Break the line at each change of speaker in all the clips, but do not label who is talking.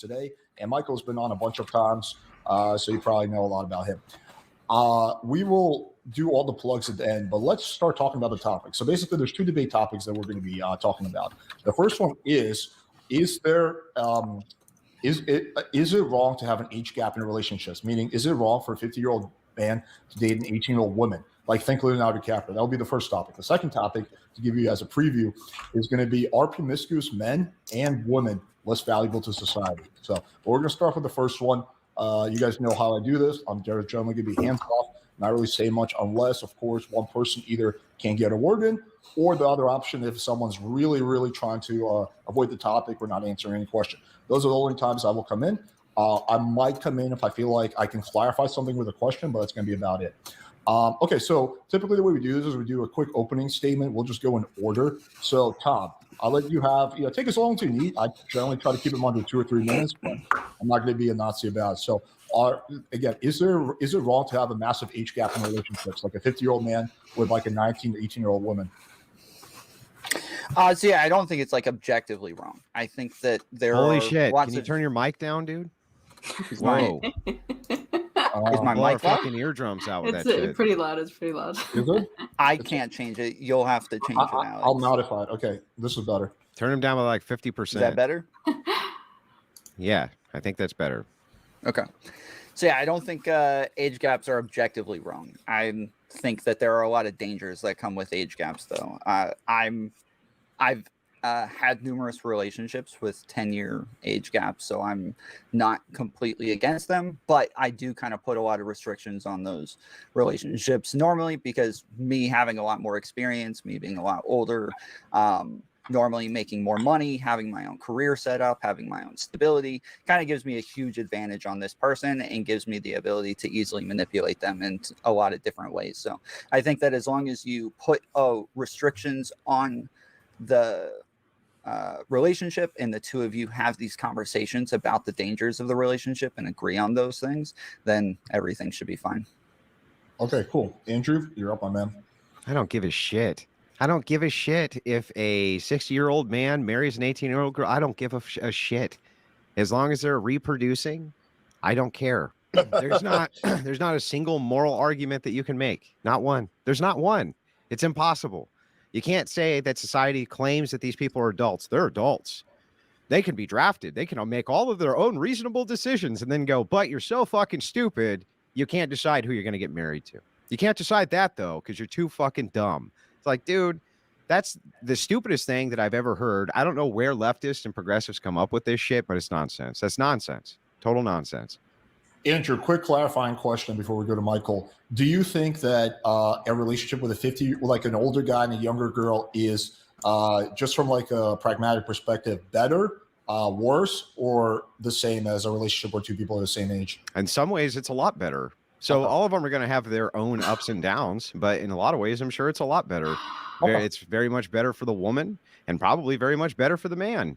today. And Michael's been on a bunch of times, so you probably know a lot about him. We will do all the plugs at the end, but let's start talking about the topic. So basically, there's two debate topics that we're going to be talking about. The first one is there is it wrong to have an age gap in relationships? Meaning, is it wrong for a 50-year-old man to date an 18-year-old woman? Like, think Leonardo DiCaprio. That'll be the first topic. The second topic, to give you guys a preview, is going to be, are promiscuous men and women less valuable to society? So we're going to start with the first one. You guys know how I do this. I'm generally going to be hands off, not really say much, unless, of course, one person either can't get a word in, or the other option, if someone's really, really trying to avoid the topic or not answering any question. Those are the only times I will come in. I might come in if I feel like I can clarify something with a question, but that's going to be about it. Okay, so typically the way we do this is we do a quick opening statement. We'll just go in order. So, Tom, I'll let you have, take as long as you need. I generally try to keep them under 2 or 3 minutes, but I'm not going to be a Nazi about it. So, again, is it wrong to have a massive age gap in relationships, like a 50-year-old man with like a 19 to 18-year-old woman?
So yeah, I don't think it's like objectively wrong. I think that there
Holy
are
shit!
lots
Can you
of...
turn your mic down, dude?
Whoa! Is my mic
fucking eardrums out with
It's
that shit?
pretty loud. It's pretty loud.
Is it?
I can't change it. You'll have to change it, Alex.
I'll modify it. Okay, this is better.
Turn them down by like 50%.
Is that better?
Yeah, I think that's better.
Okay. So yeah, I don't think age gaps are objectively wrong. I think that there are a lot of dangers that come with age gaps, though. I've had numerous relationships with 10-year age gaps, so I'm not completely against them, but I do kind of put a lot of restrictions on those relationships normally, because me having a lot more experience, me being a lot older, normally making more money, having my own career set up, having my own stability, kind of gives me a huge advantage on this person and gives me the ability to easily manipulate them in a lot of different ways. So I think that as long as you put restrictions on the relationship and the two of you have these conversations about the dangers of the relationship and agree on those things, then everything should be fine.
Okay, cool. Andrew, you're up, my man.
I don't give a shit. I don't give a shit if a 60-year-old man marries an 18-year-old girl. I don't give a shit. As long as they're reproducing, I don't care. There's not a single moral argument that you can make. Not one. There's not one. It's impossible. You can't say that society claims that these people are adults. They're adults. They can be drafted. They can make all of their own reasonable decisions and then go, but you're so fucking stupid, you can't decide who you're going to get married to. You can't decide that, though, because you're too fucking dumb. It's like, dude, that's the stupidest thing that I've ever heard. I don't know where leftists and progressives come up with this shit, but it's nonsense. That's nonsense. Total nonsense.
Andrew, quick clarifying question before we go to Michael. Do you think that a relationship with like an older guy and a younger girl is just from like a pragmatic perspective better, worse, or the same as a relationship where two people are the same age?
In some ways, it's a lot better. So all of them are going to have their own ups and downs, but in a lot of ways, I'm sure it's a lot better. It's very much better for the woman and probably very much better for the man.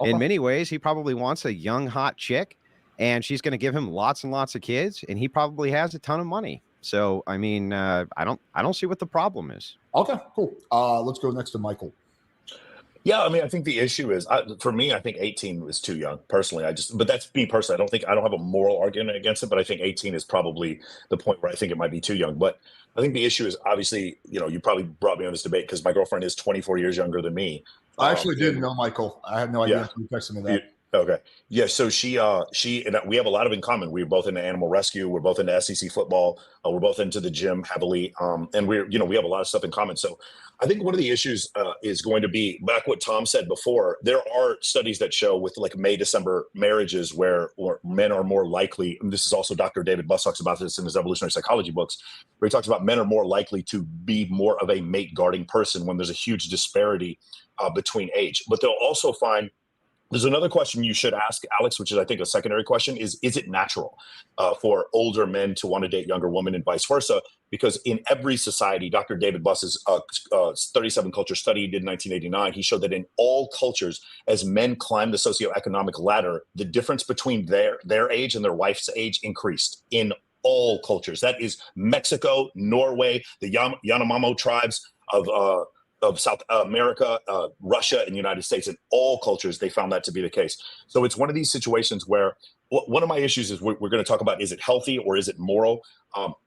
In many ways, he probably wants a young, hot chick, and she's going to give him lots and lots of kids, and he probably has a ton of money. So, I mean, I don't see what the problem is.
Okay, cool. Let's go next to Michael.
Yeah, I mean, I think the issue is, for me, I think 18 was too young, personally. But that's me personally. I don't have a moral argument against it, but I think 18 is probably the point where I think it might be too young. But I think the issue is, obviously, you probably brought me on this debate because my girlfriend is 24 years younger than me.
I actually didn't know Michael. I had no idea you texted me that.
Okay. Yeah. So she and we have a lot of in common. We're both into animal rescue. We're both into SEC football. We're both into the gym heavily. And we have a lot of stuff in common. So I think one of the issues is going to be back what Tom said before. There are studies that show with like May-December marriages where men are more likely, and this is also Dr. David Buss talks about this in his evolutionary psychology books, where he talks about men are more likely to be more of a mate guarding person when there's a huge disparity between age. But they'll also find there's another question you should ask, Alex, which is, I think, a secondary question, is it natural for older men to want to date younger women and vice versa? Because in every society, Dr. David Buss's 37 culture study he did in 1989, he showed that in all cultures, as men climbed the socioeconomic ladder, the difference between their age and their wife's age increased in all cultures. That is Mexico, Norway, the Yanomamo tribes of of South America, Russia, and the United States. In all cultures, they found that to be the case. So it's one of these situations where one of my issues is we're going to talk about, is it healthy or is it moral?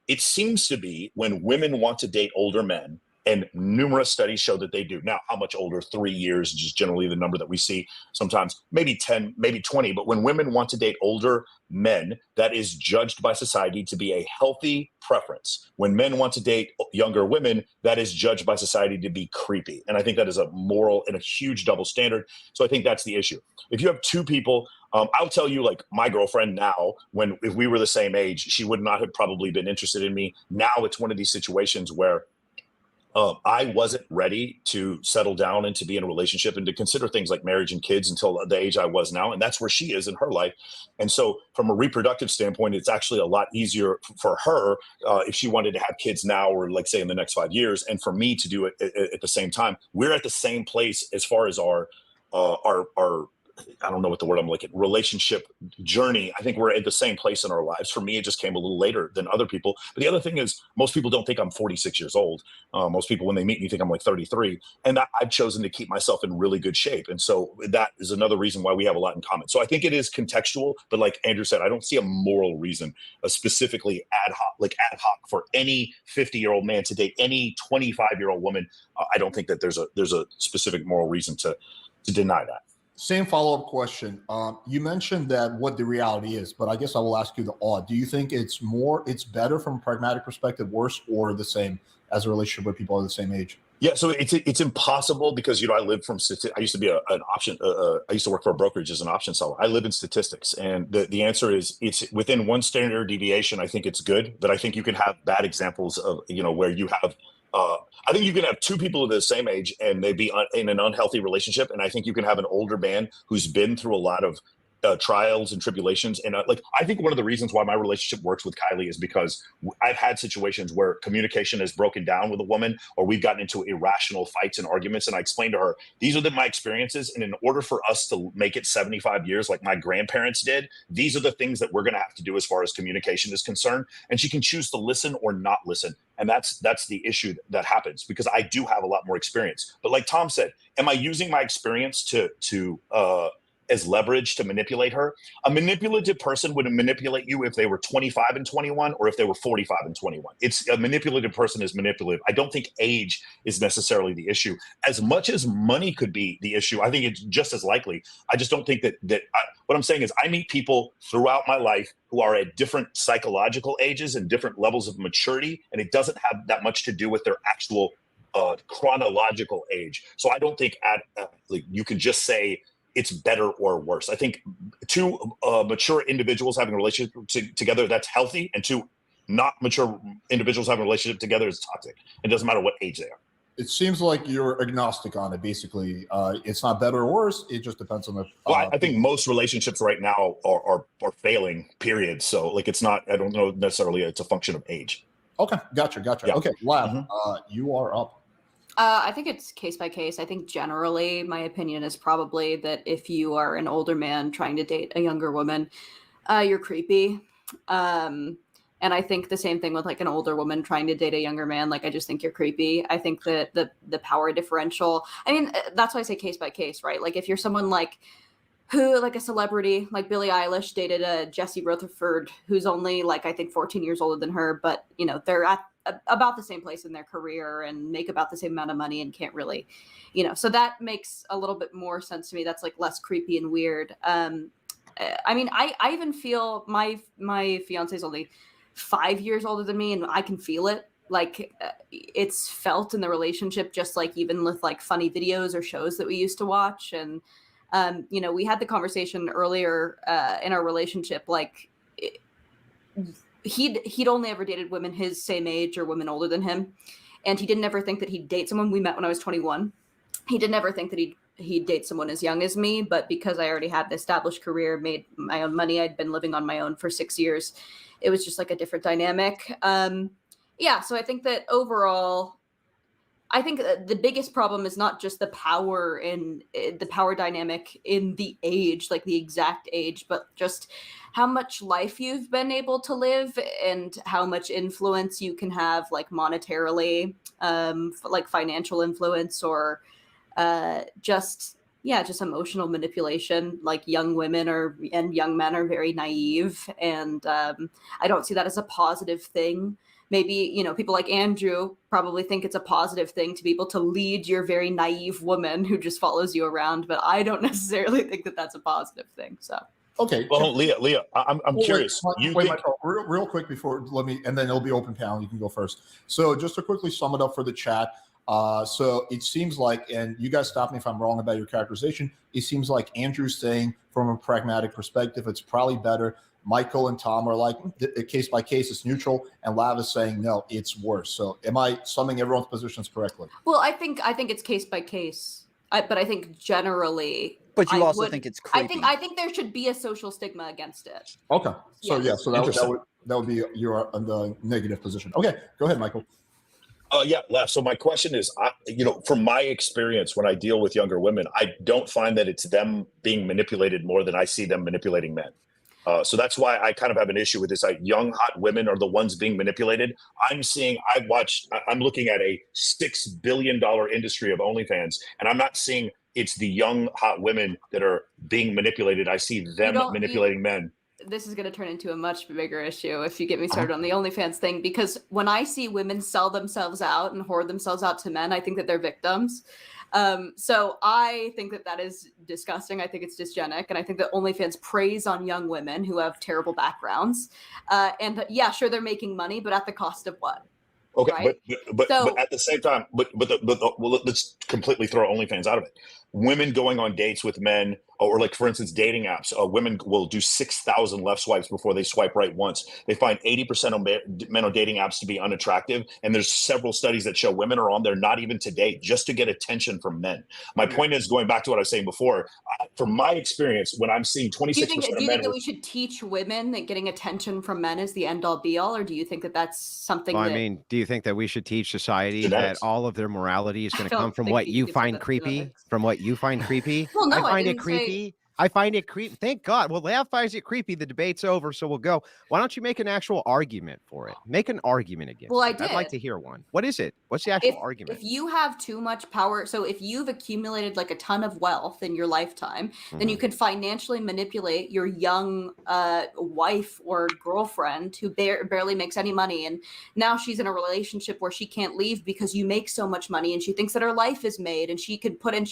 It seems to be when women want to date older men, and numerous studies show that they do. Now, how much older? 3 years is just generally the number that we see. Sometimes maybe 10, maybe 20. But when women want to date older men, that is judged by society to be a healthy preference. When men want to date younger women, that is judged by society to be creepy. And I think that is a moral and a huge double standard. So I think that's the issue. If you have two people, I'll tell you, like my girlfriend now, if we were the same age, she would not have probably been interested in me. Now it's one of these situations where I wasn't ready to settle down and to be in a relationship and to consider things like marriage and kids until the age I was now. And that's where she is in her life. And so from a reproductive standpoint, it's actually a lot easier for her if she wanted to have kids now, or like say in the next 5 years, and for me to do it at the same time. We're at the same place as far as our I don't know what the word I'm looking, relationship journey. I think we're at the same place in our lives. For me, it just came a little later than other people. But the other thing is, most people don't think I'm 46 years old. Most people, when they meet me, think I'm like 33. And I've chosen to keep myself in really good shape. And so that is another reason why we have a lot in common. So I think it is contextual. But like Andrew said, I don't see a moral reason, specifically ad hoc for any 50-year-old man to date any 25-year-old woman. I don't think that there's a specific moral reason to deny that.
Same follow-up question. You mentioned that what the reality is, but I guess I will ask you the odd. Do you think it's better from a pragmatic perspective, worse, or the same as a relationship where people are the same age?
Yeah, so it's impossible because I live from I used to be an option. I used to work for a brokerage as an option seller. I live in statistics, and the answer is it's within one standard deviation. I think it's good, but I think you can have bad examples of where you have. I think you can have two people of the same age and they be in an unhealthy relationship, and I think you can have an older man who's been through a lot of trials and tribulations. And I think one of the reasons why my relationship works with Kylie is because I've had situations where communication has broken down with a woman, or we've gotten into irrational fights and arguments. And I explained to her, these are my experiences. And in order for us to make it 75 years, like my grandparents did, these are the things that we're going to have to do as far as communication is concerned. And she can choose to listen or not listen. And that's the issue that happens, because I do have a lot more experience. But like Tom said, am I using my experience to as leverage to manipulate her? A manipulative person would manipulate you if they were 25 and 21, or if they were 45 and 21. It's a manipulative person is manipulative. I don't think age is necessarily the issue. As much as money could be the issue, I think it's just as likely. I just don't think that what I'm saying is I meet people throughout my life who are at different psychological ages and different levels of maturity, and it doesn't have that much to do with their actual chronological age. So I don't think you can just say it's better or worse. I think two mature individuals having a relationship together, that's healthy, and two not mature individuals having a relationship together is toxic. It doesn't matter what age they are.
It seems like you're agnostic on it. Basically, it's not better or worse. It just depends on the.
Well, I think most relationships right now are failing. Period. So it's not. I don't know necessarily it's a function of age.
Okay, gotcha. Yeah. Okay, Lav, you are up.
I think it's case by case. I think generally my opinion is probably that if you are an older man trying to date a younger woman, you're creepy. And I think the same thing with like an older woman trying to date a younger man. Like, I just think you're creepy. I think that the power differential, I mean, that's why I say case by case, right? Like if you're someone like a celebrity, like Billie Eilish dated a Jesse Rutherford, who's only like, I think 14 years older than her, but they're at about the same place in their career and make about the same amount of money and can't really, so that makes a little bit more sense to me. That's like less creepy and weird. I mean, I even feel my fiance is only 5 years older than me, and I can feel it. Like it's felt in the relationship, just like even with like funny videos or shows that we used to watch. And, we had the conversation earlier in our relationship, like he'd only ever dated women his same age or women older than him. And he didn't ever think that he'd date someone. We met when I was 21. He didn't ever think that he'd date someone as young as me, but because I already had an established career, made my own money, I'd been living on my own for 6 years. It was just like a different dynamic. So I think that overall, I think the biggest problem is not just the power dynamic in the age, like the exact age, but just how much life you've been able to live and how much influence you can have, like monetarily, like financial influence, or just emotional manipulation. Like young women and young men are very naive, and I don't see that as a positive thing. Maybe, you know, people like Andrew probably think it's a positive thing to be able to lead your very naive woman who just follows you around, but I don't necessarily think that that's a positive thing. So
Okay.
Well, Leah, I'm curious.
Wait, Michael, real quick before and then it'll be open panel. You can go first. So just to quickly sum it up for the chat. So it seems like, and you guys stop me if I'm wrong about your characterization, it seems like Andrew's saying from a pragmatic perspective, it's probably better. Michael and Tom are like, case by case, it's neutral, and Lav is saying, no, it's worse. So am I summing everyone's positions correctly?
well, I think it's case by case, but I think generally.
But you also think it's creepy.
I think there should be a social stigma against it.
Okay. So
Yes.
so that would be your the negative position. Okay, go ahead, Michael.
Yeah, Lav. So my question is, from my experience when I deal with younger women, I don't find that it's them being manipulated more than I see them manipulating men. So that's why I kind of have an issue with this. Like, young, hot women are the ones being manipulated. I'm looking at a $6 billion industry of OnlyFans, and I'm not seeing it's the young, hot women that are being manipulated. I see them manipulating men.
This is going to turn into a much bigger issue if you get me started on the OnlyFans thing, because when I see women sell themselves out and hoard themselves out to men, I think that they're victims. So I think that is disgusting. I think it's dysgenic. And I think that OnlyFans preys on young women who have terrible backgrounds. And yeah, sure, they're making money, but at the cost of what?
Okay,
right?
but at the same time, well, let's completely throw OnlyFans out of it. Women going on dates with men, or like, for instance, dating apps. Women will do 6,000 left swipes before they swipe right once. They find 80% of men on dating apps to be unattractive, and there's several studies that show women are on there not even to date, just to get attention from men. My point is, going back to what I was saying before, from my experience, when I'm seeing 26%
do you
of men,
think that we should teach women that getting attention from men is the end all be all, or do you think that that's something?
Well, I mean, do you think that we should teach society
genetics.
that all of their morality is going to come from what you find creepy? From what you find creepy?
Well, no,
I find it creepy. I find it creepy. Thank God. Well, Lav finds it creepy. The debate's over, so we'll go. Why don't you make an actual argument for it? Make an argument against
it.
I'd like to hear one. What is it? What's the actual argument?
If you have too much power, so if you've accumulated like a ton of wealth in your lifetime, then you can financially manipulate your young wife or girlfriend who barely makes any money. And now she's in a relationship where she can't leave because you make so much money, and she thinks that her life is made, and she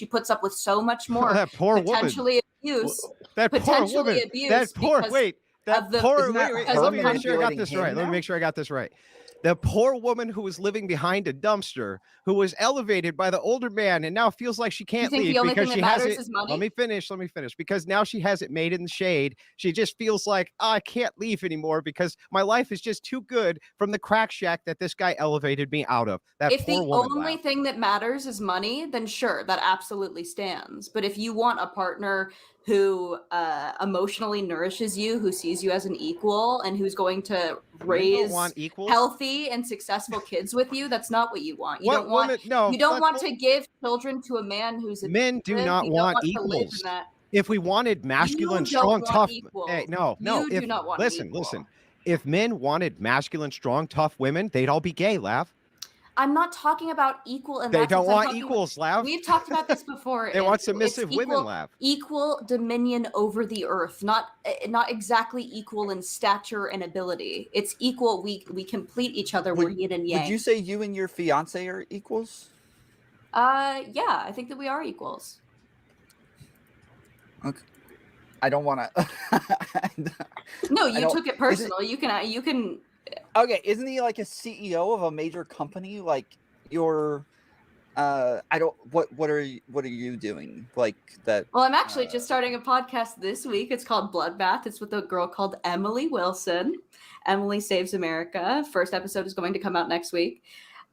puts up with so much more.
That poor
potentially
woman.
Abuse,
That poor woman. That poor. Wait. That poor. Wait. Let me make sure I got this right. Let me make sure I got this right. The poor woman who was living behind a dumpster, who was elevated by the older man, and now feels like she can't leave because she has it. Let me finish. Because now she has it made in the shade. She just feels like, I can't leave anymore because my life is just too good from the crack shack that this guy elevated me out of. That
if
poor
the
woman.
Only thing that matters is money, then sure, that absolutely stands. But if you want a partner who emotionally nourishes you, who sees you as an equal, and who's going to raise healthy and successful kids with you, that's not what you want. You don't want to give children to a man who's
men do not want equals. If we wanted masculine, strong, tough, hey, no. Listen. If men wanted masculine, strong, tough women, they'd all be gay, Lav.
I'm not talking about equal. And
they don't want equals, Lav.
We've talked about this before.
They want submissive women, Lav.
Equal dominion over the earth, not exactly equal in stature and ability. It's equal. We complete each other. We're yin and yang.
Would you say you and your fiance are equals?
Yeah, I think that we are equals.
Okay. I don't want to.
No, you took it personal. You can.
Okay, isn't he like a CEO of a major company? Like you're, What are you doing? Like that?
Well, I'm actually just starting a podcast this week. It's called Bloodbath. It's with a girl called Emily Wilson. Emily Saves America. First episode is going to come out next week.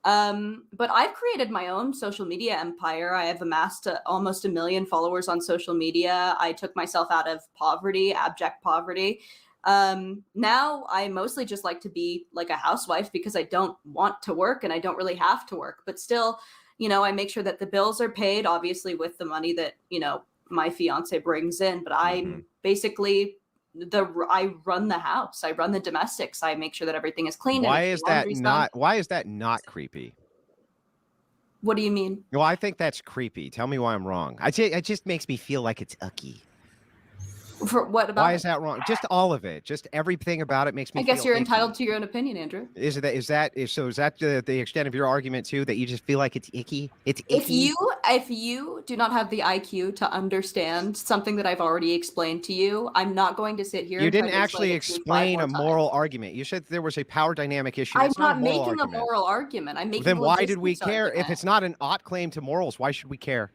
But I've created my own social media empire. I have amassed almost 1 million followers on social media. I took myself out of poverty, abject poverty. Now I mostly just like to be like a housewife because I don't want to work and I don't really have to work, but still, I make sure that the bills are paid, obviously with the money that, my fiance brings in, but I'm basically I run the house. I run the domestics. I make sure that everything is clean.
Why is that not creepy?
What do you mean?
Well, I think that's creepy. Tell me why I'm wrong. It just makes me feel like it's icky.
For what about?
Why is that wrong? Just all of it. Just everything about it makes me.
I guess
feel
you're
icky.
entitled to your own opinion, Andrew.
Is that the extent of your argument too? That you just feel like it's icky? It's icky.
If you do not have the IQ to understand something that I've already explained to you, I'm not going to sit here.
You
and try
didn't
to
actually explain a
times.
moral argument. You said there was a power dynamic issue.
I'm
That's
not
a moral
making
argument.
a moral argument. I'm making.
Then
a
why did we
logistics
care?
argument.
If it's not an ought claim to morals, why should we care?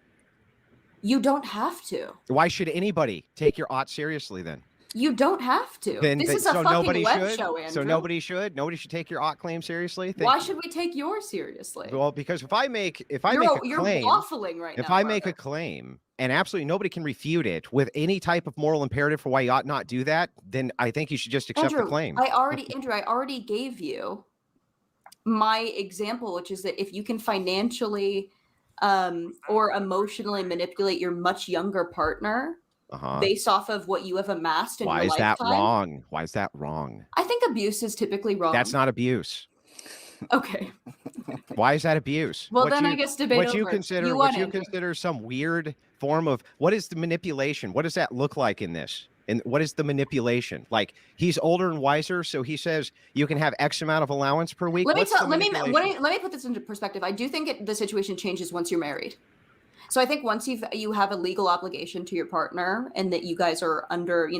You don't have to.
Why should anybody take your ought seriously then?
You don't have to. This is a fucking web show, Andrew.
So nobody should take your ought claim seriously.
Why should we take yours seriously?
Well, because if I make a
you're
claim,
waffling right now.
if I make a claim and absolutely nobody can refute it with any type of moral imperative for why you ought not do that, then I think you should just accept
Andrew,
the claim.
I already gave you my example, which is that if you can financially or emotionally manipulate your much younger partner based off of what you have amassed in your lifetime.
Why is that wrong? Why is that wrong?
I think abuse is typically wrong.
That's not abuse.
Okay.
Why is that abuse?
Well, I guess debate
what
over.
you consider some weird form of what is the manipulation? What does that look like in this? And what is the manipulation? Like he's older and wiser, so he says you can have X amount of allowance per week.
Let me put this into perspective. I do think the situation changes once you're married. So I think once you have a legal obligation to your partner, and that you guys are under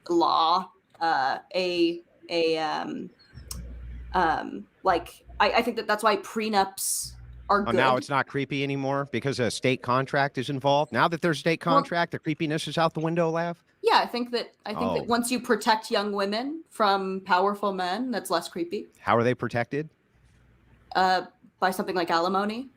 law, I think that's why prenups are good.
Now it's not creepy anymore because a state contract is involved. Now that there's a state contract, the creepiness is out the window, Lav.
Yeah, I think that once you protect young women from powerful men, that's less creepy.
How are they protected?
By something like alimony.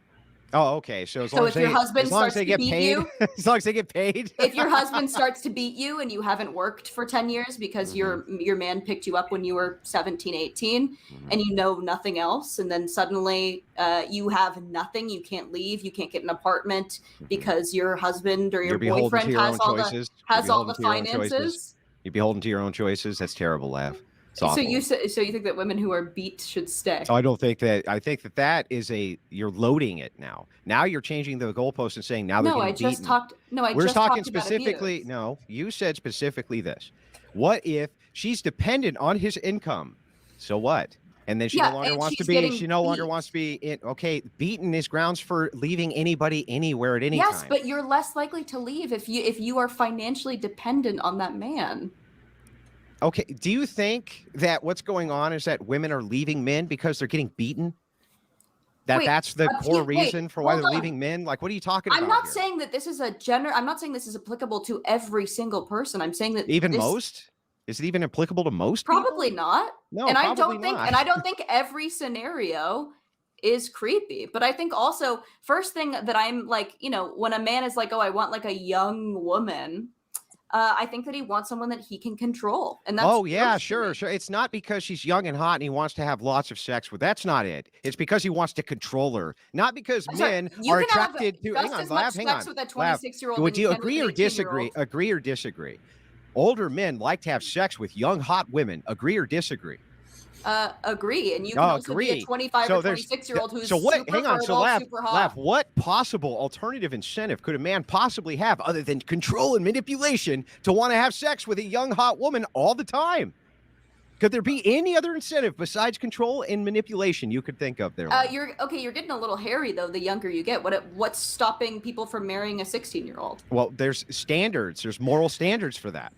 Oh, okay. So as long as
your husband starts to
get
beat
paid,
you,
as long as they get paid.
If your husband starts to beat you and you haven't worked for 10 years because your man picked you up when you were 17, 18, and you know nothing else, and then suddenly you have nothing, you can't leave, you can't get an apartment because your husband or your boyfriend has all the finances.
You're beholden to your own choices. That's terrible, Lav. So you
think that women who are beat should stay?
I don't think that. I think that is you're loading it now. Now you're changing the goalpost and saying now they're getting beaten.
We're
talking specifically. No, you said specifically this. What if she's dependent on his income? So what? And then she no longer wants to be. She no longer wants to be. Okay, beaten is grounds for leaving anybody anywhere at any time.
Yes, but you're less likely to leave if you are financially dependent on that man.
Okay, do you think that what's going on is that women are leaving men because they're getting beaten? That's the core reason for why they're leaving men? Like, what are you talking about?
I'm not saying that this is I'm not saying this is applicable to every single person. I'm saying that
most? Is it even applicable to most
Probably
people?
not.
No,
and
probably
I don't think every scenario is creepy. But I think also, first thing that I'm like, when a man is like, oh, I want like a young woman, I think that he wants someone that he can control. And that's
sure. It's not because she's young and hot and he wants to have lots of sex with. That's not it. It's because he wants to control her. Not because men are attracted to. Hang on, Lav. Hang on.
With a 26-year-old.
Would you agree or disagree? Agree or disagree? Older men like to have sex with young hot women. Agree or disagree?
Agree, and you can also be a 25 or 26-year-old who's
Lav, what possible alternative incentive could a man possibly have other than control and manipulation to want to have sex with a young hot woman all the time? Could there be any other incentive besides control and manipulation you could think of there?
You're getting a little hairy though. The younger you get, what's stopping people from marrying a 16-year-old?
Well, there's standards. There's moral standards for that.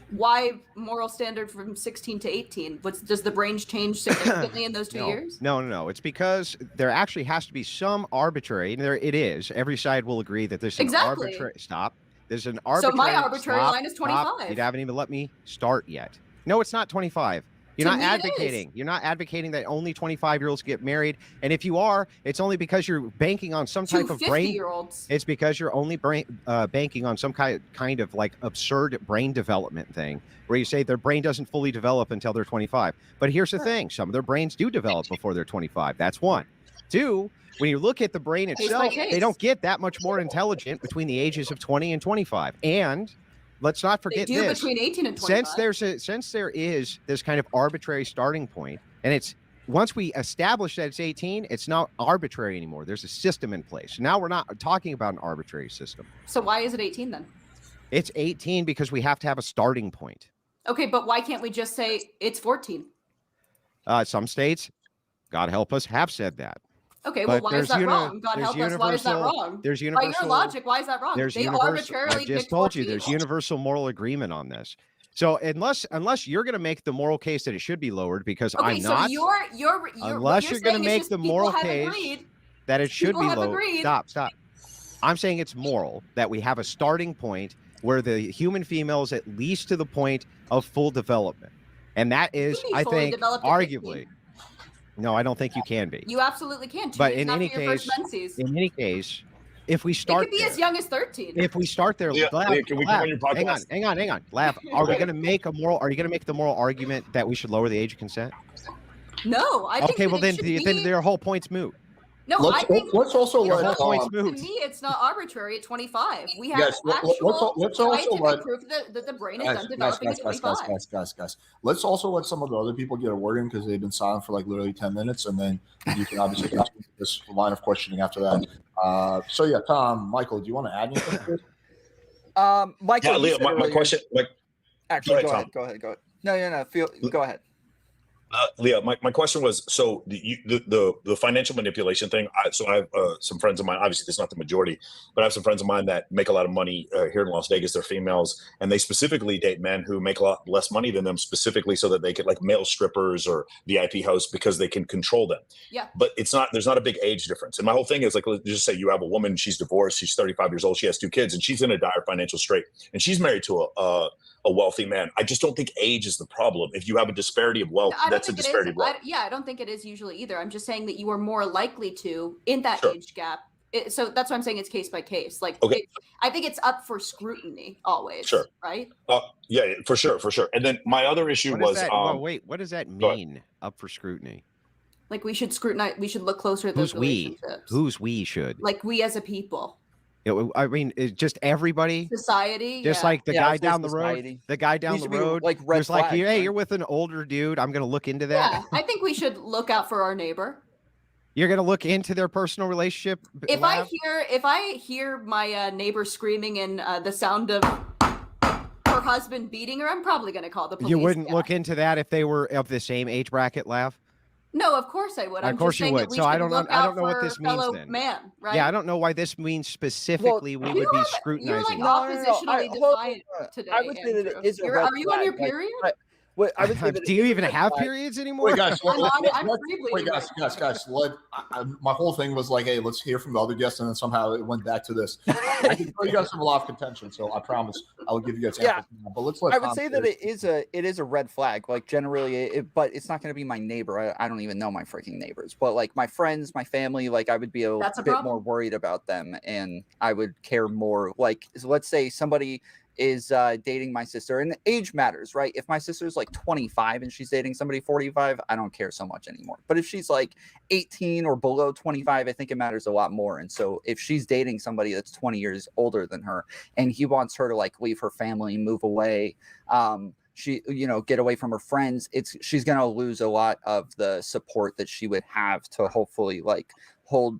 Why moral standard from 16 to 18? Does the brain change significantly in those 2 years?
No. It's because there actually has to be some arbitrary, and there it is. Every side will agree that there's an arbitrary. Stop. There's an arbitrary.
So my arbitrary line is 25.
You haven't even let me start yet. No, it's not 25. You're not advocating. You're not advocating that only 25-year-olds get married. And if you are, it's only because you're banking on some type of brain.
50-year-olds.
It's because you're only banking on some kind of like absurd brain development thing where you say their brain doesn't fully develop until they're 25. But here's the thing. Some of their brains do develop before they're 25. That's one. Two, when you look at the brain itself, they don't get that much more intelligent between the ages of 20 and 25. And let's not
They
forget
do
this.
between 18 and 25.
Since there is this kind of arbitrary starting point, and it's once we establish that it's 18, it's not arbitrary anymore. There's a system in place. Now we're not talking about an arbitrary system.
So why is it 18 then?
It's 18 because we have to have a starting point.
Okay, but why can't we just say it's 14?
Some states, God help us, have said that.
Okay, well,
But
why is
there's
that wrong? God help us, why is that wrong?
There's
By
universal.
your logic, why is that wrong?
There's
They
universal.
arbitrarily
I just
picked
told you
14.
there's universal moral agreement on this. So unless you're going to make the moral case that it should be lowered, because
Okay,
I'm
so
not.
you're
Unless you're going to make the moral case that it should be lowered. Stop. I'm saying it's moral that we have a starting point where the human female is at least to the point of full development, and that is, I think, arguably. No, I don't think you can be.
You absolutely can.
But in any case, if we start,
it could be as young as 13.
If we start there,
Leah, can we come on your podcast?
Hang on. Lav, are we going to make a moral? Are you going to make the moral argument that we should lower the age of consent?
No, I think.
Okay, well then their whole point's moot.
No,
let's also let
moot.
To me, it's not arbitrary at 25. We have
Yes, let's also let
proof that the brain is done developing at 25.
Guys. Let's also let some of the other people get a word in because they've been silent for like literally 10 minutes, and then you can obviously ask this line of questioning after that. So yeah, Tom, Michael, do you want to add anything to this?
Michael,
Yeah, Leah, my question,
actually,
go ahead,
go ahead. No, go ahead.
Leah, my question was, so the financial manipulation thing. So I have some friends of mine. Obviously, this is not the majority, but I have some friends of mine that make a lot of money here in Las Vegas. They're females, and they specifically date men who make a lot less money than them, specifically so that they get like male strippers or VIP hosts because they can control them.
Yeah.
But there's not a big age difference. And my whole thing is like, let's just say you have a woman, she's divorced, she's 35 years old, she has 2 kids, and she's in a dire financial strait, and she's married to a wealthy man. I just don't think age is the problem. If you have a disparity of wealth, that's a disparity of wealth.
I don't think it is usually either. I'm just saying that you are more likely to in that
Sure.
age gap. So that's why I'm saying it's case by case. Like,
Okay.
I think it's up for scrutiny always.
Sure.
Right.
Yeah, for sure. And then my other issue was,
what does that mean? Up for scrutiny?
Like we should scrutinize. We should look closer at those relationships.
Who's we should?
Like we as a people.
I mean, it's just everybody.
Society.
Just like the guy down the road. The guy down the road,
like red
who's like,
flags,
hey,
right?
you're with an older dude. I'm going to look into that.
Yeah, I think we should look out for our neighbor.
You're going to look into their personal relationship.
If I hear my neighbor screaming and the sound of her husband beating her, I'm probably going to call the police.
You wouldn't look into that if they were of the same age bracket, Lav?
No, of course I would.
Of course you would. So I don't know what this means then.
Man, right?
Yeah, I don't know why this means specifically we would be scrutinizing.
You're like oppositionally defiant today.
I would say that it is a red
Are you on your
flag.
period?
I would say that
Do you even have periods anymore?
Wait, guys,
I'm free
guys. My whole thing was like, hey, let's hear from the other guests, and then somehow it went back to this. I can tell you guys have a lot of contention, so I promise I will give you guys.
Yeah,
but let's let.
I would say that it is a red flag. Like generally, but it's not going to be my neighbor. I don't even know my freaking neighbors. But like my friends, my family, like I would be a bit more worried about them, and I would care more. Like let's say somebody is dating my sister, and age matters, right? If my sister's like 25 and she's dating somebody 45, I don't care so much anymore. But if she's like 18 or below 25, I think it matters a lot more. And so if she's dating somebody that's 20 years older than her and he wants her to like leave her family, move away, she, get away from her friends, she's going to lose a lot of the support that she would have to hopefully like hold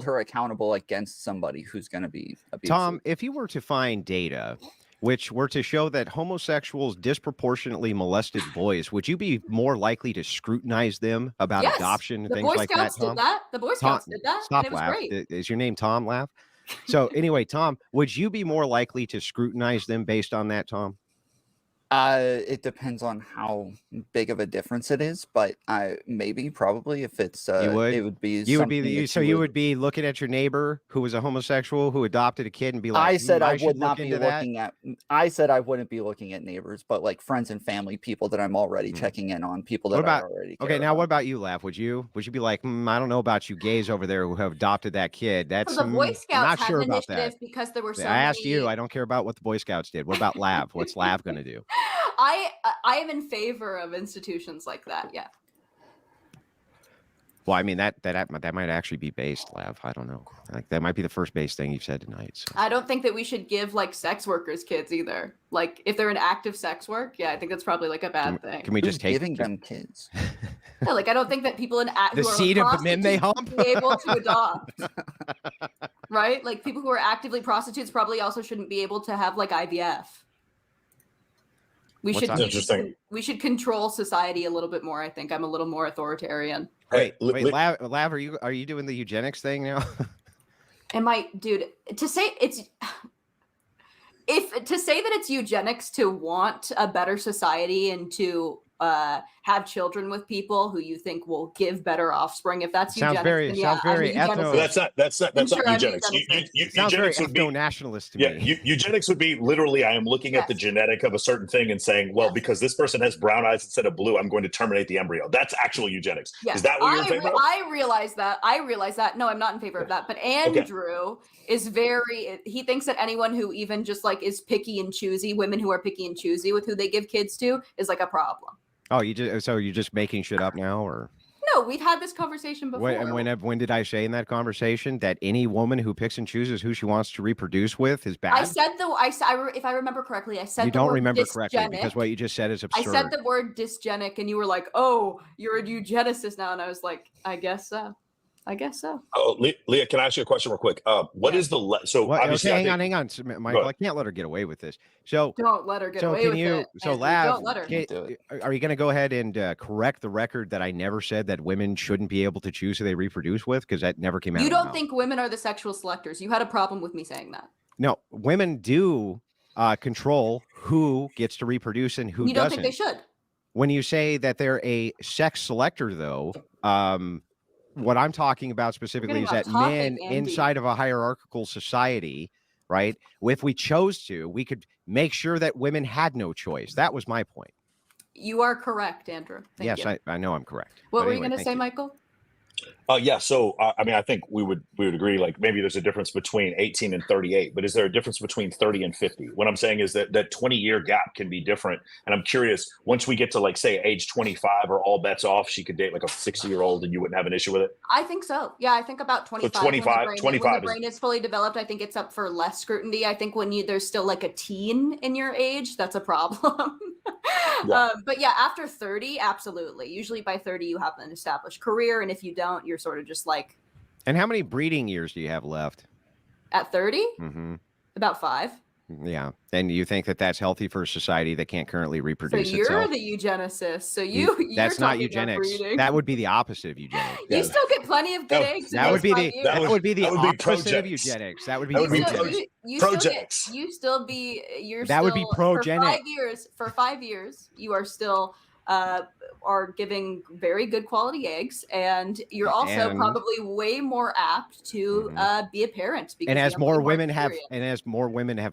her accountable against somebody who's going to be abusive.
Tom, if you were to find data which were to show that homosexuals disproportionately molested boys, would you be more likely to scrutinize them about adoption and things like that, Tom?
The Boy Scouts did that.
Stop,
and it was
Lav.
great.
Is your name Tom Lav? So anyway, Tom, would you be more likely to scrutinize them based on that, Tom?
It depends on how big of a difference it is, but probably if it's it would be
you would be looking at your neighbor who was a homosexual who adopted a kid and be like,
I said I would not be looking at. I said I wouldn't be looking at neighbors, but like friends and family, people that I'm already checking in on, people that I already.
Okay, now what about you, Lav? Would you be like, I don't know about you gays over there who have adopted that kid? That's
the Boy Scouts
not sure
had an
about that
initiative because there were so
I asked
many...
you. I don't care about what the Boy Scouts did. What about Lav? What's Lav going to do?
I am in favor of institutions like that. Yeah.
Well, I mean that might actually be based, Lav. I don't know. Like that might be the first base thing you've said tonight. So.
I don't think that we should give like sex workers kids either. Like if they're in active sex work, yeah, I think that's probably like a bad thing.
Can we just take
giving them kids?
Yeah, like I don't think that people in
the seed of the men they hump
should be able to adopt. Right? Like people who are actively prostitutes probably also shouldn't be able to have like IVF. We should control society a little bit more. I think I'm a little more authoritarian.
Wait, Lav, are you doing the eugenics thing now?
Am I, dude? To say that it's eugenics to want a better society and to have children with people who you think will give better offspring, if that's
sounds
eugenics,
sounds very ethno.
That's not eugenics.
Sounds very
ethno
nationalist to me.
Eugenics would be literally I am looking at the genetic of a certain thing and saying, well, because this person has brown eyes instead of blue, I'm going to terminate the embryo. That's actual eugenics.
Yes.
Is that what you're in favor of?
I realize that. No, I'm not in favor of that. But Andrew is he thinks that anyone who even just like is picky and choosy, women who are picky and choosy with who they give kids to, is like a problem.
Oh, so you're just making shit up now, or?
No, we've had this conversation before.
When did I say in that conversation that any woman who picks and chooses who she wants to reproduce with is bad?
I said if I remember correctly, I said
you don't remember correctly because what you just said is absurd.
I said the word dysgenic, and you were like, "Oh, you're a eugenicist now," and I was like, "I guess so." Oh,
Leah, can I ask you a question real quick? What is the obviously?
Okay, hang on, Michael. I can't let her get away with this. So
don't let her get away with it.
So, Lav, are you going to go ahead and correct the record that I never said that women shouldn't be able to choose who they reproduce with? Because that never came out.
You don't think women are the sexual selectors? You had a problem with me saying that.
No, women do control who gets to reproduce and who doesn't.
You don't think they should?
When you say that they're a sex selector, though, what I'm talking about specifically is that men inside of a hierarchical society, right? If we chose to, we could make sure that women had no choice. That was my point.
You are correct, Andrew. Thank you.
I know I'm correct.
What were you going to say, Michael?
So I mean, I think we would agree. Like maybe there's a difference between 18 and 38, but is there a difference between 30 and 50? What I'm saying is that 20-year gap can be different. And I'm curious, once we get to like say age 25 or all bets off, she could date like a 60-year-old and you wouldn't have an issue with it.
I think so. Yeah, I think about 25.
So 25
when the brain is fully developed, I think it's up for less scrutiny. I think when there's still like a teen in your age, that's a problem.
Yeah.
But yeah, after 30, absolutely. Usually by 30, you have an established career. And if you don't, you're sort of just like.
And how many breeding years do you have left?
At 30?
Mm-hmm.
About 5.
Yeah. And you think that that's healthy for a society that can't currently reproduce itself?
So you're the eugenicist. So you're
that's not eugenics. That would be the opposite of eugenics.
You still get plenty of good eggs.
That would be the opposite of eugenics. That would be
projects.
That would be progenic.
For 5 years, you are still are giving very good quality eggs, and you're also probably way more apt to be a parent.
And as more women have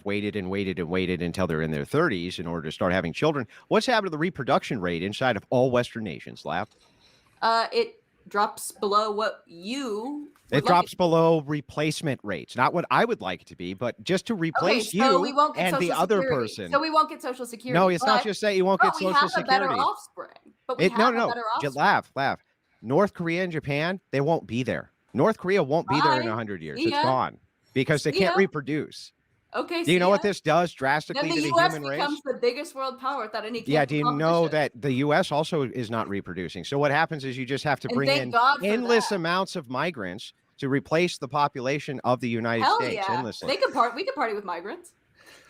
waited until they're in their 30s in order to start having children, what's happened to the reproduction rate inside of all Western nations, Lav?
It drops below what you.
It drops below replacement rates, not what I would like it to be, but just to replace you and the other person.
So we won't get Social Security.
No, it's not just that you won't get Social Security.
We have a better offspring. But we have a better offspring.
Laugh. North Korea and Japan, they won't be there. North Korea won't be there in 100 years. It's gone because they can't reproduce.
Okay.
Do you know what this does drastically to the human race?
The U.S. becomes the biggest world power without any.
Yeah. Do you know that the U.S. also is not reproducing? So what happens is you just have to bring in endless amounts of migrants to replace the population of the United States.
Yeah.
Endlessly.
We could party with migrants.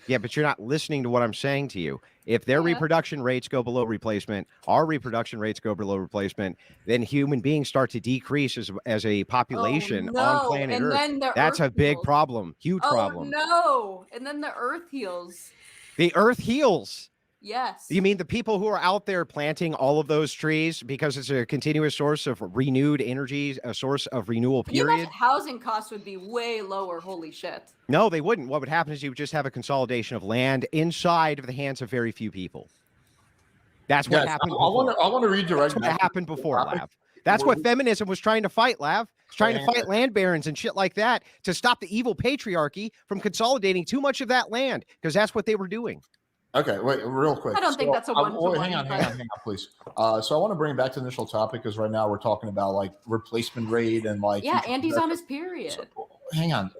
Yeah, but you're not listening to what I'm saying to you. If their reproduction rates go below replacement, our reproduction rates go below replacement, then human beings start to decrease as a population on planet Earth. That's a big problem, huge problem.
No, and then the Earth heals.
The Earth heals.
Yes.
You mean the people who are out there planting all of those trees because it's a continuous source of renewed energy, a source of renewal period?
Housing costs would be way lower. Holy shit.
No, they wouldn't. What would happen is you would just have a consolidation of land inside of the hands of very few people. That's what happened before.
I want to redirect.
That's what happened before, Lav. That's what feminism was trying to fight, Lav. It's trying to fight land barons and shit like that to stop the evil patriarchy from consolidating too much of that land because that's what they were doing.
Okay, wait, real quick.
I don't think that's a one-for-one,
Hang on, please. So I want to bring back to the initial topic because right now we're talking about like replacement rate and like
Yeah,
future
Andy's on
projections.
his period.
So, hang on,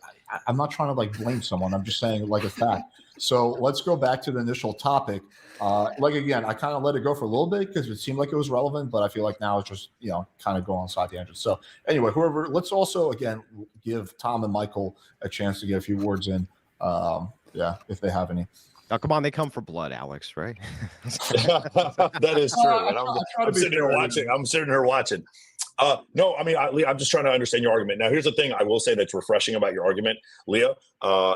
I'm not trying to like blame someone. I'm just saying like a fact. So let's go back to the initial topic. Like again, I kind of let it go for a little bit because it seemed like it was relevant, but I feel like now it's just kind of going inside the engine. So anyway, whoever, let's also again give Tom and Michael a chance to get a few words in. Yeah, if they have any.
Oh, come on, they come for blood, Alex, right?
That is true. And I'm sitting here watching. I'm sitting here watching. No, I mean, I'm just trying to understand your argument. Now, here's the thing I will say that's refreshing about your argument, Leah,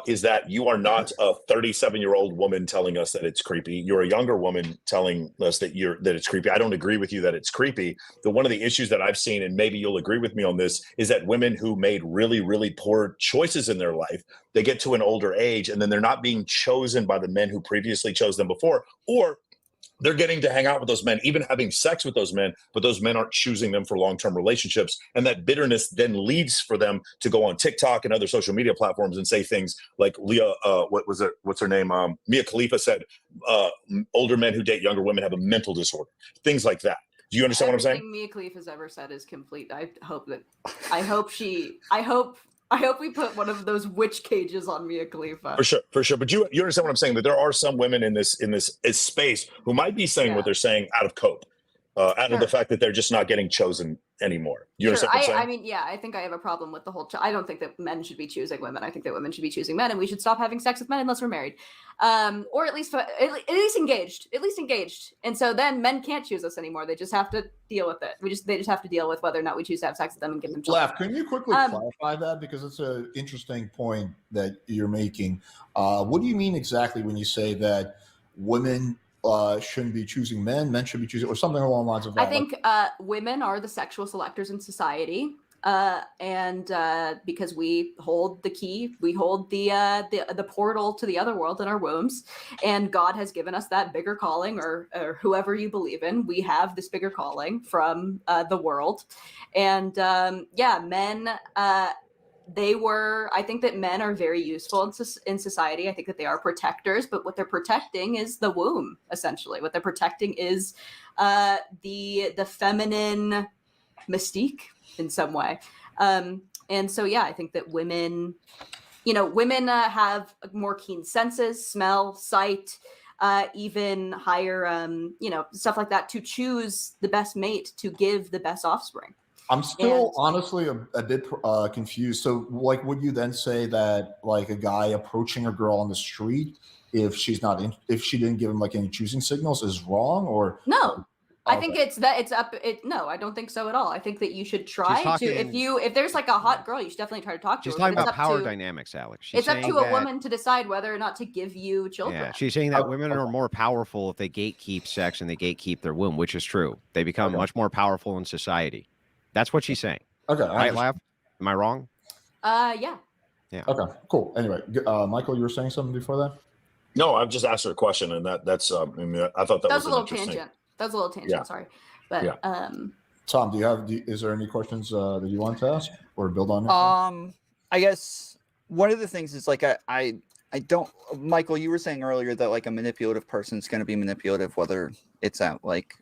is that you are not a 37-year-old woman telling us that it's creepy. You're a younger woman telling us that it's creepy. I don't agree with you that it's creepy. One of the issues that I've seen, and maybe you'll agree with me on this, is that women who made really, really poor choices in their life, they get to an older age and then they're not being chosen by the men who previously chose them before, or they're getting to hang out with those men, even having sex with those men, but those men aren't choosing them for long-term relationships. And that bitterness then leads for them to go on TikTok and other social media platforms and say things like Leah, what's her name? Mia Khalifa said, older men who date younger women have a mental disorder, things like that. Do you understand what I'm saying?
Everything Mia Khalifa's ever said is complete. I hope we put one of those witch cages on Mia Khalifa.
For sure. But you understand what I'm saying? That there are some women in this space who might be saying what they're saying out of cope, out of the fact that they're just not getting chosen anymore. You understand what I'm saying?
I mean, yeah, I think I have a problem with the whole. I don't think that men should be choosing women. I think that women should be choosing men, and we should stop having sex with men unless we're married, or at least engaged. At least engaged. And so then men can't choose us anymore. They just have to deal with it. They just have to deal with whether or not we choose to have sex with them and give them children.
Lav, can you quickly clarify that, because it's an interesting point that you're making. What do you mean exactly when you say that women shouldn't be choosing men should be choosing, or something along the lines of that?
I think women are the sexual selectors in society, and because we hold the key, we hold the portal to the other world in our wombs, and God has given us that bigger calling, or whoever you believe in, we have this bigger calling from the world, and men. I think that men are very useful in society. I think that they are protectors, but what they're protecting is the womb, essentially. What they're protecting is the feminine mystique in some way. And so, I think that women have more keen senses, smell, sight, even higher, stuff like that, to choose the best mate to give the best offspring.
I'm still honestly a bit confused. So, like, would you then say that like a guy approaching a girl on the street, if she didn't give him like any choosing signals, is wrong? Or
no? I think no, I don't think so at all. I think that you should try to, if there's like a hot girl, you should definitely try to talk to her.
She's talking about power dynamics, Alex.
It's up to a woman to decide whether or not to give you children.
Yeah, she's saying that women are more powerful if they gatekeep sex and they gatekeep their womb, which is true. They become much more powerful in society. That's what she's saying. Okay. Right, Lav? Am I wrong?
Yeah.
Okay, cool. Anyway, Michael, you were saying something before that?
No, I've just asked her a question, and that's I thought that was
a little tangent. That was a little tangent, sorry. But
Tom, is there any questions that you want to ask or build on?
I guess one of the things is like I don't, Michael, you were saying earlier that like a manipulative person is going to be manipulative whether it's at like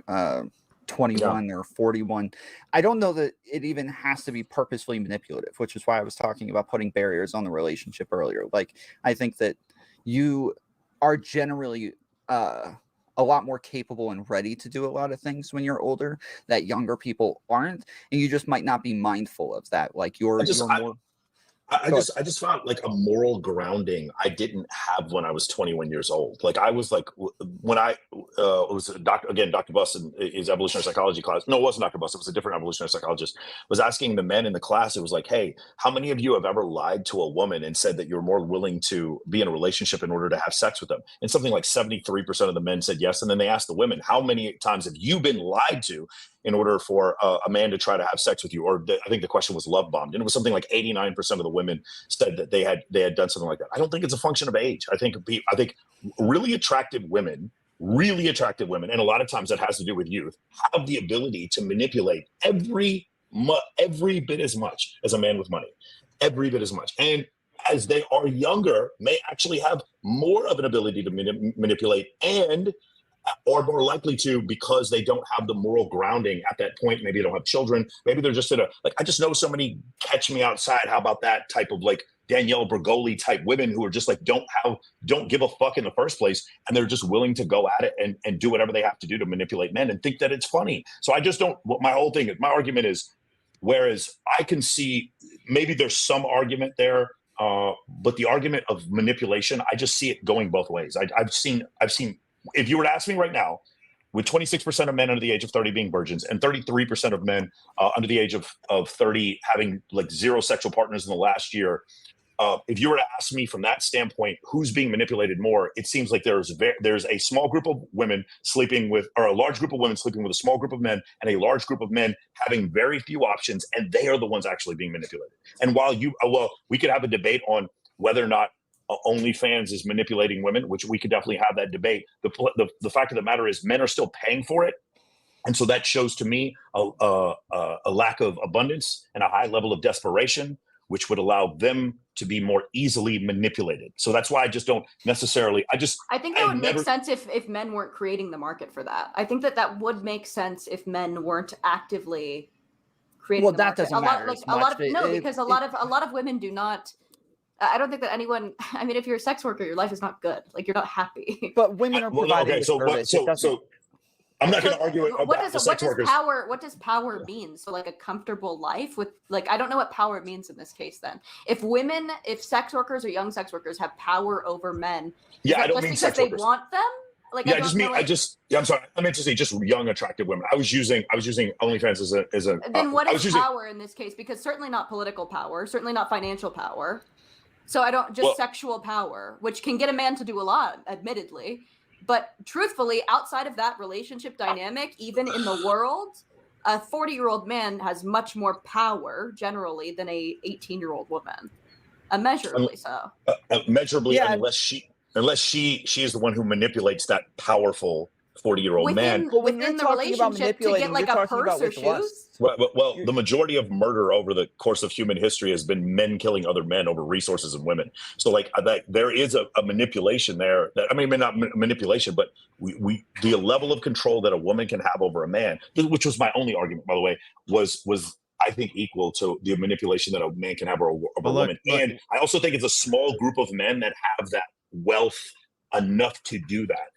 21 or 41. I don't know that it even has to be purposefully manipulative, which is why I was talking about putting barriers on the relationship earlier. Like, I think that you are generally a lot more capable and ready to do a lot of things when you're older that younger people aren't, and you just might not be mindful of that. Like
I just found like a moral grounding I didn't have when I was 21 years old. Like I was like, when I was Dr. Buss in his evolutionary psychology class. No, it wasn't Dr. Buss. It was a different evolutionary psychologist. Was asking the men in the class. It was like, hey, how many of you have ever lied to a woman and said that you're more willing to be in a relationship in order to have sex with them? And something like 73% of the men said yes. And then they asked the women, how many times have you been lied to in order for a man to try to have sex with you? Or I think the question was love bombed. And it was something like 89% of the women said that they had done something like that. I don't think it's a function of age. I think really attractive women, and a lot of times that has to do with youth, have the ability to manipulate every bit as much as a man with money, every bit as much. And as they are younger, may actually have more of an ability to manipulate and or more likely to, because they don't have the moral grounding at that point. Maybe they don't have children. Maybe they're just in a, like, I just know so many catch me outside. How about that type of like Danielle Bergoli type women who are just like, don't give a fuck in the first place. And they're just willing to go at it and do whatever they have to do to manipulate men and think that it's funny. So I just don't, my argument is, whereas I can see maybe there's some argument there, but the argument of manipulation, I just see it going both ways. I've seen, if you were to ask me right now, with 26% of men under the age of 30 being virgins and 33% of men under the age of 30 having like 0 sexual partners in the last year, if you were to ask me from that standpoint, who's being manipulated more, it seems like there's a small group of women sleeping with, or a large group of women sleeping with a small group of men, and a large group of men having very few options, and they are the ones actually being manipulated. And while we could have a debate on whether or not OnlyFans is manipulating women, which we could definitely have that debate. The fact of the matter is, men are still paying for it. And so that shows to me a lack of abundance and a high level of desperation, which would allow them to be more easily manipulated. So that's why I just don't necessarily, I think
that would make sense if men weren't creating the market for that. I think that would make sense if men weren't actively creating the market.
Doesn't matter
because a lot of women do not. I don't think that anyone. I mean, if you're a sex worker, your life is not good. Like, you're not happy.
But women are providing the service.
So I'm not going to argue about the sex workers.
What does power mean? So, like, a comfortable life with, like, I don't know what power means in this case. Then, if sex workers or young sex workers have power over men,
I don't mean sex workers.
They want them. Like,
I'm sorry. I meant to say just young, attractive women. I was using OnlyFans as a.
Then what is power in this case? Because certainly not political power, certainly not financial power. So I don't sexual power, which can get a man to do a lot, admittedly. But truthfully, outside of that relationship dynamic, even in the world, a 40-year-old man has much more power generally than a 18-year-old woman. Immeasurably so.
Immeasurably, unless she is the one who manipulates that powerful 40-year-old man.
Within the relationship to get like a purse or shoes?
Well, the majority of murder over the course of human history has been men killing other men over resources and women. So like there is a manipulation there. Not manipulation, but the level of control that a woman can have over a man, which was my only argument, by the way, was I think equal to the manipulation that a man can have over a woman. And I also think it's a small group of men that have that wealth enough to do that.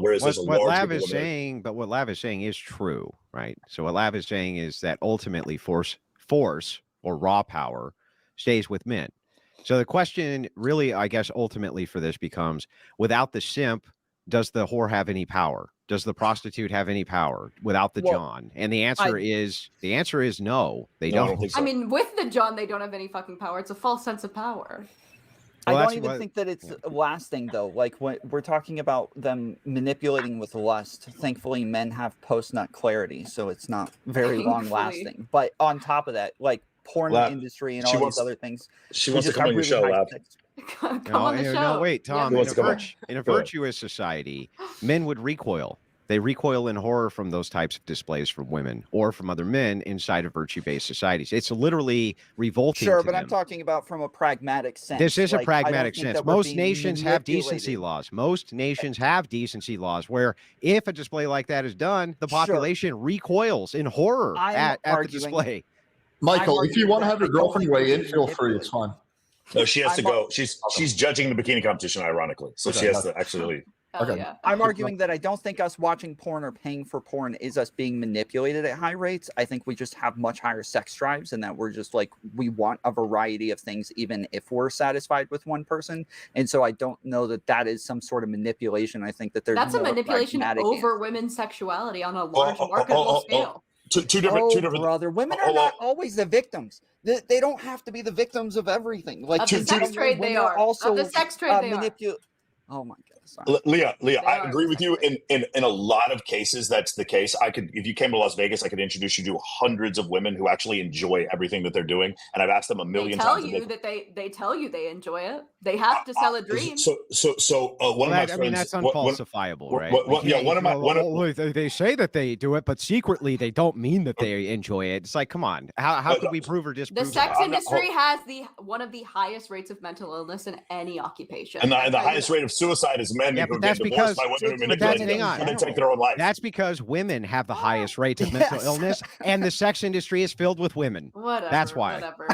Whereas what Lav is saying
is true, right? So what Lav is saying is that ultimately force or raw power stays with men. So the question really, I guess, ultimately for this becomes, without the simp, does the whore have any power? Does the prostitute have any power without the John? And the answer is no, they don't.
I don't think so.
I mean, with the John, they don't have any fucking power. It's a false sense of power.
Well, I don't even think that it's lasting, though. Like, when we're talking about them manipulating with lust, thankfully men have post-nut clarity, so it's not very long-lasting. But on top of that, like, porn industry and all these other things.
She wants to come on your show, Lav.
Come on the show.
No, wait, Tom.
Yeah.
In a virtuous society, men would recoil. They recoil in horror from those types of displays from women or from other men inside of virtue-based societies. It's literally revolting.
Sure,
to
but
them.
I'm talking about from a pragmatic sense.
This is a pragmatic sense. Most nations have decency laws. Most nations have decency laws where if a display like that is done, the population recoils in horror at the display.
Michael, if you want to have your girlfriend weigh in, feel free. It's fine.
No, she has to go. She's judging the bikini competition, ironically. So she has to actually leave.
Okay.
Yeah.
I'm arguing that I don't think us watching porn or paying for porn is us being manipulated at high rates. I think we just have much higher sex drives and that we're just like, we want a variety of things, even if we're satisfied with one person. And so I don't know that that is some sort of manipulation. I think that there's
That's a manipulation over women's sexuality on a large marketable scale.
Two different.
Brother, women are not always the victims. They don't have to be the victims of everything. Like
of the sex trade, they are.
Also
of the sex trade, they are.
Oh my God. this time.
Leah,
They
I
are,
agree with you. In a lot of cases, that's the case. If you came to Las Vegas, I could introduce you to hundreds of women who actually enjoy everything that they're doing. And I've asked them a
They
million
tell
times.
you that they tell you they enjoy it. They have to sell a dream.
So one of my friends.
I mean, that's unfalsifiable, right? They say that they do it, but secretly they don't mean that they enjoy it. It's like, come on, how could we prove or disprove?
The sex
that?
industry has one of the highest rates of mental illness in any occupation.
And the highest rate of suicide is men who get divorced by women who manipulate them and they take their own life.
That's because women have the highest rates of mental illness, and the sex industry is filled with women.
Whatever.
That's why.
Whatever.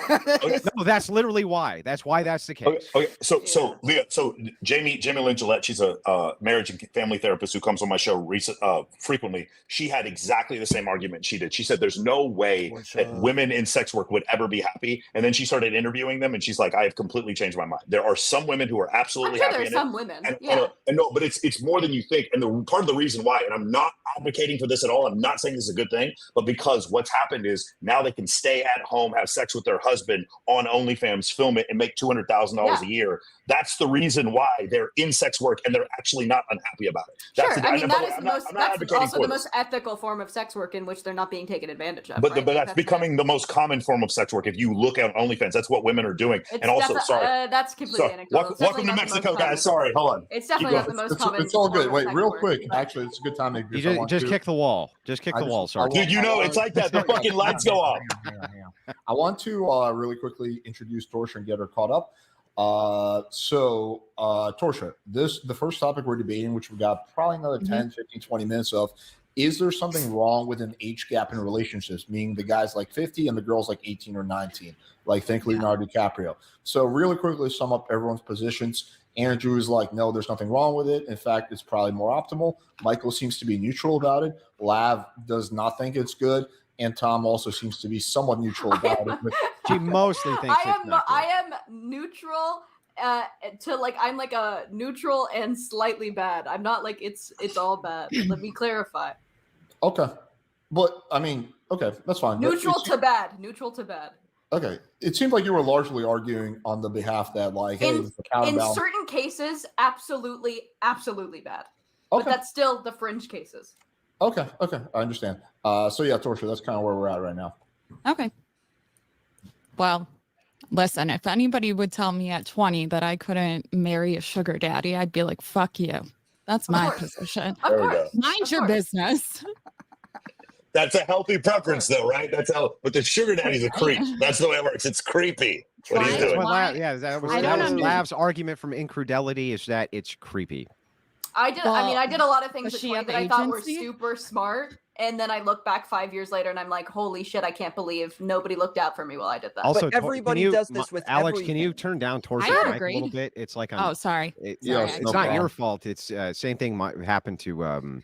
No, that's literally why. That's why that's the case.
Okay. So Leah, Jamie Lynn Gillette, she's a marriage and family therapist who comes on my show frequently. She had exactly the same argument she did. She said there's no way that women in sex work would ever be happy. And then she started interviewing them, and she's like, I have completely changed my mind. There are some women who are absolutely happy.
There's some women.
And no, but it's more than you think. And the part of the reason why, and I'm not advocating for this at all, I'm not saying this is a good thing, but because what's happened is now they can stay at home, have sex with their husband on OnlyFans, film it, and make $200,000 a year. That's the reason why they're in sex work and they're actually not unhappy about it. That's
also the most ethical form of sex work in which they're not being taken advantage of.
But that's becoming the most common form of sex work. If you look at OnlyFans, that's what women are doing. And also,
that's completely anecdotal.
Welcome to Mexico, guys. Sorry, hold on.
It's definitely not the most common.
It's all good. Wait, real quick. Actually, it's a good time to
just kick the wall. Just kick the wall. Sorry,
dude. It's like that. The fucking lights go off.
I want to really quickly introduce Torshaa and get her caught up. Torshaa, the first topic we're debating, which we got probably another 10, 15, 20 minutes of, is there something wrong with an age gap in relationships, meaning the guy's like 50 and the girl's like 18 or 19, like think Leonardo DiCaprio. So really quickly sum up everyone's positions. Andrew is like, no, there's nothing wrong with it. In fact, it's probably more optimal. Michael seems to be neutral about it. Lav does not think it's good. And Tom also seems to be somewhat neutral about it. But
she mostly thinks
I am neutral I'm like a neutral and slightly bad. I'm not like it's all bad. Let me clarify.
Okay. But I mean, okay, that's fine.
Neutral to bad.
Okay. It seemed like you were largely arguing on the behalf that, like, hey,
in certain cases, absolutely bad.
Okay.
But that's still the fringe cases.
Okay. I understand. So yeah, Torshaa, that's kind of where we're at right now.
Okay. Well, listen, if anybody would tell me at 20 that I couldn't marry a sugar daddy, I'd be like, fuck you. That's my position.
There we go.
Mind your business.
That's a healthy preference, though, right? But the sugar daddy's a creep. That's the way it works. It's creepy. What he's doing.
That was Lav's argument from Incredulity, is that it's creepy.
I did a lot of things that I thought were super smart. And then I look back 5 years later and I'm like, holy shit, I can't believe nobody looked out for me while I did that.
Also, but everybody does this with
Alex,
everything.
Can you turn down Torshaa mic a little bit? It's like
sorry.
It's not your fault. It's same thing might happen to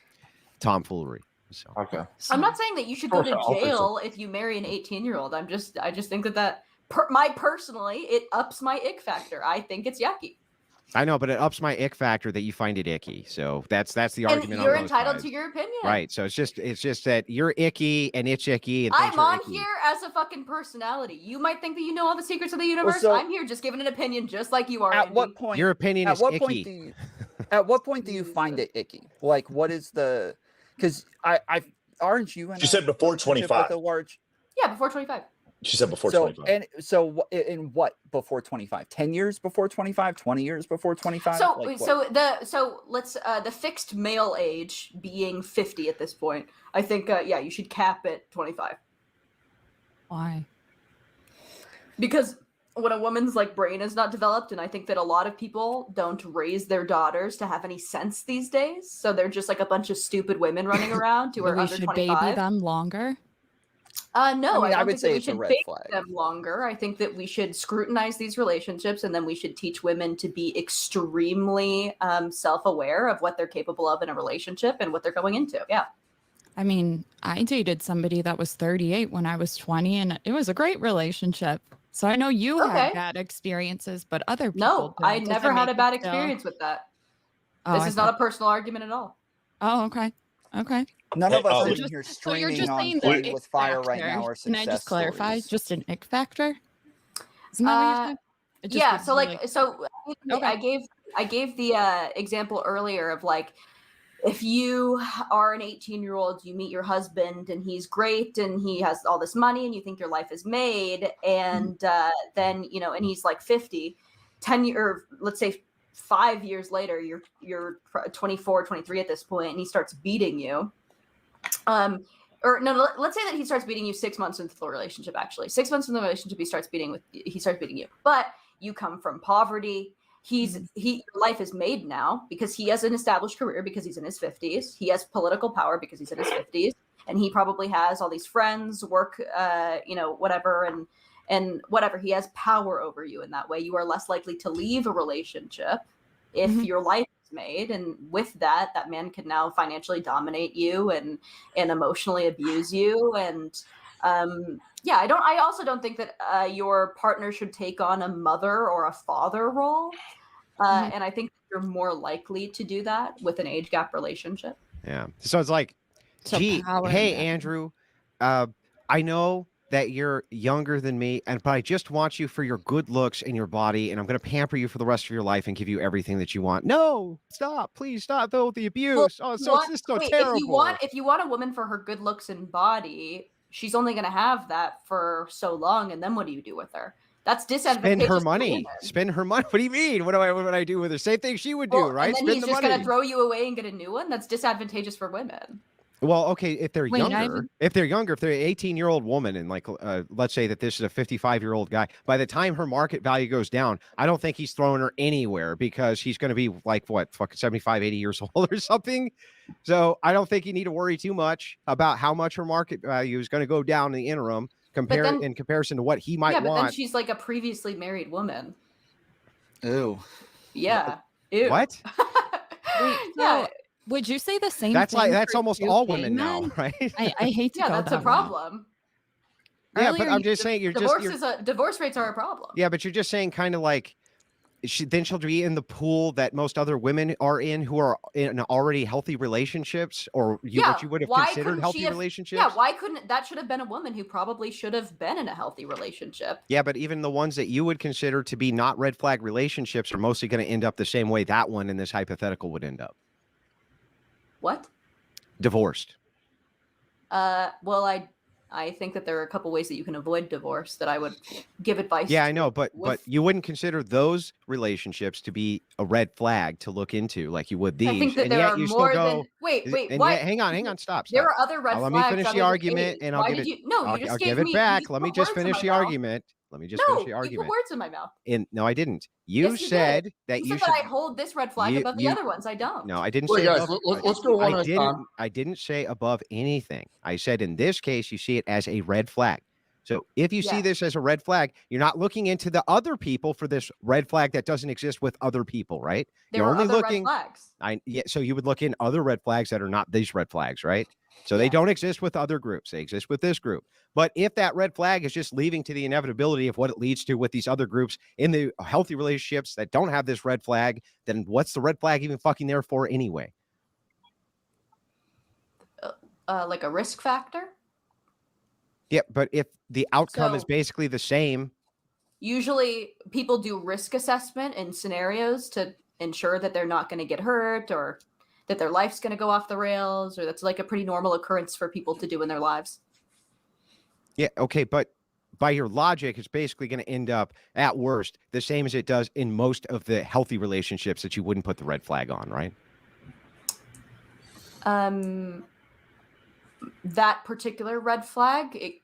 tomfoolery. So.
Okay.
I'm not saying that you should go to jail if you marry an 18-year-old. I just think that personally, it ups my ick factor. I think it's yucky.
I know, but it ups my ick factor that you find it icky. So that's the argument.
And you're entitled to your opinion,
right? So it's just that you're icky and it's icky. And
I'm on here as a fucking personality. You might think that you know all the secrets of the universe. Well, I'm here just giving an opinion, just like you are.
At what point?
Your opinion is icky.
At what point do you find it icky? Like, what is the? Because aren't you?
She said before 25.
Yeah, before 25.
She said before 25.
And so in what before 25? 10 years before 25? 20 years before 25?
The fixed male age being 50 at this point. I think you should cap at 25.
Why?
Because when a woman's brain is not developed, and I think that a lot of people don't raise their daughters to have any sense these days, so they're just like a bunch of stupid women running around who are under 25. Baby
them longer.
No, I
would say it's a red flag.
Them longer. I think that we should scrutinize these relationships, and then we should teach women to be extremely self-aware of what they're capable of in a relationship and what they're going into. Yeah.
I mean, I dated somebody that was 38 when I was 20, and it was a great relationship. So I know you had bad experiences, but other people
No, I never had a bad experience with that. This is not a personal argument at all.
Oh, okay.
None of us are here streaming on Playing with Fire right now or success.
Can I just clarify?
Stories.
Just an ick factor? Isn't that what you said?
I I gave the example earlier of like, if you are an 18-year-old, you meet your husband and he's great and he has all this money and you think your life is made, and then, you know, and he's like 50, 10 or let's say 5 years later, you're 24, 23 at this point, and he starts beating you. Or no, let's say that he starts beating you 6 months into the relationship. Actually, 6 months into the relationship, he starts beating you. But you come from poverty. Your life is made now because he has an established career because he's in his 50s. He has political power because he's in his 50s, and he probably has all these friends, work, whatever, and whatever. He has power over you in that way. You are less likely to leave a relationship if your life is made, and with that man can now financially dominate you and emotionally abuse you. And I also don't think that your partner should take on a mother or a father role. And I think you're more likely to do that with an age gap relationship.
Yeah. So it's like, gee, hey, Andrew, I know that you're younger than me, but I just want you for your good looks and your body, and I'm going to pamper you for the rest of your life and give you everything that you want. No, stop, please stop, though, the abuse. Well, it's just so terrible.
If you want a woman for her good looks and body, she's only going to have that for so long, and then what do you do with her? That's disadvantageous.
Spend her money. Spend her money. What do you mean? What would I do with her? Same thing she would do, right?
And then he's just going to throw you away and get a new one. That's disadvantageous for women.
Well, okay, if they're younger, if they're an 18-year-old woman, and like, let's say that this is a 55-year-old guy, by the time her market value goes down, I don't think he's throwing her anywhere because he's going to be like, what, fucking 75, 80 years old or something. So I don't think you need to worry too much about how much her market value is going to go down in the interim in comparison to what he might want.
Yeah, but then she's like a previously married woman.
Ew.
Yeah. Ew.
What?
Wait,
yeah.
Would you say the same
that's
thing?
That's almost all women now, right?
I hate to go
that's
that
a problem.
Yeah, but I'm just saying
divorce rates are a problem.
Yeah, but you're just saying kind of like then she'll be in the pool that most other women are in who are in already healthy relationships, or what you would have considered healthy relationships.
Yeah, why couldn't that should have been a woman who probably should have been in a healthy relationship?
Yeah, but even the ones that you would consider to be not red flag relationships are mostly going to end up the same way that one in this hypothetical would end up.
What?
Divorced.
Well, I think that there are a couple ways that you can avoid divorce that I would give advice.
Yeah, I know, but you wouldn't consider those relationships to be a red flag to look into like you would these.
I think that there are more than wait. Why?
Hang on, stop.
There are other red flags.
Let me finish the argument, and I'll give it. I'll give it back. Let me just finish the argument. Let me just finish the argument.
You put words in my mouth.
No, I didn't. You said that you should.
I hold this red flag above the other ones. I don't.
No, I didn't
say.
Guys,
let's go one at a time.
I didn't say above anything. I said in this case, you see it as a red flag. So if you see this as a red flag, you're not looking into the other people for this red flag that doesn't exist with other people, right?
You're only looking. Red flags.
So you would look in other red flags that are not these red flags, right? So they don't exist with other groups. They exist with this group. But if that red flag is just leading to the inevitability of what it leads to with these other groups in the healthy relationships that don't have this red flag, then what's the red flag even fucking there for anyway?
Like a risk factor?
Yeah, but if the outcome is basically the same.
Usually people do risk assessment in scenarios to ensure that they're not going to get hurt or that their life's going to go off the rails, or that's like a pretty normal occurrence for people to do in their lives.
Yeah, okay, but by your logic, it's basically going to end up, at worst, the same as it does in most of the healthy relationships that you wouldn't put the red flag on, right?
That particular red flag, it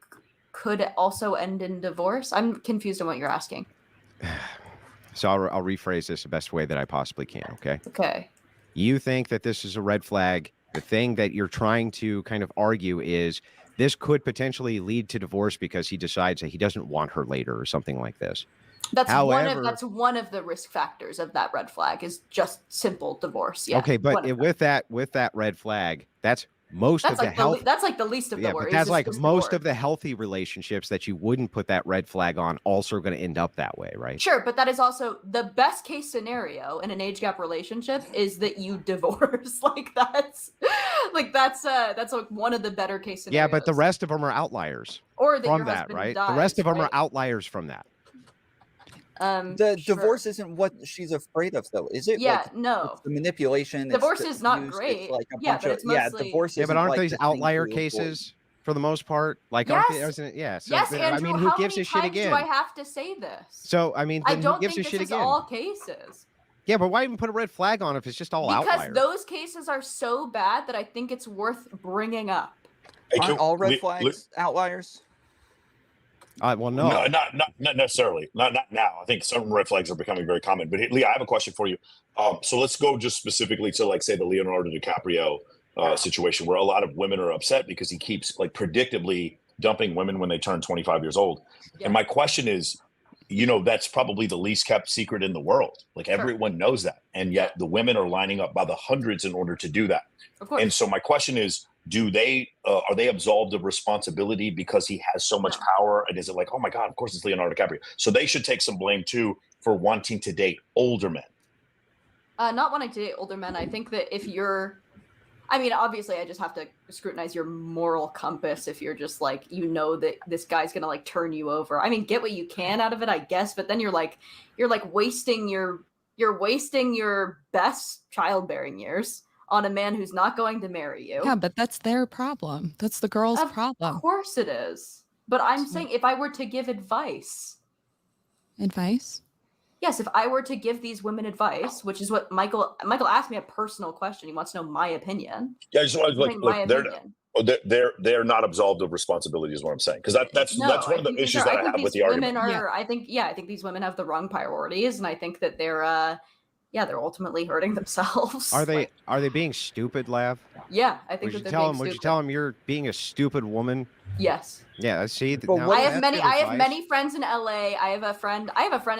could also end in divorce. I'm confused on what you're asking.
So I'll rephrase this the best way that I possibly can, okay?
Okay.
You think that this is a red flag. The thing that you're trying to kind of argue is this could potentially lead to divorce because he decides that he doesn't want her later or something like this.
That's one of the risk factors of that red flag is just simple divorce. Yeah.
Okay, but with that red flag, that's most of the health.
That's like the least of the worries.
But that's like most of the healthy relationships that you wouldn't put that red flag on also going to end up that way, right?
Sure, but that is also the best case scenario in an age gap relationship is that you divorce. that's like one of the better case scenarios.
Yeah, but the rest of them are outliers.
Or that
from
your
that,
husband
right?
dies,
the rest of them are outliers from that.
The
Sure.
divorce isn't what she's afraid of, though, is it?
Yeah,
Like,
no.
it's the manipulation.
Divorce
it's the
is not
abuse,
great.
It's like a
Yeah,
bunch
but
of
it's mostly-
divorce.
Yeah, but
isn't
aren't
like
these
the thing
outlier
to avoid.
cases for the most part? Like,
Yes.
isn't it? Yeah. So,
Yes,
then,
Andrew.
I mean, who
how
gives
many
a shit
times
again?
do I have to say this?
So, I mean,
I
then
don't
who gives
think
a shit
this is
again?
all cases.
Yeah, but why even put a red flag on if it's just all
Because
outlier?
those cases are so bad that I think it's worth bringing up.
Hey,
Aren't all red
Lee-
flags outliers?
Well, no.
Not necessarily. Not now. I think some red flags are becoming very common. But Lee, I have a question for you. So let's go just specifically to, like, say, the Leonardo DiCaprio situation, where a lot of women are upset because he keeps, like, predictably dumping women when they turn 25 years old.
Yeah.
And my question is, that's probably the least kept secret in the world. Like,
Sure.
everyone knows that, and yet the women are lining up by the hundreds in order to do that.
Of course.
And so my question is, are they absolved of responsibility because he has so much
No.
power? And is it like, oh my God, of course it's Leonardo DiCaprio. So they should take some blame too for wanting to date older men.
Not wanting to date older men. I think that if you're, I mean, obviously I just have to scrutinize your moral compass if you're just like, that this guy's gonna like turn you over. I mean, get what you can out of it, I guess, but then you're wasting your best childbearing years on a man who's not going to marry you.
Yeah, but that's their problem. That's the girl's problem.
Of course it is. But I'm saying if I were to give advice.
Advice?
Yes, if I were to give these women advice, which is what Michael asked me a personal question. He wants to know my opinion.
Yeah, I just want to
my opinion.
they're not absolved of responsibility, is what I'm saying. Because that's one of the issues that I have with the argument.
I think these women have the wrong priorities, and I think that they're ultimately hurting themselves.
Are they being stupid, Lav?
Yeah, I think
Would
that
you
they're being
would you
stupid.
tell them you're being a stupid woman?
Yes.
Yeah, see.
But
now
what-
I
that's
have
good advice.
many friends in LA. I have a friend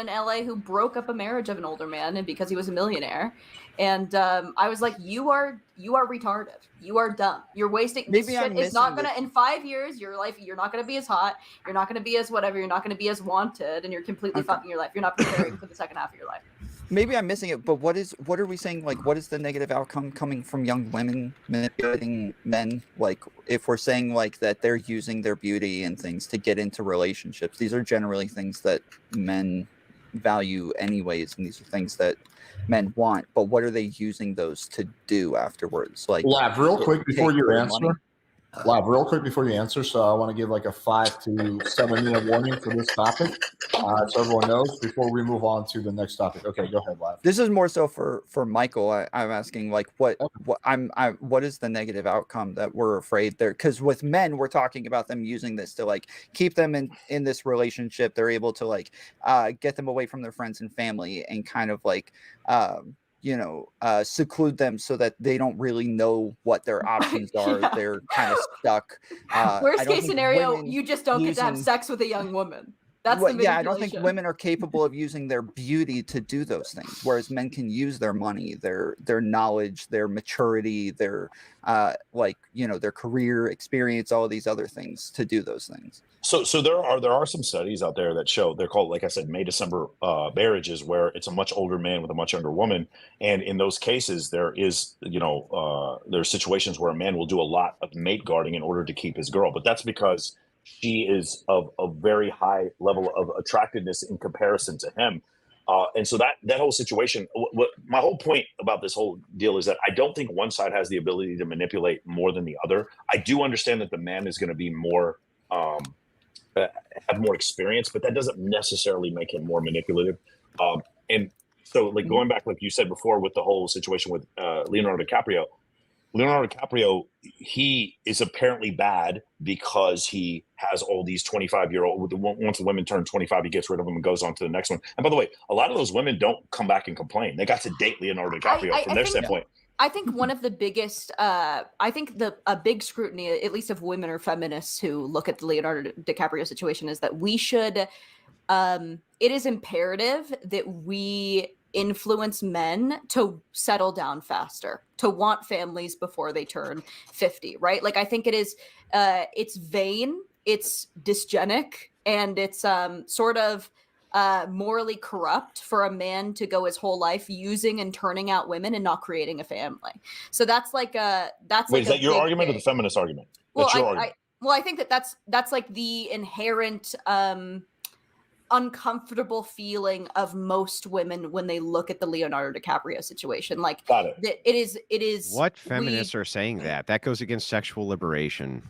in LA who broke up a marriage of an older man, and because he was a millionaire. And I was like, you are retarded. You are dumb. You're wasting.
Maybe
This
I'm
shit is not
missing
gonna, in 5 years, your life, you're not gonna be as hot. You're not gonna be as whatever. You're not gonna be as wanted, and you're completely
Okay.
fucking your life. You're not preparing for the second half of your life.
Maybe I'm missing it, but what are we saying? Like, what is the negative outcome coming from young women manipulating men? Like, if we're saying like that they're using their beauty and things to get into relationships, these are generally things that men value anyways, and these are things that men want. But what are they using those to do afterwards? Like,
Lav, real quick before
take
you
their
answer.
money?
So I want to give like a 5 to 7 minute warning for this topic, so everyone knows before we move on to the next topic. Okay, go ahead, Lav.
This is more so for Michael. I'm asking what is the negative outcome that we're afraid there? Because with men, we're talking about them using this to like keep them in this relationship. They're able to like get them away from their friends and family and kind of like seclude them so that they don't really know what their options are. They're kind of stuck.
Worst case scenario, you just don't get to have
using-
sex with a young woman. That's the
yeah, I don't think
manipulation.
women are capable of using their beauty to do those things, whereas men can use their money, their knowledge, their maturity, their their career experience, all of these other things to do those things.
So there are some studies out there that show, they're called, like I said, May December marriages, where it's a much older man with a much younger woman, and in those cases there is there's situations where a man will do a lot of mate guarding in order to keep his girl, but that's because she is of a very high level of attractiveness in comparison to him. And so that whole situation, my whole point about this whole deal is that I don't think one side has the ability to manipulate more than the other. I do understand that the man is going to be more, have more experience, but that doesn't necessarily make him more manipulative. And so like going back, like you said before, with the whole situation with Leonardo DiCaprio, he is apparently bad because he has all these 25-year-old. Once the women turn 25, he gets rid of them and goes on to the next one. And by the way, a lot of those women don't come back and complain. They got to date Leonardo DiCaprio from their standpoint.
I think one of the biggest, a big scrutiny, at least of women or feminists who look at the Leonardo DiCaprio situation, is that we should, it is imperative that we influence men to settle down faster, to want families before they turn 50, right? Like, I think it is, it's vain, it's dysgenic, and it's sort of morally corrupt for a man to go his whole life using and turning out women and not creating a family. So that's like a
Wait, is that your argument or the feminist argument?
Well,
That's your argument.
I think that's like the inherent uncomfortable feeling of most women when they look at the Leonardo DiCaprio situation. Like,
Got it.
it is.
What feminists are saying that? That goes against sexual liberation.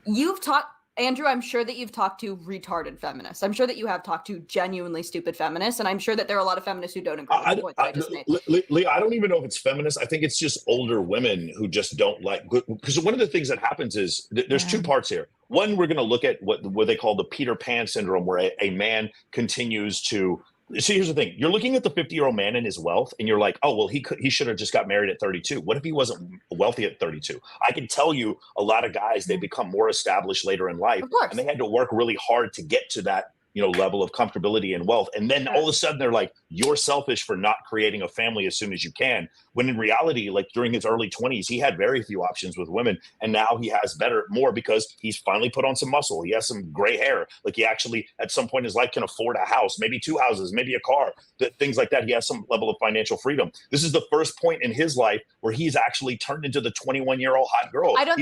You've talked, Andrew, I'm sure that you've talked to retarded feminists. I'm sure that you have talked to genuinely stupid feminists, and I'm sure that there are a lot of feminists who don't agree with the point that I just made.
Lee, I don't even know if it's feminist. I think it's just older women who just don't like, because one of the things that happens is there's two parts here. One, we're going to look at what they call the Peter Pan syndrome, where a man continues to. See, here's the thing. You're looking at the 50-year-old man and his wealth, and you're like, oh, well, he should have just got married at 32. What if he wasn't wealthy at 32? I can tell you a lot of guys, they become more established later in life, and they had to work really hard to get to that, level of comfortability and wealth. And then all of a sudden they're like, you're selfish for not creating a family as soon as you can. When in reality, like during his early 20s, he had very few options with women. And now he has more because he's finally put on some muscle. He has some gray hair. Like he actually at some point in his life can afford a house, maybe 2 houses, maybe a car, things like that. He has some level of financial freedom. This is the first point in his life where he's actually turned into the 21-year-old hot girl.
I don't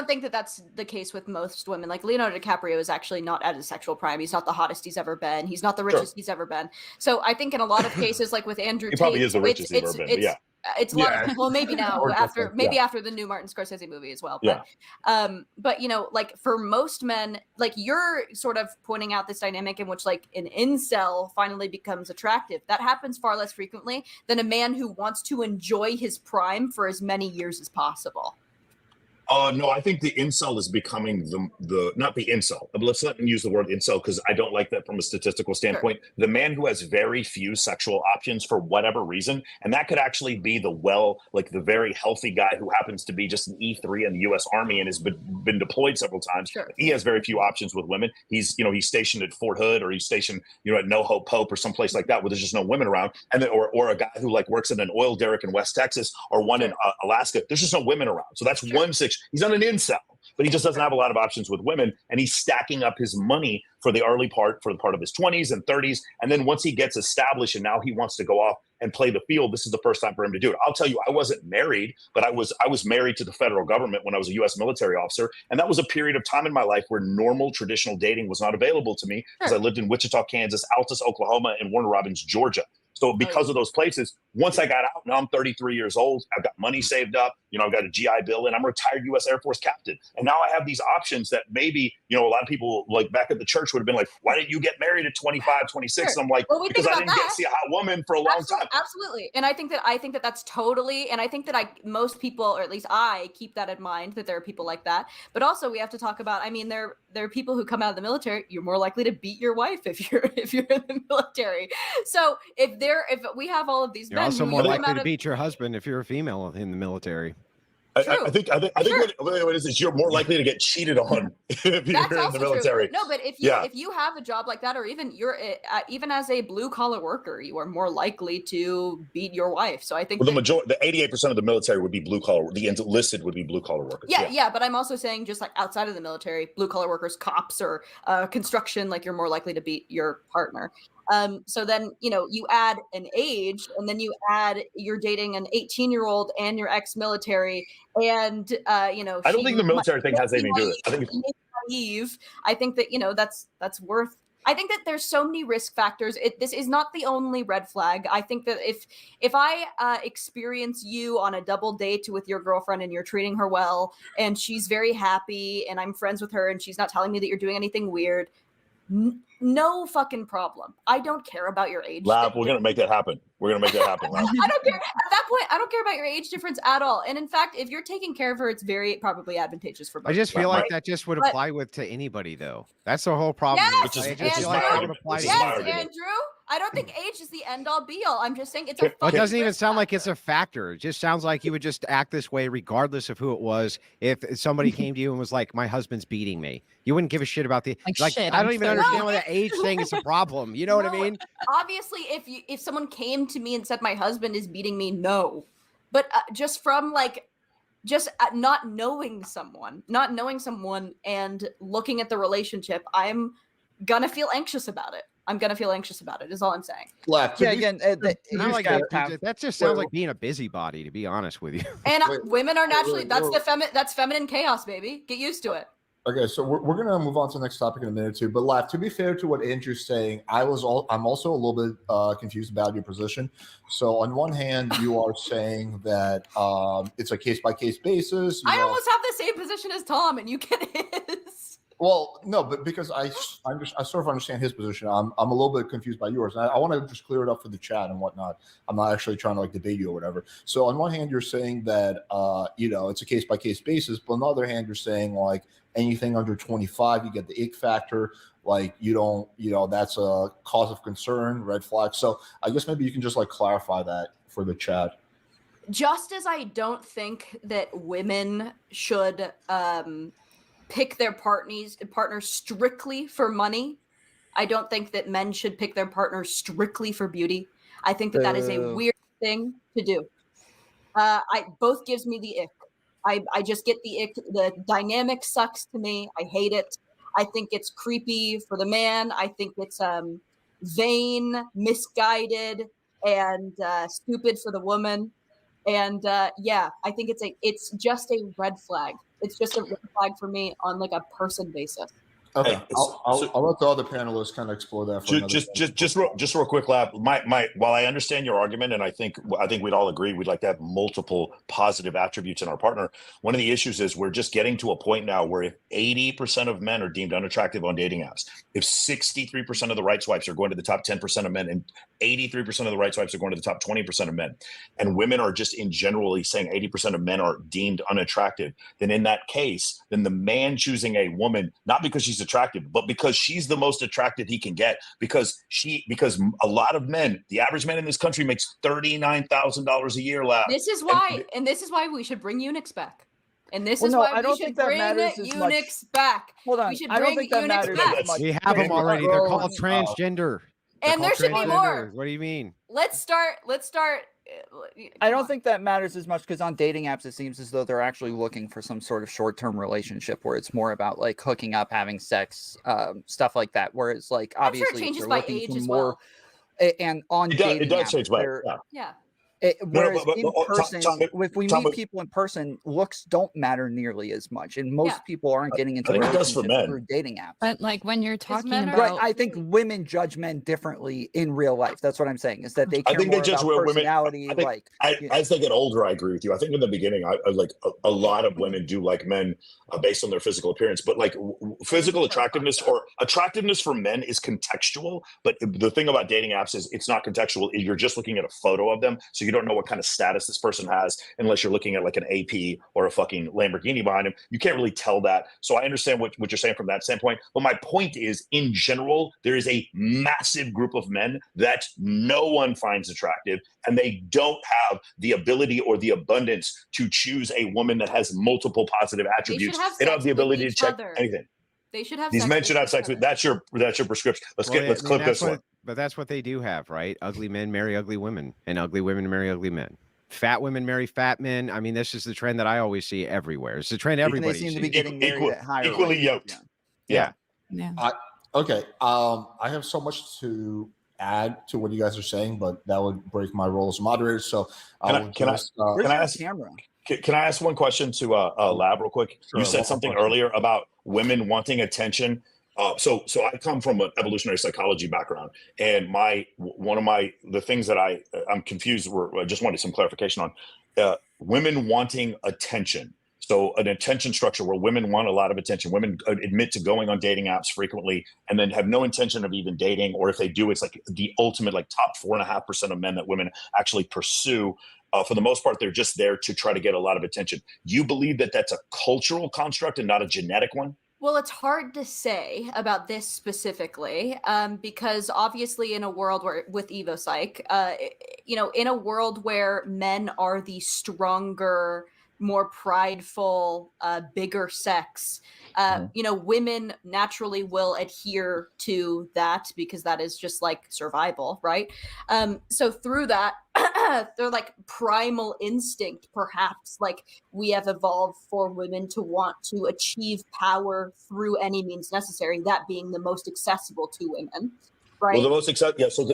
think that that's the case with most women. Like Leonardo DiCaprio is actually not at his sexual prime. He's not the hottest he's ever been. He's not the richest he's ever been. So I think in a lot of cases, like with Andrew
he
Tate,
probably is the richest he's ever been.
It's a lot of, well, maybe now after the new Martin Scorsese movie as well. But, but like for most men, like you're sort of pointing out this dynamic in which like an incel finally becomes attractive. That happens far less frequently than a man who wants to enjoy his prime for as many years as possible.
No, I think the incel is becoming the not the incel. Let's let me use the word incel because I don't like that from a statistical standpoint. Sure. The man who has very few sexual options for whatever reason, and that could actually be the very healthy guy who happens to be just an E3 in the U.S. Army and has been deployed several times. Sure. He has very few options with women. He's stationed at Fort Hood or he's stationed at No Hope Pope or someplace like that where there's just no women around, and then, or a guy who like works in an oil derrick in West Texas or one in Alaska. There's just no women around, so that's one section. He's not an incel, but he just doesn't have a lot of options with women, and he's stacking up his money for the part of his 20s and 30s, and then once he gets established and now he wants to go off and play the field, this is the first time for him to do it. I'll tell you, I wasn't married, but I was married to the federal government when I was a U.S. military officer, and that was a period of time in my life where normal traditional dating was not available to me because I lived in Wichita, Kansas, Altus, Oklahoma, and Warner Robins, Georgia. So because of those places, once I got out, now I'm 33 years old. I've got money saved up. I've got a GI Bill, and I'm a retired U.S. Air Force captain. And now I have these options that maybe, a lot of people like back at the church would have been like, why didn't you get married at 25, 26?
Sure.
I'm like, because I didn't get to see a hot woman for a long time.
Absolutely. And I think that that's totally, and I think that most people, or at least I keep that in mind, that there are people like that. But also we have to talk about, there are people who come out of the military. You're more likely to beat your wife if you're in the military. So if we have all of these
you're
men,
also more likely to beat your husband if you're a female in the military.
I think what it is you're more likely to get cheated on if you're in the military.
True. No, but if you have a job like that, or even even as a blue collar worker, you are more likely to beat your wife. So I think
the 88% of the military would be blue collar. The enlisted would be blue collar workers.
Yeah. But I'm also saying just like outside of the military, blue collar workers, cops, or construction, like you're more likely to beat your partner. So then, you add an age, and then you add you're dating an 18-year-old and your ex-military, and
I don't think the military thing has anything to do with it. I think it's
naive. I think that that's worth. I think that there's so many risk factors. This is not the only red flag. I think that if I experience you on a double date with your girlfriend and you're treating her well and she's very happy and I'm friends with her and she's not telling me that you're doing anything weird, no fucking problem. I don't care about your age.
Lav, we're gonna make that happen. Lav.
I don't care. At that point, I don't care about your age difference at all. And in fact, if you're taking care of her, it's very probably advantageous for both.
I just feel like that just would apply to anybody, though. That's the whole problem.
Yes, Andrew. I don't think age is the end all be all. I'm just saying it's a.
It doesn't even sound like it's a factor. It just sounds like you would just act this way regardless of who it was. If somebody came to you and was like, "My husband's beating me," you wouldn't give a shit about
shit,
I don't even understand why the age thing is a problem. You know what I mean?
Obviously, if someone came to me and said my husband is beating me, no. But just from not knowing someone and looking at the relationship, I'm gonna feel anxious about it. Is all I'm saying.
That just sounds like being a busybody, to be honest with you.
And women are naturally that's feminine chaos, baby. Get used to it.
Okay, so we're gonna move on to the next topic in a minute or two. But Lav, to be fair to what Andrew's saying, I'm also a little bit confused about your position. So on one hand, you are saying that it's a case by case basis.
I almost have the same position as Tom, and you get his.
Well, no, but because I sort of understand his position, I'm a little bit confused by yours. And I want to just clear it up for the chat and whatnot. I'm not actually trying to like debate you or whatever. So on one hand, you're saying that it's a case by case basis, but on the other hand, you're saying like anything under 25, you get the ick factor. Like you don't, that's a cause of concern, red flag. So I guess maybe you can just like clarify that for the chat.
Just as I don't think that women should pick their partners strictly for money, I don't think that men should pick their partners strictly for beauty. I think that is a weird thing to do. Both gives me the ick. I just get the ick. The dynamic sucks to me. I hate it. I think it's creepy for the man. I think it's vain, misguided, and stupid for the woman. And I think it's just a red flag. It's just a red flag for me on like a person basis.
Okay,
Hey,
I'll let the other panelists kind of explore that. For
just real quick, Lab. While I understand your argument, and I think we'd all agree we'd like to have multiple positive attributes in our partner. One of the issues is we're just getting to a point now where if 80% of men are deemed unattractive on dating apps, if 63% of the right swipes are going to the top 10% of men, and 83% of the right swipes are going to the top 20% of men, and women are just in generally saying 80% of men are deemed unattractive, then in that case, then the man choosing a woman, not because she's attractive, but because she's the most attractive he can get, because a lot of men, the average man in this country makes $39,000 a year.
This is why we should bring eunuchs back. And this is why we should bring eunuchs back.
Hold on, I don't think that matters as much.
We have them already. They're called transgender.
And there should be more.
What do you mean?
Let's start.
I don't think that matters as much because on dating apps, it seems as though they're actually looking for some sort of short-term relationship where it's more about like hooking up, having sex, stuff like that. Whereas like obviously
I'm sure it changes
they're
by
looking
age
for
as
more, and on dating
it does
apps,
change by
yeah.
Whereas in person,
Tom,
if we meet people in person, looks don't matter nearly as much, and most people aren't getting into
I think it does for
relationships
men.
through dating apps.
But like when you're talking
men are-
about,
Right, I think women judge men differently in real life. That's what I'm saying. Is that they care
I think they
more
judge
about
women.
personality.
I think,
like
as they get older, I agree with you. I think in the beginning, I like a lot of women do like men based on their physical appearance, but like physical attractiveness or attractiveness for men is contextual. But the thing about dating apps is it's not contextual. You're just looking at a photo of them, so you don't know what kind of status this person has unless you're looking at like an AP or a fucking Lamborghini behind him. You can't really tell that. So I understand what you're saying from that standpoint. But my point is, in general, there is a massive group of men that no one finds attractive, and they don't have the ability or the abundance to choose a woman that has multiple positive attributes. They don't have the ability to check anything.
They should have.
These men should have sex with. That's your prescription. Let's clip this one.
But that's what they do have, right? Ugly men marry ugly women, and ugly women marry ugly men. Fat women marry fat men. I mean, this is the trend that I always see everywhere. It's the trend everybody
seem
sees.
to be getting married at higher
equally
rates.
yoked.
Yeah.
Okay. I have so much to add to what you guys are saying, but that would break my role as moderator. So
can I ask
camera?
Can I ask one question to Lab real quick?
Sure,
You said something earlier about women wanting attention. So I come from an evolutionary psychology background, and the things that I'm confused. I just wanted some clarification on women wanting attention. So an attention structure where women want a lot of attention. Women admit to going on dating apps frequently and then have no intention of even dating, or if they do, it's like the ultimate like top 4.5% of men that women actually pursue. For the most part, they're just there to try to get a lot of attention. You believe that that's a cultural construct and not a genetic one?
Well, it's hard to say about this specifically, because obviously in a world where with EvoPsych, in a world where men are the stronger, more prideful, bigger sex, women naturally will adhere to that because that is just like survival, right? So through that, they're like primal instinct, perhaps, like we have evolved for women to want to achieve power through any means necessary, that being the most accessible to women. right?
Well, the most accept, yeah. So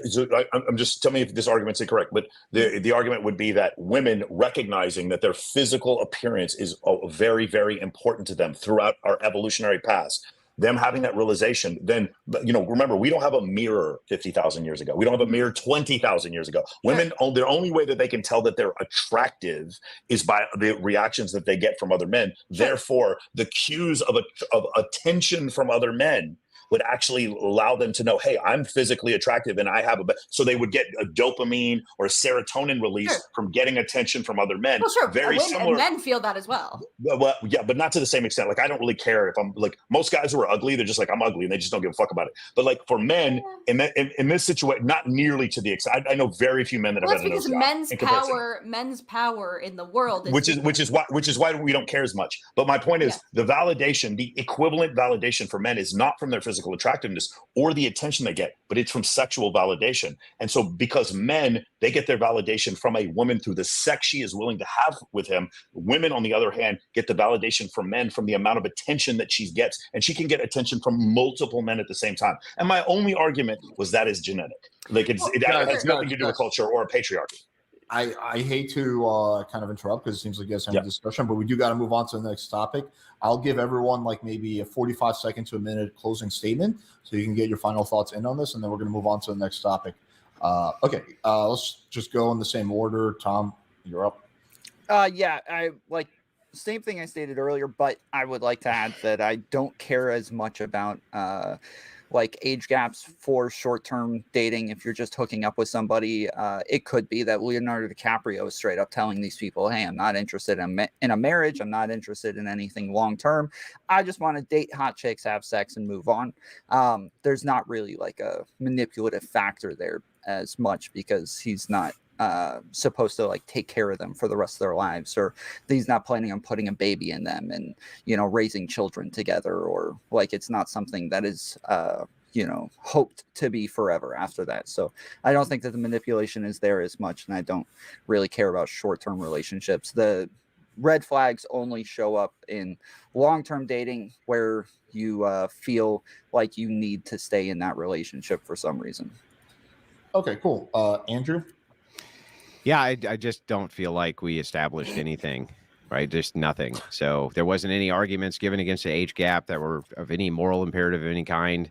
I'm just tell me if this argument's incorrect, but the argument would be that women recognizing that their physical appearance is very, very important to them throughout our evolutionary past. Them having that realization, then remember, we don't have a mirror 50,000 years ago. We don't have a mirror 20,000 years ago. Women, their only way that they can tell that they're attractive is by the reactions that they get from other men. Sure. Therefore, the cues of attention from other men would actually allow them to know, hey, I'm physically attractive and I have so they would get a dopamine or a serotonin release from getting attention from other men.
Well, sure.
Very similar.
And men feel that as well.
Well, yeah, but not to the same extent. Like, I don't really care if I'm like, most guys who are ugly, they're just like, I'm ugly and they just don't give a fuck about it. But like for men in this situation, not nearly to the extent. I know very few men that have had a nose job.
Men's power in the world is
which is why we don't care as much. But my point is the validation, the equivalent validation for men is not from their physical attractiveness or the attention they get, but it's from sexual validation. And so because men, they get their validation from a woman through the sex she is willing to have with him. Women, on the other hand, get the validation from men from the amount of attention that she gets, and she can get attention from multiple men at the same time. And my only argument was that is genetic. Like it has nothing to do with culture or patriarchy.
I hate to kind of interrupt because it seems like you guys have a discussion, but we do got to move on to the next topic. I'll give everyone like maybe a 45 second to a minute closing statement so you can get your final thoughts in on this, and then we're going to move on to the next topic. Okay, let's just go in the same order. Tom, you're up.
Yeah, I like same thing I stated earlier, but I would like to add that I don't care as much about like age gaps for short-term dating. If you're just hooking up with somebody, it could be that Leonardo DiCaprio is straight up telling these people, hey, I'm not interested in a marriage. I'm not interested in anything long-term. I just want to date hot chicks, have sex, and move on. There's not really like a manipulative factor there as much because he's not supposed to like take care of them for the rest of their lives, or he's not planning on putting a baby in them and raising children together, or like it's not something that is hoped to be forever after that. So I don't think that the manipulation is there as much, and I don't really care about short-term relationships. The red flags only show up in long-term dating where you feel like you need to stay in that relationship for some reason.
Okay, cool. Andrew?
Yeah, I just don't feel like we established anything, right? Just nothing. So there wasn't any arguments given against the age gap that were of any moral imperative of any kind.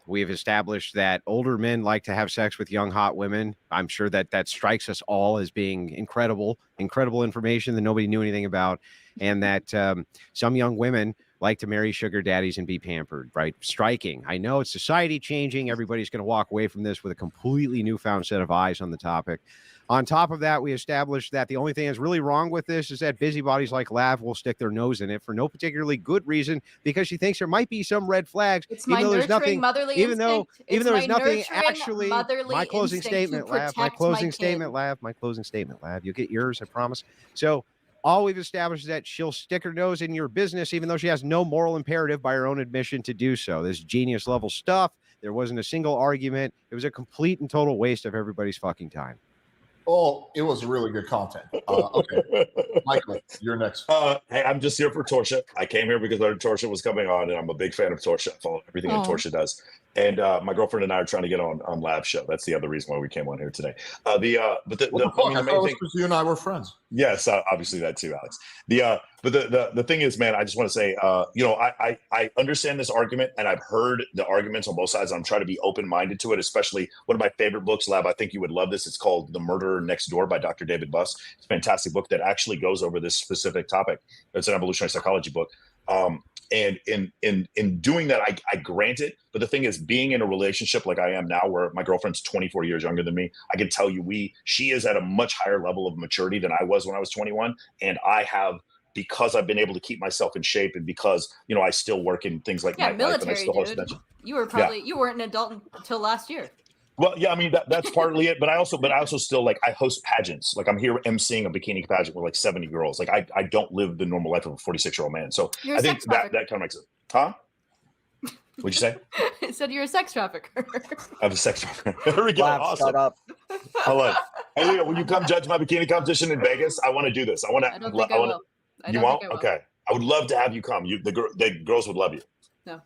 We have established that older men like to have sex with young, hot women. I'm sure that strikes us all as being incredible information that nobody knew anything about. And that some young women like to marry sugar daddies and be pampered, right? Striking. I know it's society changing. Everybody's going to walk away from this with a completely newfound set of eyes on the topic. On top of that, we established that the only thing that's really wrong with this is that busybodies like Lav will stick their nose in it for no particularly good reason because she thinks there might be some red flags.
It's my nurturing motherly instinct.
Even though there's nothing actually. My closing statement, Lav. My closing statement, Lav. My closing statement, Lav. You'll get yours, I promise. So all we've established is that she'll stick her nose in your business, even though she has no moral imperative by her own admission to do so. This genius level stuff. There wasn't a single argument. It was a complete and total waste of everybody's fucking time.
Oh, it was really good content. Okay, Michael, you're next.
Hey, I'm just here for Torshaa. I came here because I heard Torshaa was coming on, and I'm a big fan of Torshaa. I follow everything that Torshaa does. And my girlfriend and I are trying to get on Lav's show. That's the other reason why we came on here today.
I thought it was because you and I were friends.
Yes, obviously that too, Alex. But the thing is, man, I just want to say, I understand this argument, and I've heard the arguments on both sides. I'm trying to be open-minded to it, especially one of my favorite books, Lav. I think you would love this. It's called The Murderer Next Door by Dr. David Buss. It's a fantastic book that actually goes over this specific topic. It's an evolutionary psychology book. And in doing that, I grant it. But the thing is, being in a relationship like I am now, where my girlfriend's 24 years younger than me, I can tell you she is at a much higher level of maturity than I was when I was 21. And I have, because I've been able to keep myself in shape, and because I still work in things like nightlife,
military,
and I still host events.
You weren't an adult until last year.
Well, yeah, I mean that's partly it, but I also still like I host pageants. Like I'm here emceeing a bikini pageant with like 70 girls. Like I don't live the normal life of a 46-year-old man. So I think that kind of makes it. Huh? What'd you say?
It said you're a sex trafficker.
I'm a sex trafficker. There we go. Awesome. Shut up. Hold on. Hey, Leo, when you come judge my bikini competition in Vegas, I want to do this. I don't think I will. You won't? Okay. I would love to have you come. The girls would love you.
No.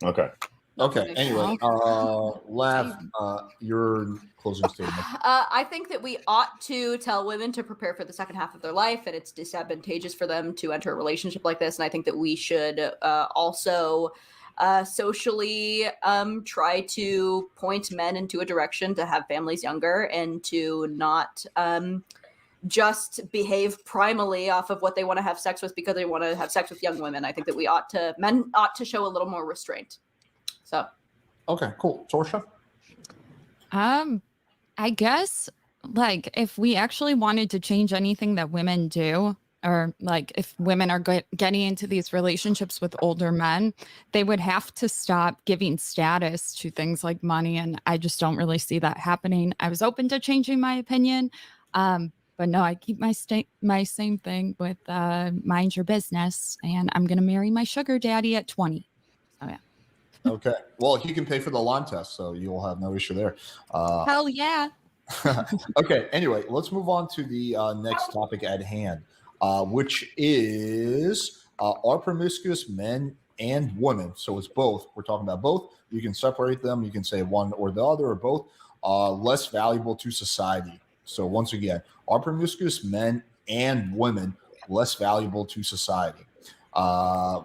Okay.
Okay. Anyway, Lav, your closing statement.
I think that we ought to tell women to prepare for the second half of their life, and it's disadvantageous for them to enter a relationship like this. And I think that we should also socially try to point men into a direction to have families younger and to not just behave primally off of what they want to have sex with because they want to have sex with young women. I think that men ought to show a little more restraint. So.
Okay, cool. Torshaa?
I guess like if we actually wanted to change anything that women do, or like if women are getting into these relationships with older men, they would have to stop giving status to things like money. And I just don't really see that happening. I was open to changing my opinion. But no, I keep my same thing with mind your business, and I'm going to marry my sugar daddy at 20. So yeah.
Okay. Well, he can pay for the Lyme test, so you'll have no issue there.
Hell yeah.
Okay. Anyway, let's move on to the next topic at hand, which is are promiscuous men and women. So it's both. We're talking about both. You can separate them. You can say one or the other or both. Less valuable to society. So once again, are promiscuous men and women less valuable to society?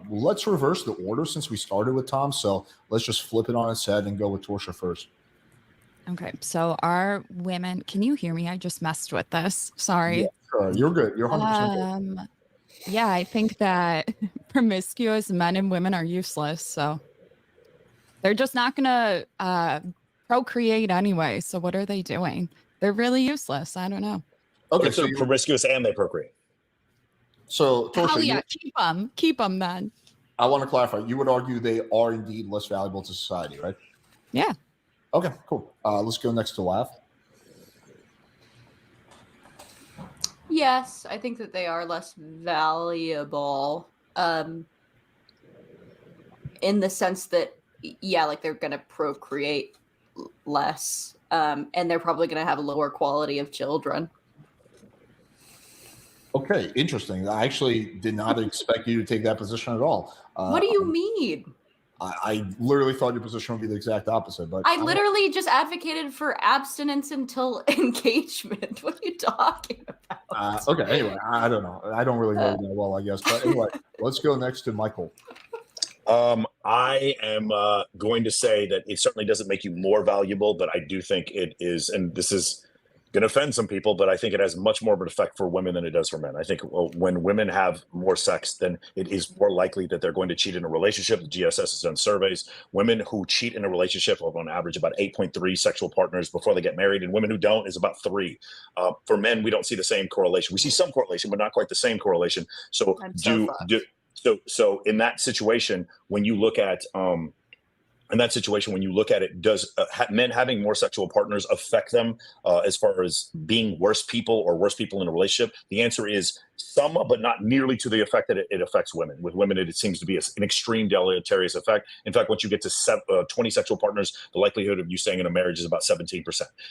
Let's reverse the order since we started with Tom. So let's just flip it on its head and go with Torshaa first.
Okay. So are women, can you hear me? I just messed with this. Sorry.
Yeah, sure. You're good. You're 100% good.
Yeah, I think that promiscuous men and women are useless. So they're just not going to procreate anyway. So what are they doing? They're really useless. I don't know.
Okay.
So promiscuous and they procreate.
So Torshaa,
hell yeah, keep them then.
I want to clarify. You would argue they are indeed less valuable to society, right?
Yeah.
Okay, cool. Let's go next to Lav.
Yes, I think that they are less valuable in the sense that, yeah, like they're going to procreate less and they're probably going to have a lower quality of children.
Okay, interesting. I actually did not expect you to take that position at all.
What do you mean?
I literally thought your position would be the exact opposite. But
I literally just advocated for abstinence until engagement. What are you talking about?
Okay, anyway, I don't know. I don't really know that well, I guess. But anyway, let's go next to Michael.
I am going to say that it certainly doesn't make you more valuable, but I do think it is, and this is going to offend some people, but I think it has much more of an effect for women than it does for men. I think when women have more sex, then it is more likely that they're going to cheat in a relationship. The GSS has done surveys. Women who cheat in a relationship have on average about 8.3 sexual partners before they get married, and women who don't is about 3. For men, we don't see the same correlation. We see some correlation, but not quite the same correlation. So So in that situation, when you look at does men having more sexual partners affect them as far as being worse people or worse people in a relationship? The answer is some, but not nearly to the effect that it affects women. With women, it seems to be an extreme deleterious effect. In fact, once you get to 20 sexual partners, the likelihood of you staying in a marriage is about 17%.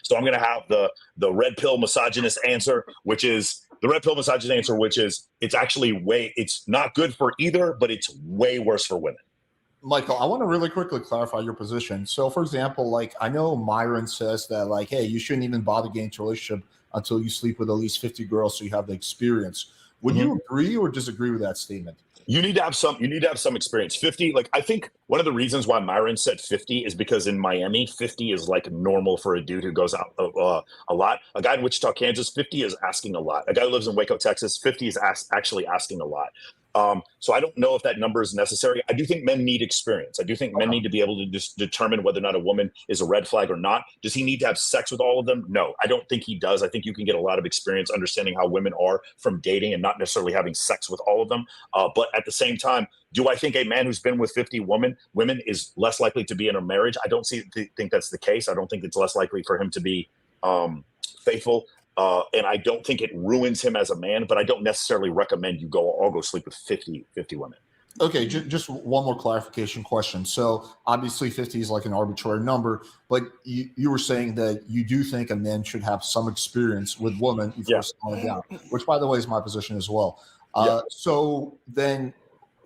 So I'm going to have the red pill misogynist answer, which is it's not good for either, but it's way worse for women.
Michael, I want to really quickly clarify your position. So, for example, like I know Myron says that, like, hey, you shouldn't even bother getting into a relationship until you sleep with at least 50 girls, so you have the experience. Would you agree or disagree with that statement?
You need to have some experience. 50, like I think one of the reasons why Myron said 50 is because in Miami, 50 is like normal for a dude who goes out a lot. A guy in Wichita, Kansas, 50 is asking a lot. A guy who lives in Waco, Texas, 50 is actually asking a lot. So I don't know if that number is necessary. I do think men need experience. I do think men need to be able to just determine whether or not a woman is a red flag or not. Does he need to have sex with all of them? No, I don't think he does. I think you can get a lot of experience understanding how women are from dating and not necessarily having sex with all of them. But at the same time, do I think a man who's been with 50 women is less likely to be in a marriage? I don't think that's the case. I don't think it's less likely for him to be faithful. And I don't think it ruins him as a man, but I don't necessarily recommend you all go sleep with 50 women.
Okay, just one more clarification question. So obviously 50 is like an arbitrary number, but you were saying that you do think a man should have some experience with women before settling down, which by the way is my position as well. So then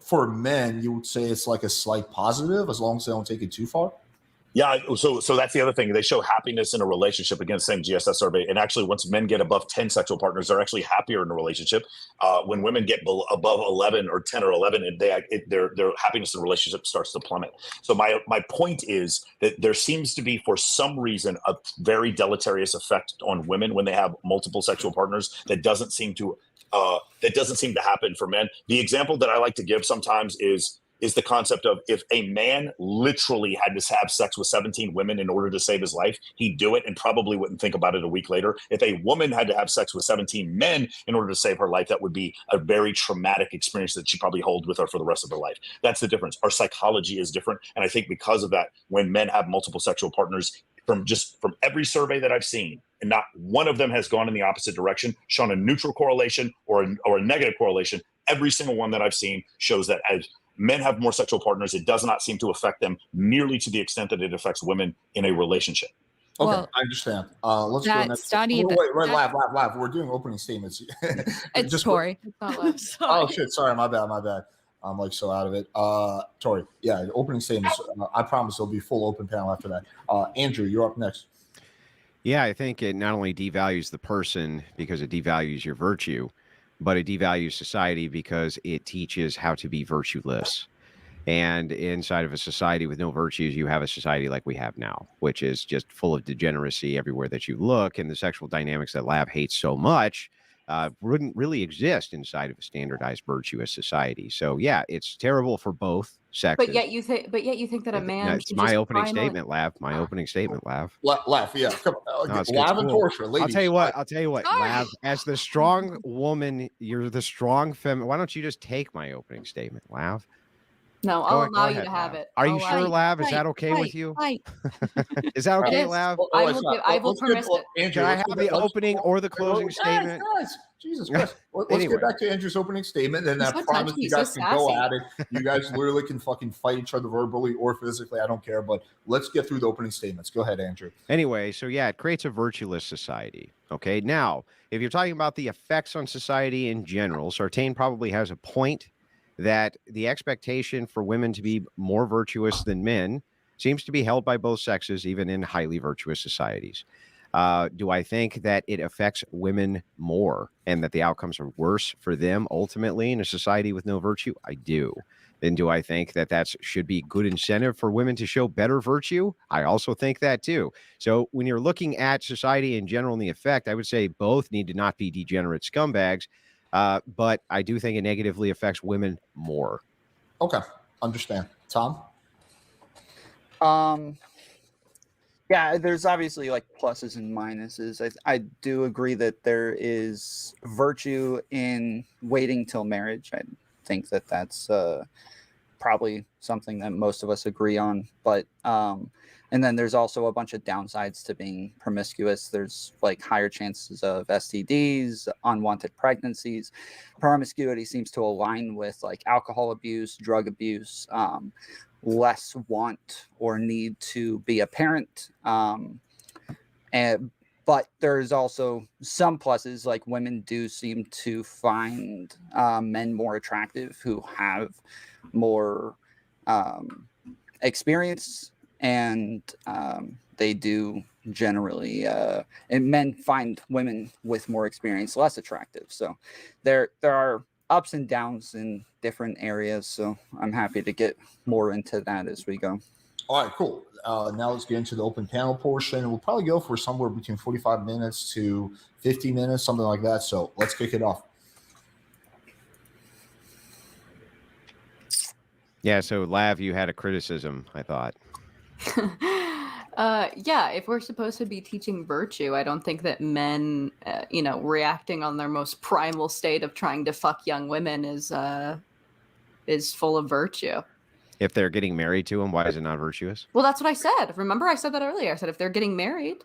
for men, you would say it's like a slight positive as long as they don't take it too far.
Yeah, so that's the other thing. They show happiness in a relationship. Again, same GSS survey. And actually, once men get above 10 sexual partners, they're actually happier in a relationship. When women get above 11 or 10 or 11, their happiness in a relationship starts to plummet. So my point is that there seems to be, for some reason, a very deleterious effect on women when they have multiple sexual partners that doesn't seem to happen for men. The example that I like to give sometimes is the concept of, if a man literally had to have sex with 17 women in order to save his life, he'd do it and probably wouldn't think about it a week later. If a woman had to have sex with 17 men in order to save her life, that would be a very traumatic experience that she probably hold with her for the rest of her life. That's the difference. Our psychology is different. And I think because of that, when men have multiple sexual partners, from every survey that I've seen, and not one of them has gone in the opposite direction, shown a neutral correlation or a negative correlation. Every single one that I've seen shows that as men have more sexual partners, it does not seem to affect them nearly to the extent that it affects women in a relationship.
Okay,
Well,
I understand. Let's go next.
study
Wait,
that-
Lav. We're doing opening statements.
It's
Just-
Tori. It's not Lav.
Oh shit! Sorry, my bad. I'm like so out of it. Tori, yeah, opening statements. I promise there'll be full open panel after that. Andrew, you're up next.
Yeah, I think it not only devalues the person because it devalues your virtue, but it devalues society because it teaches how to be virtueless. And inside of a society with no virtues, you have a society like we have now, which is just full of degeneracy everywhere that you look. And the sexual dynamics that Lav hates so much wouldn't really exist inside of a standardized virtuous society. So yeah, it's terrible for both sexes.
But yet you think that a man.
It's
should
my
just
opening
primal-
statement, Lav. My opening statement, Lav.
Lav, yeah. Come on.
No, it's
Lav and
cool.
Torshaa, ladies.
I'll tell you what,
Sorry.
Lav, as the strong woman, you're the strong feminine. Why don't you just take my opening statement, Lav?
No,
Go
I'll
ahead-
allow
go
you
ahead,
to have
Lav.
it.
Are you
I'll
sure,
allow
Lav? Is
Right,
that okay
right,
with you?
right.
Is that okay,
It is.
Lav?
I will
let's
permit it.
Andrew,
Can I
let's
have
get
the
back-
opening or the closing
Guys,
statement?
Jesus Christ. Let's
Anyway.
get back to Andrew's opening statement, and
He's
I
so
promise
touchy,
you
so
guys can go
sassy.
at it. You guys literally can fucking fight each other verbally or physically. I don't care, but let's get through the opening statements. Go ahead, Andrew.
Anyway, so yeah, it creates a virtueless society. Okay, now, if you're talking about the effects on society in general, Sartain probably has a point that the expectation for women to be more virtuous than men seems to be held by both sexes, even in highly virtuous societies. Do I think that it affects women more and that the outcomes are worse for them ultimately in a society with no virtue? I do. Then do I think that that should be good incentive for women to show better virtue? I also think that too. So when you're looking at society in general and the effect, I would say both need to not be degenerate scumbags. But I do think it negatively affects women more.
Okay, understand. Tom?
Yeah, there's obviously like pluses and minuses. I do agree that there is virtue in waiting till marriage. I think that that's probably something that most of us agree on. But and then there's also a bunch of downsides to being promiscuous. There's like higher chances of STDs, unwanted pregnancies. Promiscuity seems to align with like alcohol abuse, drug abuse, less want or need to be a parent. But there's also some pluses, like women do seem to find men more attractive who have more experience, and they do generally, and men find women with more experience less attractive. So there are ups and downs in different areas. So I'm happy to get more into that as we go.
All right, cool. Now let's get into the open panel portion. We'll probably go for somewhere between 45 minutes to 50 minutes, something like that. So let's kick it off.
Yeah, so Lav, you had a criticism, I thought.
Yeah, if we're supposed to be teaching virtue, I don't think that men, reacting on their most primal state of trying to fuck young women is full of virtue.
If they're getting married to him, why is it not virtuous?
Well, that's what I said. Remember, I said that earlier. I said if they're getting married,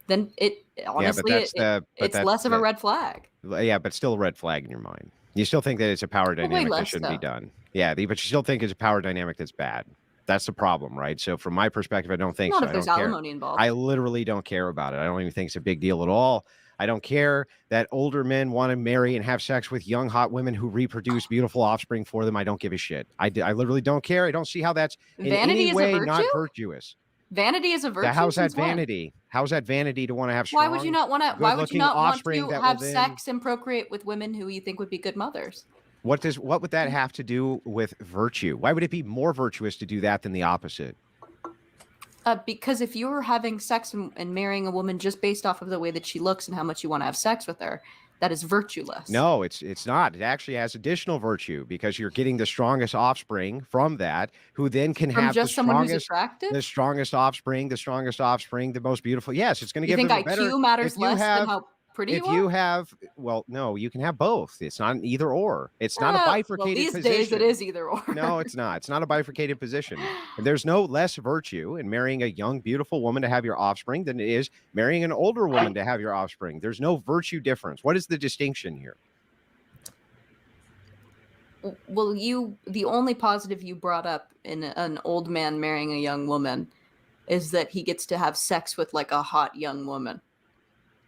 then it honestly it's less of a red flag.
Yeah, but still a red flag in your mind. You still think that it's a power dynamic that
less
shouldn't be
so.
done. Yeah, but you still think it's a power dynamic that's bad. That's the problem, right? So from my perspective, I don't think
Not
so.
if
I
there's
don't care.
alimony involved.
I literally don't care about it. I don't even think it's a big deal at all. I don't care that older men want to marry and have sex with young, hot women who reproduce beautiful offspring for them. I don't give a shit. I literally don't care. I don't see how that's in
Vanity
any
is a
way
virtue?
not virtuous.
Vanity is a virtue.
How's that
Since when?
vanity? How's that vanity to want to have strong,
Why would you not want to? Why would you
good-looking
not want
offspring
to
that will
have
then-
sex and procreate with women who you think would be good mothers?
What would that have to do with virtue? Why would it be more virtuous to do that than the opposite?
Because if you were having sex and marrying a woman just based off of the way that she looks and how much you want to have sex with her, that is virtueless.
No, it's not. It actually has additional virtue because you're getting the strongest offspring from that, who then can
From
have
just
the
someone who's
strongest,
attractive.
the strongest offspring, the most beautiful. Yes, it's going to
You
give
think
them a
IQ
better.
matters
if you
less
have,
than how pretty
if
you
you
are?
have, well, no, you can have both. It's not an either or. It's not a
Well,
bifurcated
these
position.
days it is either or.
No, it's not. It's not a bifurcated position. And there's no less virtue in marrying a young, beautiful woman to have your offspring than it is marrying an older woman to have your offspring. There's no virtue difference. What is the distinction here?
Well, the only positive you brought up in an old man marrying a young woman is that he gets to have sex with like a hot young woman.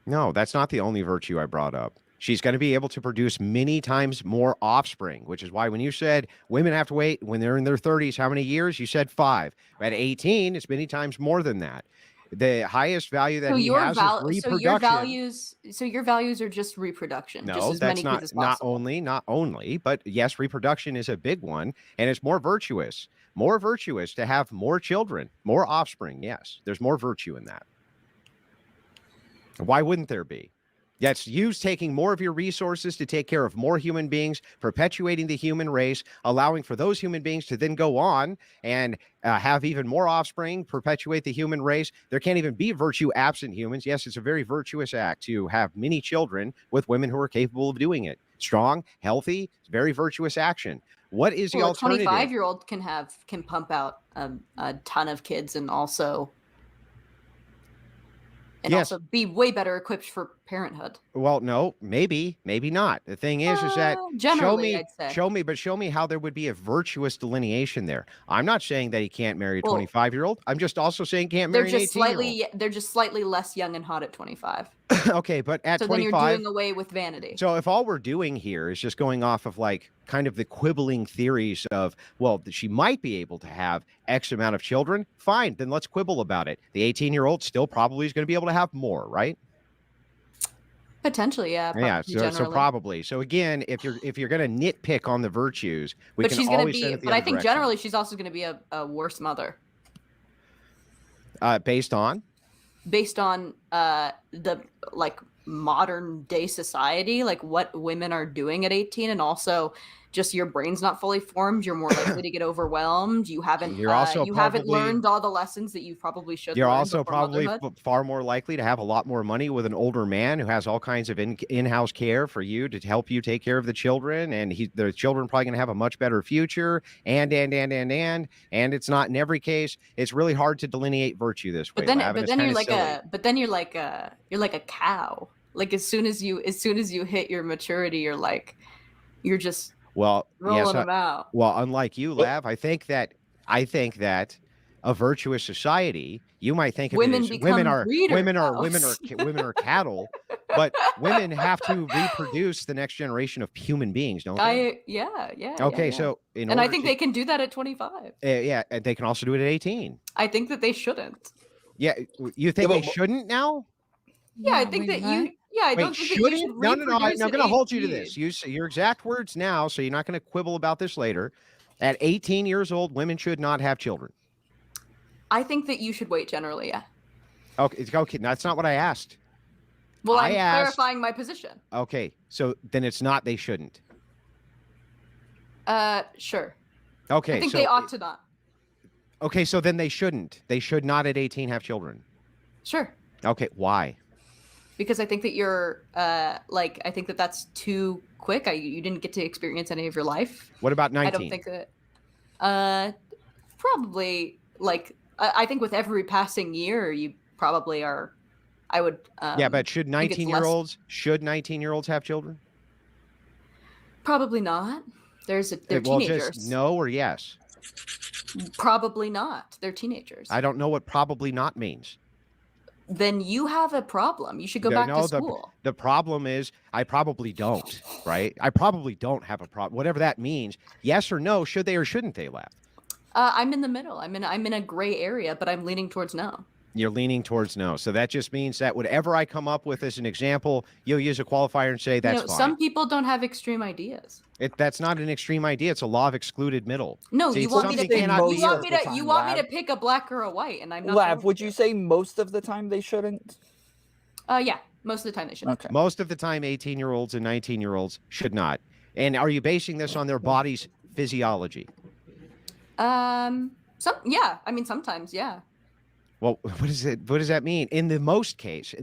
No, that's not the only virtue I brought up. She's going to be able to produce many times more offspring, which is why when you said women have to wait when they're in their 30s, how many years? You said 5. At 18, it's many times more than that. The highest value that he has is reproduction.
So your values are just reproduction. Just
No,
as
that's
many kids as possible.
not only, but yes, reproduction is a big one, and it's more virtuous to have more children, more offspring. Yes, there's more virtue in that. Why wouldn't there be? That's you taking more of your resources to take care of more human beings, perpetuating the human race, allowing for those human beings to then go on and have even more offspring, perpetuate the human race. There can't even be virtue absent humans. Yes, it's a very virtuous act to have many children with women who are capable of doing it. Strong, healthy, very virtuous action. What is the alternative?
A 25-year-old can pump out a ton of kids and also also be way better equipped for parenthood.
Well, no, maybe not. The thing is that
generally,
show me how there would be a virtuous delineation there. I'm not saying that he can't marry a 25-year-old. I'm just also saying he can't marry an 18-year-old.
They're just slightly less young and hot at 25.
Okay, but at 25,
then you're doing away with vanity.
So if all we're doing here is just going off of like kind of the quibbling theories of, well, she might be able to have X amount of children, fine, then let's quibble about it. The 18-year-old still probably is going to be able to have more, right?
Potentially, yeah.
Yeah, so probably. So again, if you're going to nitpick on the virtues, but
she's going to be. But I think generally she's also going to be a worse mother.
Based on
the like modern day society, like what women are doing at 18, and also just your brain's not fully formed. You're more likely to get overwhelmed. You haven't learned all the lessons that you probably should.
You're also probably far more likely to have a lot more money with an older man who has all kinds of in-house care for you to help you take care of the children, and the children probably going to have a much better future. And it's not in every case. It's really hard to delineate virtue this way.
But then you're like a cow. Like as soon as you hit your maturity, you're just rolling them out.
Well, unlike you, Lav, I think that a virtuous society, you might think of women are cattle, but women have to reproduce the next generation of human beings, don't they?
Yeah.
Okay,
yeah.
so
I think they can do that at 25.
Yeah, and they can also do it at 18.
I think that they shouldn't.
Yeah, you think they shouldn't now?
Yeah, I think that you. Yeah, I don't think that you should
No. I'm going to hold you to
18.
this. Use your exact words now, so you're not going to quibble about this later. At 18 years old, women should not have children.
I think that you should wait generally, yeah.
Okay, that's not what I asked.
Well, I'm clarifying my position.
Okay, so then it's not they shouldn't.
Sure.
Okay,
I think they ought to not.
Okay, so then they shouldn't. They should not at 18 have children.
Sure.
Okay, why?
Because I think that you're I think that that's too quick. You didn't get to experience any of your life.
What about 19?
I don't think that probably I think with every passing year you probably are. I would
but should 19-year-olds have children?
Probably not. They're teenagers.
Just no or yes?
Probably not. They're teenagers.
I don't know what probably not means.
then you have a problem. You should go back to school.
The problem is I probably don't, right? I probably don't have a problem. Whatever that means. Yes or no, should they or shouldn't they laugh?
I'm in the middle. I'm in a gray area, but I'm leaning towards no.
You're leaning towards no. So that just means that whatever I come up with as an example, you'll use a qualifier and say that's fine.
Some people don't have extreme ideas.
That's not an extreme idea. It's a law of excluded middle.
No,
See,
you want me to
pick
you want me to pick a black or a white, and I'm not.
Lav, would you say most of the time they shouldn't?
Yeah, most of the time they shouldn't.
Okay.
Most of the time, 18-year-olds and 19-year-olds should not. And are you basing this on their body's physiology?
I mean, sometimes, yeah.
Well, what does that mean? In the most case,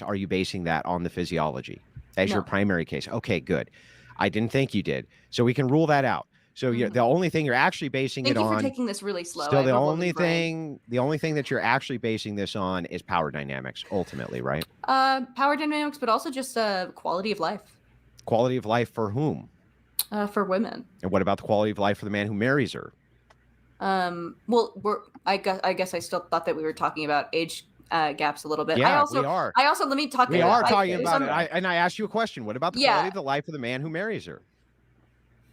are you basing that on the physiology as your primary case? Okay, good. I didn't think you did. So we can rule that out. So the only thing you're actually basing it on.
Thank you for taking this really slow.
Still, the only thing that you're actually basing this on is power dynamics, ultimately, right?
Power dynamics, but also just quality of life.
Quality of life for whom?
For women.
And what about the quality of life for the man who marries her?
Well, I guess I still thought that we were talking about age gaps a little bit.
Yeah, we are.
I also let me talk.
We are talking about it. I asked you a question. What about the quality of the life of the man who marries her?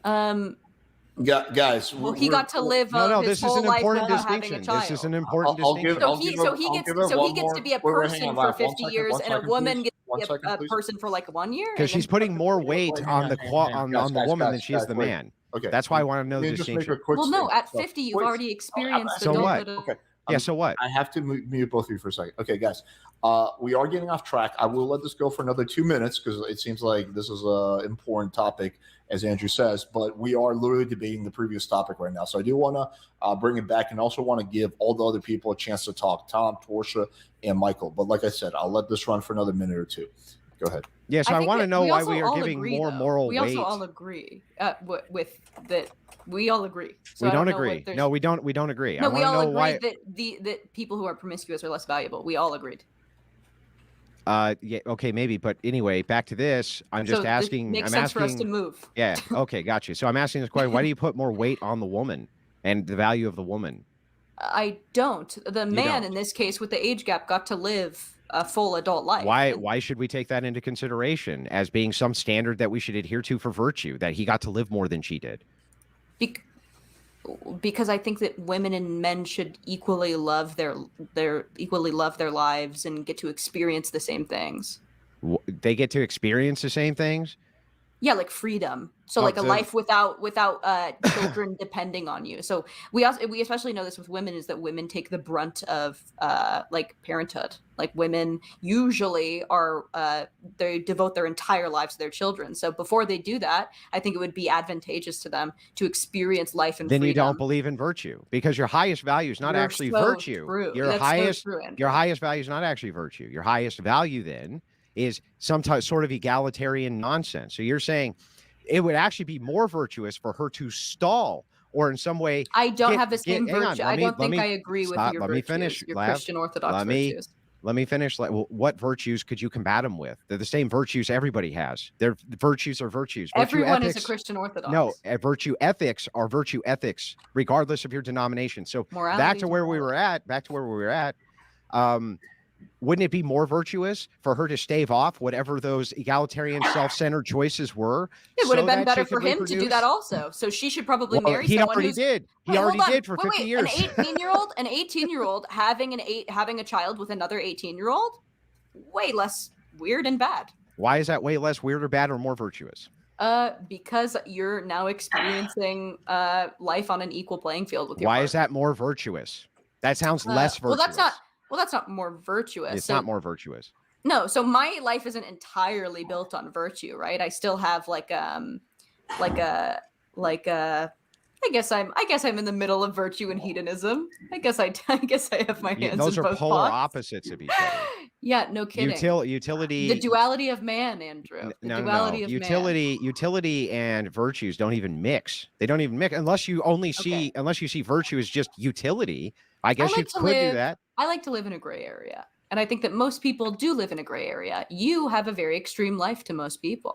Guys,
well, he got to live
this is an important distinction. This is an important distinction.
So he gets to be a person for 50 years, and a woman gets to be a person for like 1 year.
Because she's putting more weight on the woman than she is the man.
Okay,
that's why I want to know the distinction.
Well, no, at 50 you've already experienced.
So what?
Okay.
Yeah, so what?
I have to mute both of you for a second. Okay, guys, we are getting off track. I will let this go for another 2 minutes because it seems like this is an important topic, as Andrew says, but we are literally debating the previous topic right now. So I do want to bring it back and also want to give all the other people a chance to talk, Tom, Torshaa, and Michael. But like I said, I'll let this run for another minute or two. Go ahead.
Yeah, so I want to know why we are giving more moral weight.
We also all agree with that. We all agree. So
we don't agree. No, we don't. We don't agree.
No, we all agree that people who are promiscuous are less valuable. We all agreed.
Yeah. Okay. Maybe. But anyway, back to this. I'm just asking.
Makes sense for us to move.
Yeah. Okay. Got you. So I'm asking this question. Why do you put more weight on the woman and the value of the woman?
I don't. The man in this case with the age gap got to live a full adult life.
Why should we take that into consideration as being some standard that we should adhere to for virtue, that he got to live more than she did?
Because I think that women and men should equally love their lives and get to experience the same things.
They get to experience the same things?
Yeah, like freedom. So like a life without children depending on you. So we especially know this with women, is that women take the brunt of like parenthood. Like women usually are they devote their entire lives to their children. So before they do that, I think it would be advantageous to them to experience life and freedom.
Then you don't believe in virtue, because your highest value is not actually virtue. Your highest value is not actually virtue. Your highest value then is some sort of egalitarian nonsense. So you're saying it would actually be more virtuous for her to stall or in some way.
I don't have the same virtue. I don't think I agree with your virtues.
Let me finish.
Your Christian Orthodox virtues.
Let me finish. What virtues could you combat them with? They're the same virtues everybody has. Their virtues are virtues.
Everyone is a Christian Orthodox.
No, virtue ethics are virtue ethics, regardless of your denomination. So back to where we were at. Wouldn't it be more virtuous for her to stave off whatever those egalitarian, self-centered choices were?
It would have been better for him to do that also. So she should probably marry someone
already did. He already did for 50 years.
An 18-year-old having a child with another 18-year-old, way less weird and bad.
Why is that way less weird or bad or more virtuous?
Because you're now experiencing life on an equal playing field with your partner.
Why is that more virtuous? That sounds less virtuous.
Well, that's not more virtuous.
It's not more virtuous.
No, so my life isn't entirely built on virtue, right? I still have I guess I'm in the middle of virtue and hedonism. I guess I have my hands.
Those
in
are
both
polar
pots.
opposites of each other.
Yeah, no kidding.
Utility.
The duality of man, Andrew.
Utility and virtues don't even mix. They don't even mix unless you see virtue as just utility. I guess you could do that.
I like to live in a gray area. And I think that most people do live in a gray area. You have a very extreme life to most people,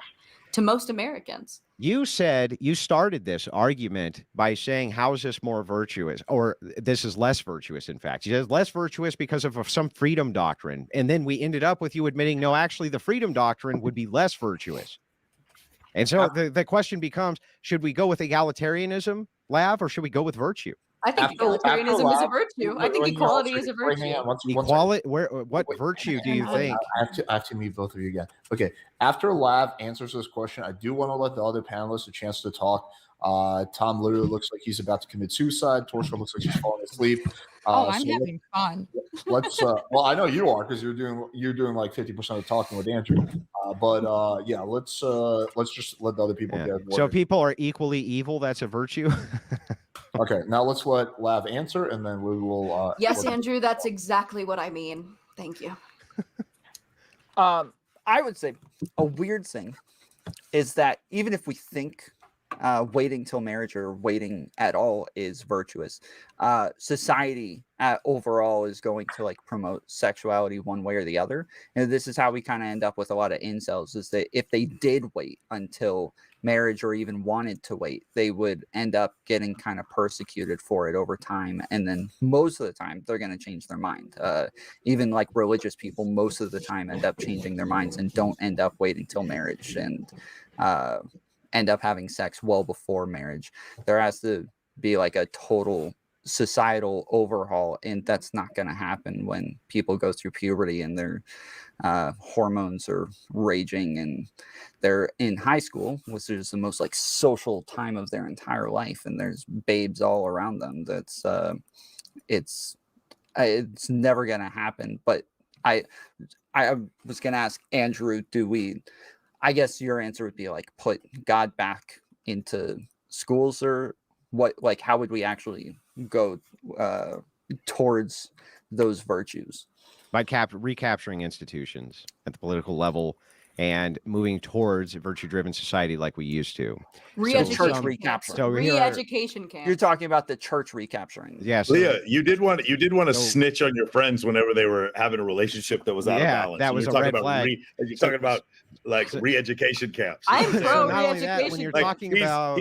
to most Americans.
You said you started this argument by saying, how is this more virtuous? Or this is less virtuous, in fact. You said less virtuous because of some freedom doctrine. And then we ended up with you admitting, no, actually, the freedom doctrine would be less virtuous. And so the question becomes, should we go with egalitarianism, Lav, or should we go with virtue?
I think egalitarianism is a virtue. I think equality is a virtue.
Equality, what virtue do you think?
I have to meet both of you again. Okay, after Lav answers this question, I do want to let the other panelists a chance to talk. Tom literally looks like he's about to commit suicide. Torshaa looks like she's falling asleep.
I'm having fun.
Let's well, I know you are, because you're doing like 50% of the talking with Andrew. Yeah, let's just let the other people get it.
So people are equally evil. That's a virtue.
Okay, now let's let Lav answer, and then we will.
Yes, Andrew, that's exactly what I mean. Thank you.
I would say a weird thing is that even if we think waiting till marriage or waiting at all is virtuous, society overall is going to like promote sexuality one way or the other. And this is how we kind of end up with a lot of incels, is that if they did wait until marriage or even wanted to wait, they would end up getting kind of persecuted for it over time. And then most of the time they're going to change their mind. Even like religious people most of the time end up changing their minds and don't end up waiting till marriage and end up having sex well before marriage. There has to be like a total societal overhaul, and that's not going to happen when people go through puberty and their hormones are raging and they're in high school, which is the most like social time of their entire life, and there's babes all around them. That's it's never going to happen. But I was going to ask Andrew, I guess your answer would be like put God back into schools, or what? Like, how would we actually go towards those virtues?
By recapturing institutions at the political level and moving towards a virtue-driven society like we used to.
Re-education camps. Re-education camps.
You're talking about the church recapturing.
Yes.
Leah, you did want to snitch on your friends whenever they were having a relationship that was out of balance.
That was a red flag.
You're talking about like re-education camps.
I'm pro
re-education. When you're talking about,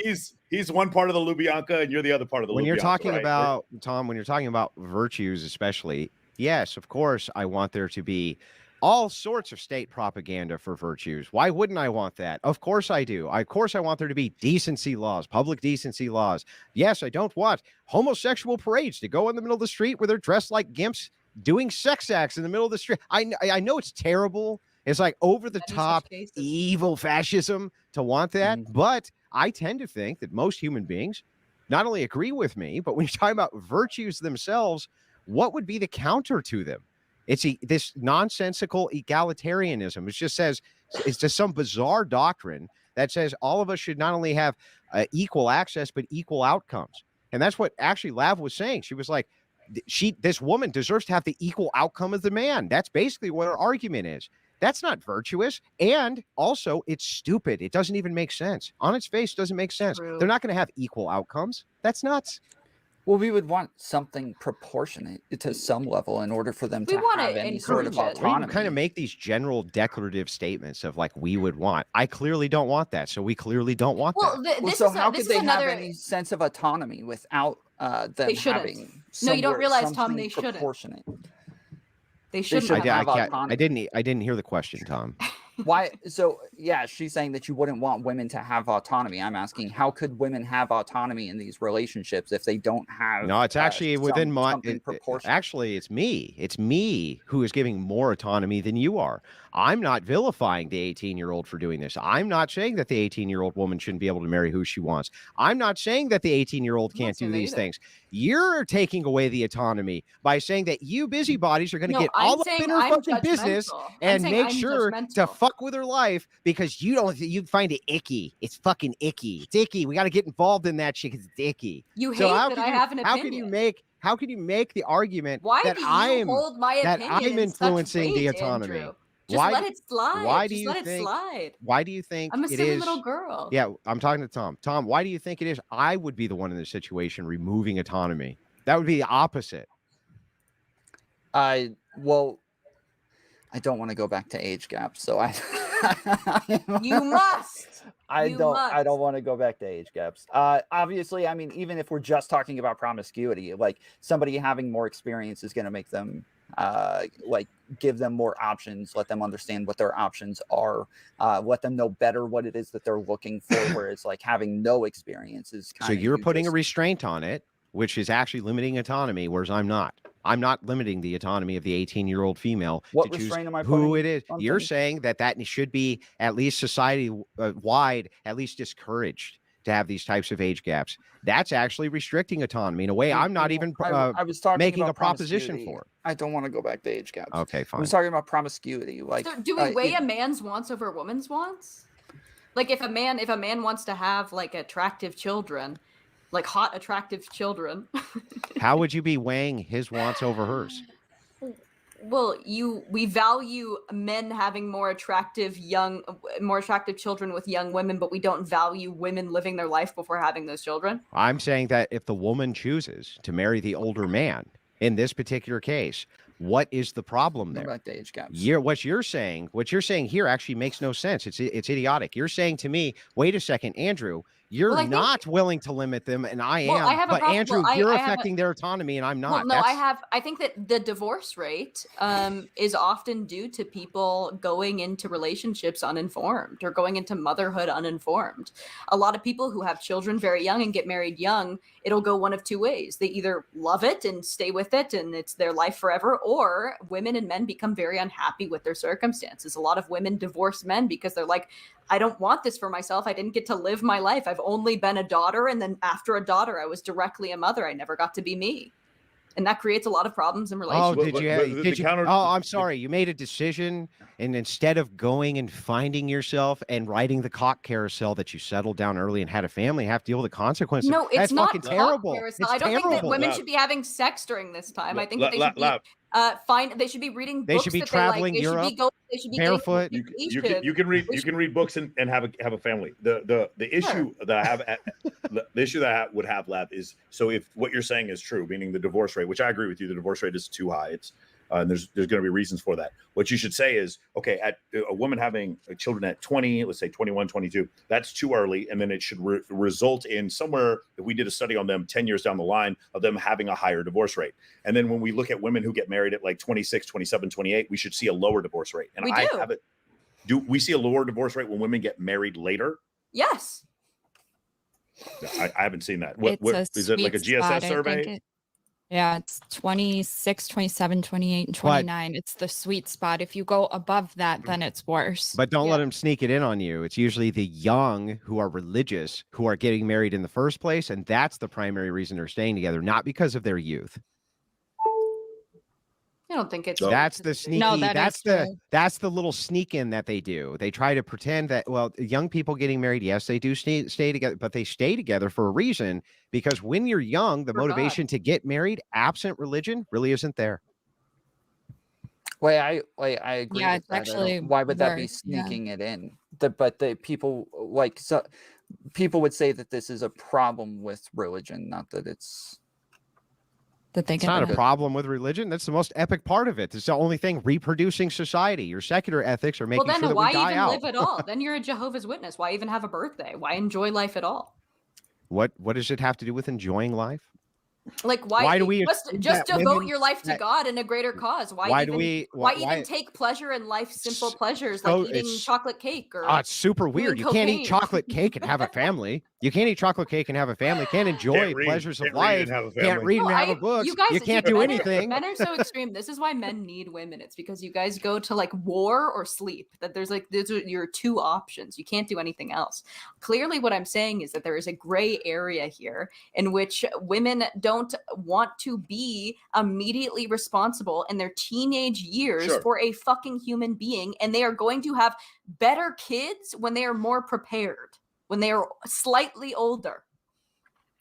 he's one part of the Lubyanka and you're the other part of the Lubyanka.
When you're talking about, Tom, when you're talking about virtues, especially, yes, of course, I want there to be all sorts of state propaganda for virtues. Why wouldn't I want that? Of course I do. Of course I want there to be decency laws, public decency laws. Yes, I don't want homosexual parades to go in the middle of the street where they're dressed like gimps doing sex acts in the middle of the street. I know it's terrible. It's like over the top evil fascism to want that. But I tend to think that most human beings not only agree with me, but when you're talking about virtues themselves, what would be the counter to them? It's this nonsensical egalitarianism. It just says, it's just some bizarre doctrine that says all of us should not only have equal access, but equal outcomes. And that's what actually Lav was saying. She was like, this woman deserves to have the equal outcome as the man. That's basically what her argument is. That's not virtuous. And also, it's stupid. It doesn't even make sense. On its face, doesn't make sense.
True.
They're not going to have equal outcomes. That's nuts.
Well, we would want something proportionate to some level in order for them to have any sort of autonomy.
We kind of make these general declarative statements of like, we would want. I clearly don't want that. So we clearly don't want that.
So how could they have any sense of autonomy without them having
No, you don't realize, Tom, they shouldn't.
Proportionate.
They shouldn't have
autonomy. I didn't hear the question, Tom.
Why? So yeah, she's saying that you wouldn't want women to have autonomy. I'm asking, how could women have autonomy in these relationships if they don't have?
No, it's actually within my. Actually, it's me. It's me who is giving more autonomy than you are. I'm not vilifying the 18-year-old for doing this. I'm not saying that the 18-year-old woman shouldn't be able to marry who she wants. I'm not saying that the 18-year-old can't do these things. You're taking away the autonomy by saying that you busybodies are going to get all up in her fucking business and make sure to fuck with her life because you find it icky. It's fucking icky. It's icky. We got to get involved in that shit because it's icky.
You hate that I have an opinion.
How can you make the argument that
hold my opinion
I'm influencing the autonomy?
Andrew? Just let it slide. Why do you think
I'm
a silly little girl?
Yeah, I'm talking to Tom. Tom, why do you think it is I would be the one in this situation removing autonomy? That would be the opposite.
Well, I don't want to go back to age gaps, so
You must.
I
You
don't
must.
want to go back to age gaps. Obviously, I mean, even if we're just talking about promiscuity, like somebody having more experience is going to make them like give them more options, let them understand what their options are, let them know better what it is that they're looking for, whereas like having no experience is kind
So
of
you're putting a restraint on it, which is actually limiting autonomy, whereas I'm not. I'm not limiting the autonomy of the 18-year-old female
What
to choose
restraint am I
who
putting
it is.
on
You're
things?
saying that should be at least society-wide, at least discouraged to have these types of age gaps. That's actually restricting autonomy in a way I'm not even
I was talking
making
about
a proposition
promiscuity.
for.
I don't want to go back to age gaps.
Okay,
I
fine.
was talking about promiscuity. Like,
So do we weigh a man's wants over a woman's wants? Like if a man wants to have like attractive children, like hot attractive children.
How would you be weighing his wants over hers?
Well, we value men having more attractive children with young women, but we don't value women living their life before having those children.
I'm saying that if the woman chooses to marry the older man in this particular case, what is the problem
go
there?
back to age gaps.
What you're saying here actually makes no sense. It's idiotic. You're saying to me, wait a second, Andrew, you're not willing to limit them, and I am.
I have a
but
problem.
Andrew,
Well,
you're
I have
affecting their autonomy, and I'm not.
Well, no, I think that the divorce rate is often due to people going into relationships uninformed or going into motherhood uninformed. A lot of people who have children very young and get married young, it'll go one of two ways. They either love it and stay with it and it's their life forever, or women and men become very unhappy with their circumstances. A lot of women divorce men because they're like, I don't want this for myself. I didn't get to live my life. I've only been a daughter. And then after a daughter, I was directly a mother. I never got to be me. And that creates a lot of problems in relationships.
I'm sorry. You made a decision, and instead of going and finding yourself and riding the cock carousel, that you settled down early and had a family, have to deal with the consequences.
No, it's
That's
not
fucking terrible. It's
I don't think that
terrible.
women should be having sex during this time. I think that they should be they should be reading books.
They should be
that
traveling
they like.
Europe.
They should be
barefoot.
You can read books and have a family. The issue that I have the issue that I would have, Lav, is so if what you're saying is true, meaning the divorce rate, which I agree with you, the divorce rate is too high. It's and there's going to be reasons for that. What you should say is, okay, at a woman having children at 20, let's say 21, 22, that's too early. And then it should result in somewhere, if we did a study on them 10 years down the line, of them having a higher divorce rate. And then when we look at women who get married at like 26, 27, 28, we should see a lower divorce rate. And do we see a lower divorce rate when women get married later?
Yes.
I haven't seen that. What is it, like a GSS survey?
Yeah, it's 26, 27, 28, and 29. It's the sweet spot. If you go above that, then it's worse.
But don't let them sneak it in on you. It's usually the young who are religious who are getting married in the first place, and that's the primary reason they're staying together, not because of their youth.
I don't think it's
that's the sneaky.
No,
that's the little sneak in that they do. They try to pretend that, well, young people getting married, yes, they do stay together, but they stay together for a reason, because when you're young, the motivation to get married, absent religion, really isn't there.
I agree.
Yeah,
with
it's
that.
actually
Why would that be
worse,
sneaking it in? But the people people would say that this is a problem with religion, not that it's.
It's not a problem with religion. That's the most epic part of it. It's the only thing reproducing society. Your secular ethics are making sure that we die out.
Well, then why even live at all? Then you're a Jehovah's Witness. Why even have a birthday? Why enjoy life at all?
What does it have to do with enjoying life?
Like why do we just devote your life to God and a greater cause? Why even take pleasure in life's simple pleasures, like eating chocolate cake or
it's super weird. You can't eat chocolate cake and have a family. You can't eat chocolate cake and have a family. Can't enjoy pleasures of life. Can't read and have a book. You can't do anything.
Men are so extreme. This is why men need women. It's because you guys go to like war or sleep. That there's like these are your two options. You can't do anything else. Clearly, what I'm saying is that there is a gray area here in which women don't want to be immediately responsible in their teenage years for a fucking human being, and they are going to have better kids when they are more prepared, when they are slightly older.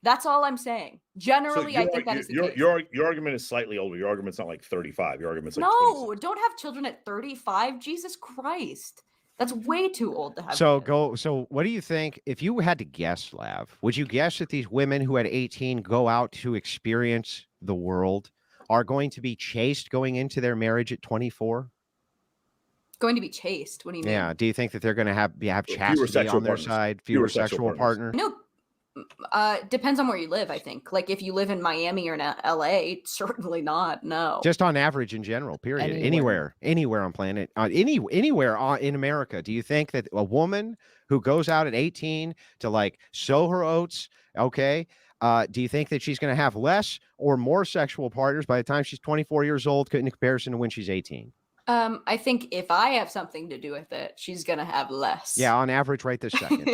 That's all I'm saying. Generally, I think that is the case.
Your argument is slightly older. Your argument's not like 35. Your argument's like 26.
Don't have children at 35. Jesus Christ. That's way too old to have.
So what do you think, if you had to guess, Lav, would you guess that these women who at 18 go out to experience the world are going to be chaste going into their marriage at 24?
Going to be chaste. What do you mean?
Yeah. Do you think that they're going to have chastity
sexual
on their
partners.
side?
Fewer
Fewer
sexual
sexual
partners.
partner?
No. Depends on where you live, I think. Like if you live in Miami or in LA, certainly not. No.
Just on average in general, period.
Anywhere.
Anywhere on planet, anywhere in America. Do you think that a woman who goes out at 18 to like sow her oats, okay, do you think that she's going to have less or more sexual partners by the time she's 24 years old in comparison to when she's 18?
I think if I have something to do with it, she's gonna have less.
Yeah, on average, right this second.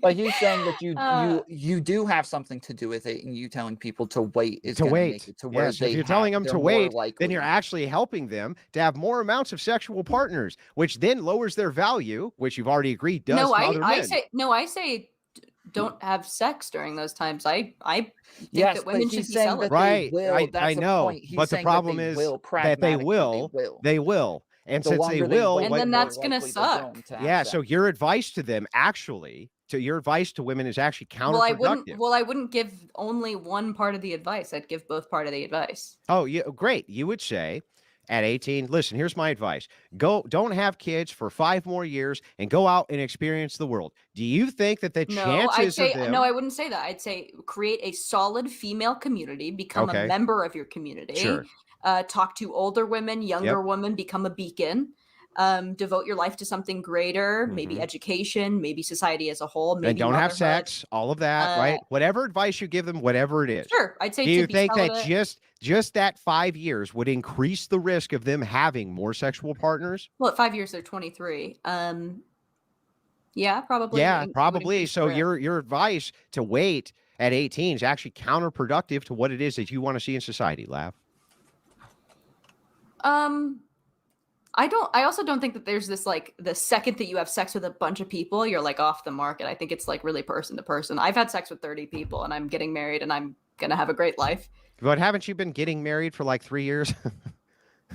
But he's saying that you do have something to do with it, and you telling people to wait is
To
gonna
wait.
make it to where
Yes, if you're telling them
they're
to
more
wait, then
likely.
you're actually helping them to have more amounts of sexual partners, which then lowers their value, which you've already agreed does
no,
to other men.
I say don't have sex during those times. I think
Yes,
that women
but
should
he's
be
saying that
celibate.
Right,
they will.
I
That's the
know,
point. He's
but the
saying
problem
that
is
they will,
that they
pragmatically
will. They will. And
The
since
longer
they will,
wait,
And
what-
then
the more
that's gonna
likely they're
suck.
going to have
yeah.
sex.
So your advice to them, actually, your advice to women is actually counterproductive.
I wouldn't give only one part of the advice. I'd give both part of the advice.
Oh, yeah, great. You would say at 18, listen, here's my advice. Don't have kids for 5 more years and go out and experience the world. Do you think that the
No,
chances of them...
no, I wouldn't say that. I'd say create a solid female community, become
Okay.
a member of your community.
Sure.
Talk to older women, younger women, become a beacon. Devote your life to something greater, maybe education, maybe society as a whole, maybe
and don't have
motherhood.
sex, all of that, right? Whatever advice you give them, whatever it is.
Sure, I'd say
Do
to
you
be
think that
celibate.
just that 5 years would increase the risk of them having more sexual partners?
Well, at 5 years they're 23. Yeah, probably.
Yeah,
It would
probably.
increase the
So
risk.
your advice to wait at 18 is actually counterproductive to what it is that you want to see in society, Lav.
I also don't think that there's this like the second that you have sex with a bunch of people, you're like off the market. I think it's like really person to person. I've had sex with 30 people and I'm getting married and I'm gonna have a great life.
But haven't you been getting married for like 3 years?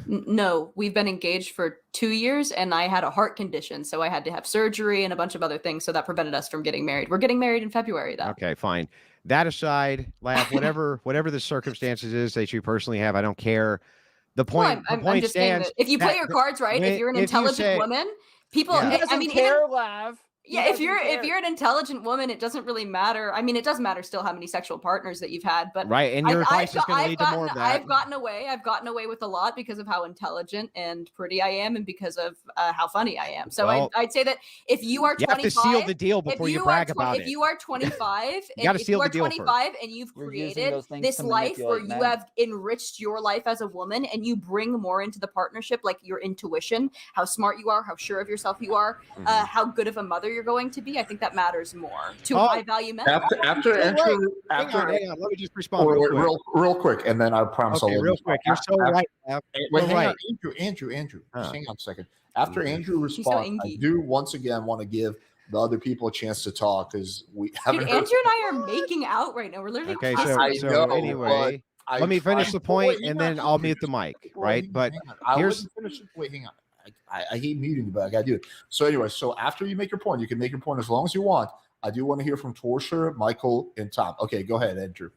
No, we've been engaged for 2 years and I had a heart condition, so I had to have surgery and a bunch of other things, so that prevented us from getting married. We're getting married in February though.
Okay, fine. That aside, Lav, whatever the circumstances is that you personally have, I don't care. The point,
Well,
the point
I'm just saying
stands.
that if you play your cards right, if you're an intelligent woman, people.
Yeah.
He doesn't care, Lav.
Yeah, if you're an intelligent woman, it doesn't really matter. I mean, it does matter still how many sexual partners that you've had, but
right, and your advice is going to lead to more of that.
I've gotten away with a lot because of how intelligent and pretty I am, and because of how funny I am. So
Well,
I'd say that if you are 25,
you have to seal the deal before you brag about it.
If you are 25,
if you are
25 and you've
You're
created
those things
this
to
life where
manipulate
you
men.
have enriched your life as a woman and you bring more into the partnership, like your intuition, how smart you are, how sure of yourself you are, how good of a mother you're going to be. I think that matters more to high value men.
After
Hang on, let me just respond
real quick, and then I promise
Okay,
I'll
real quick. You're so right, Lav.
Wait,
You're
hang
right.
on, Andrew. Just hang on a second. After Andrew
so
responds, I
inky.
do once again want to give the other people a chance to talk because we haven't.
Dude,
heard
Andrew and I are making out right now. We're literally
Okay,
kissing.
I
so
know,
anyway,
but
let me finish
tried-
the point,
Wait, hang
and
on,
then I'll
Andrew.
mute the mic,
Well,
right?
hang
But
on. I
here's-
wouldn't finish it. Wait, hang on. I hate muting you, but I gotta do it. So anyway, so after you make your point, you can make your point as long as you want. I do want to hear from Torshaa, Michael, and Tom. Okay, go ahead, Andrew.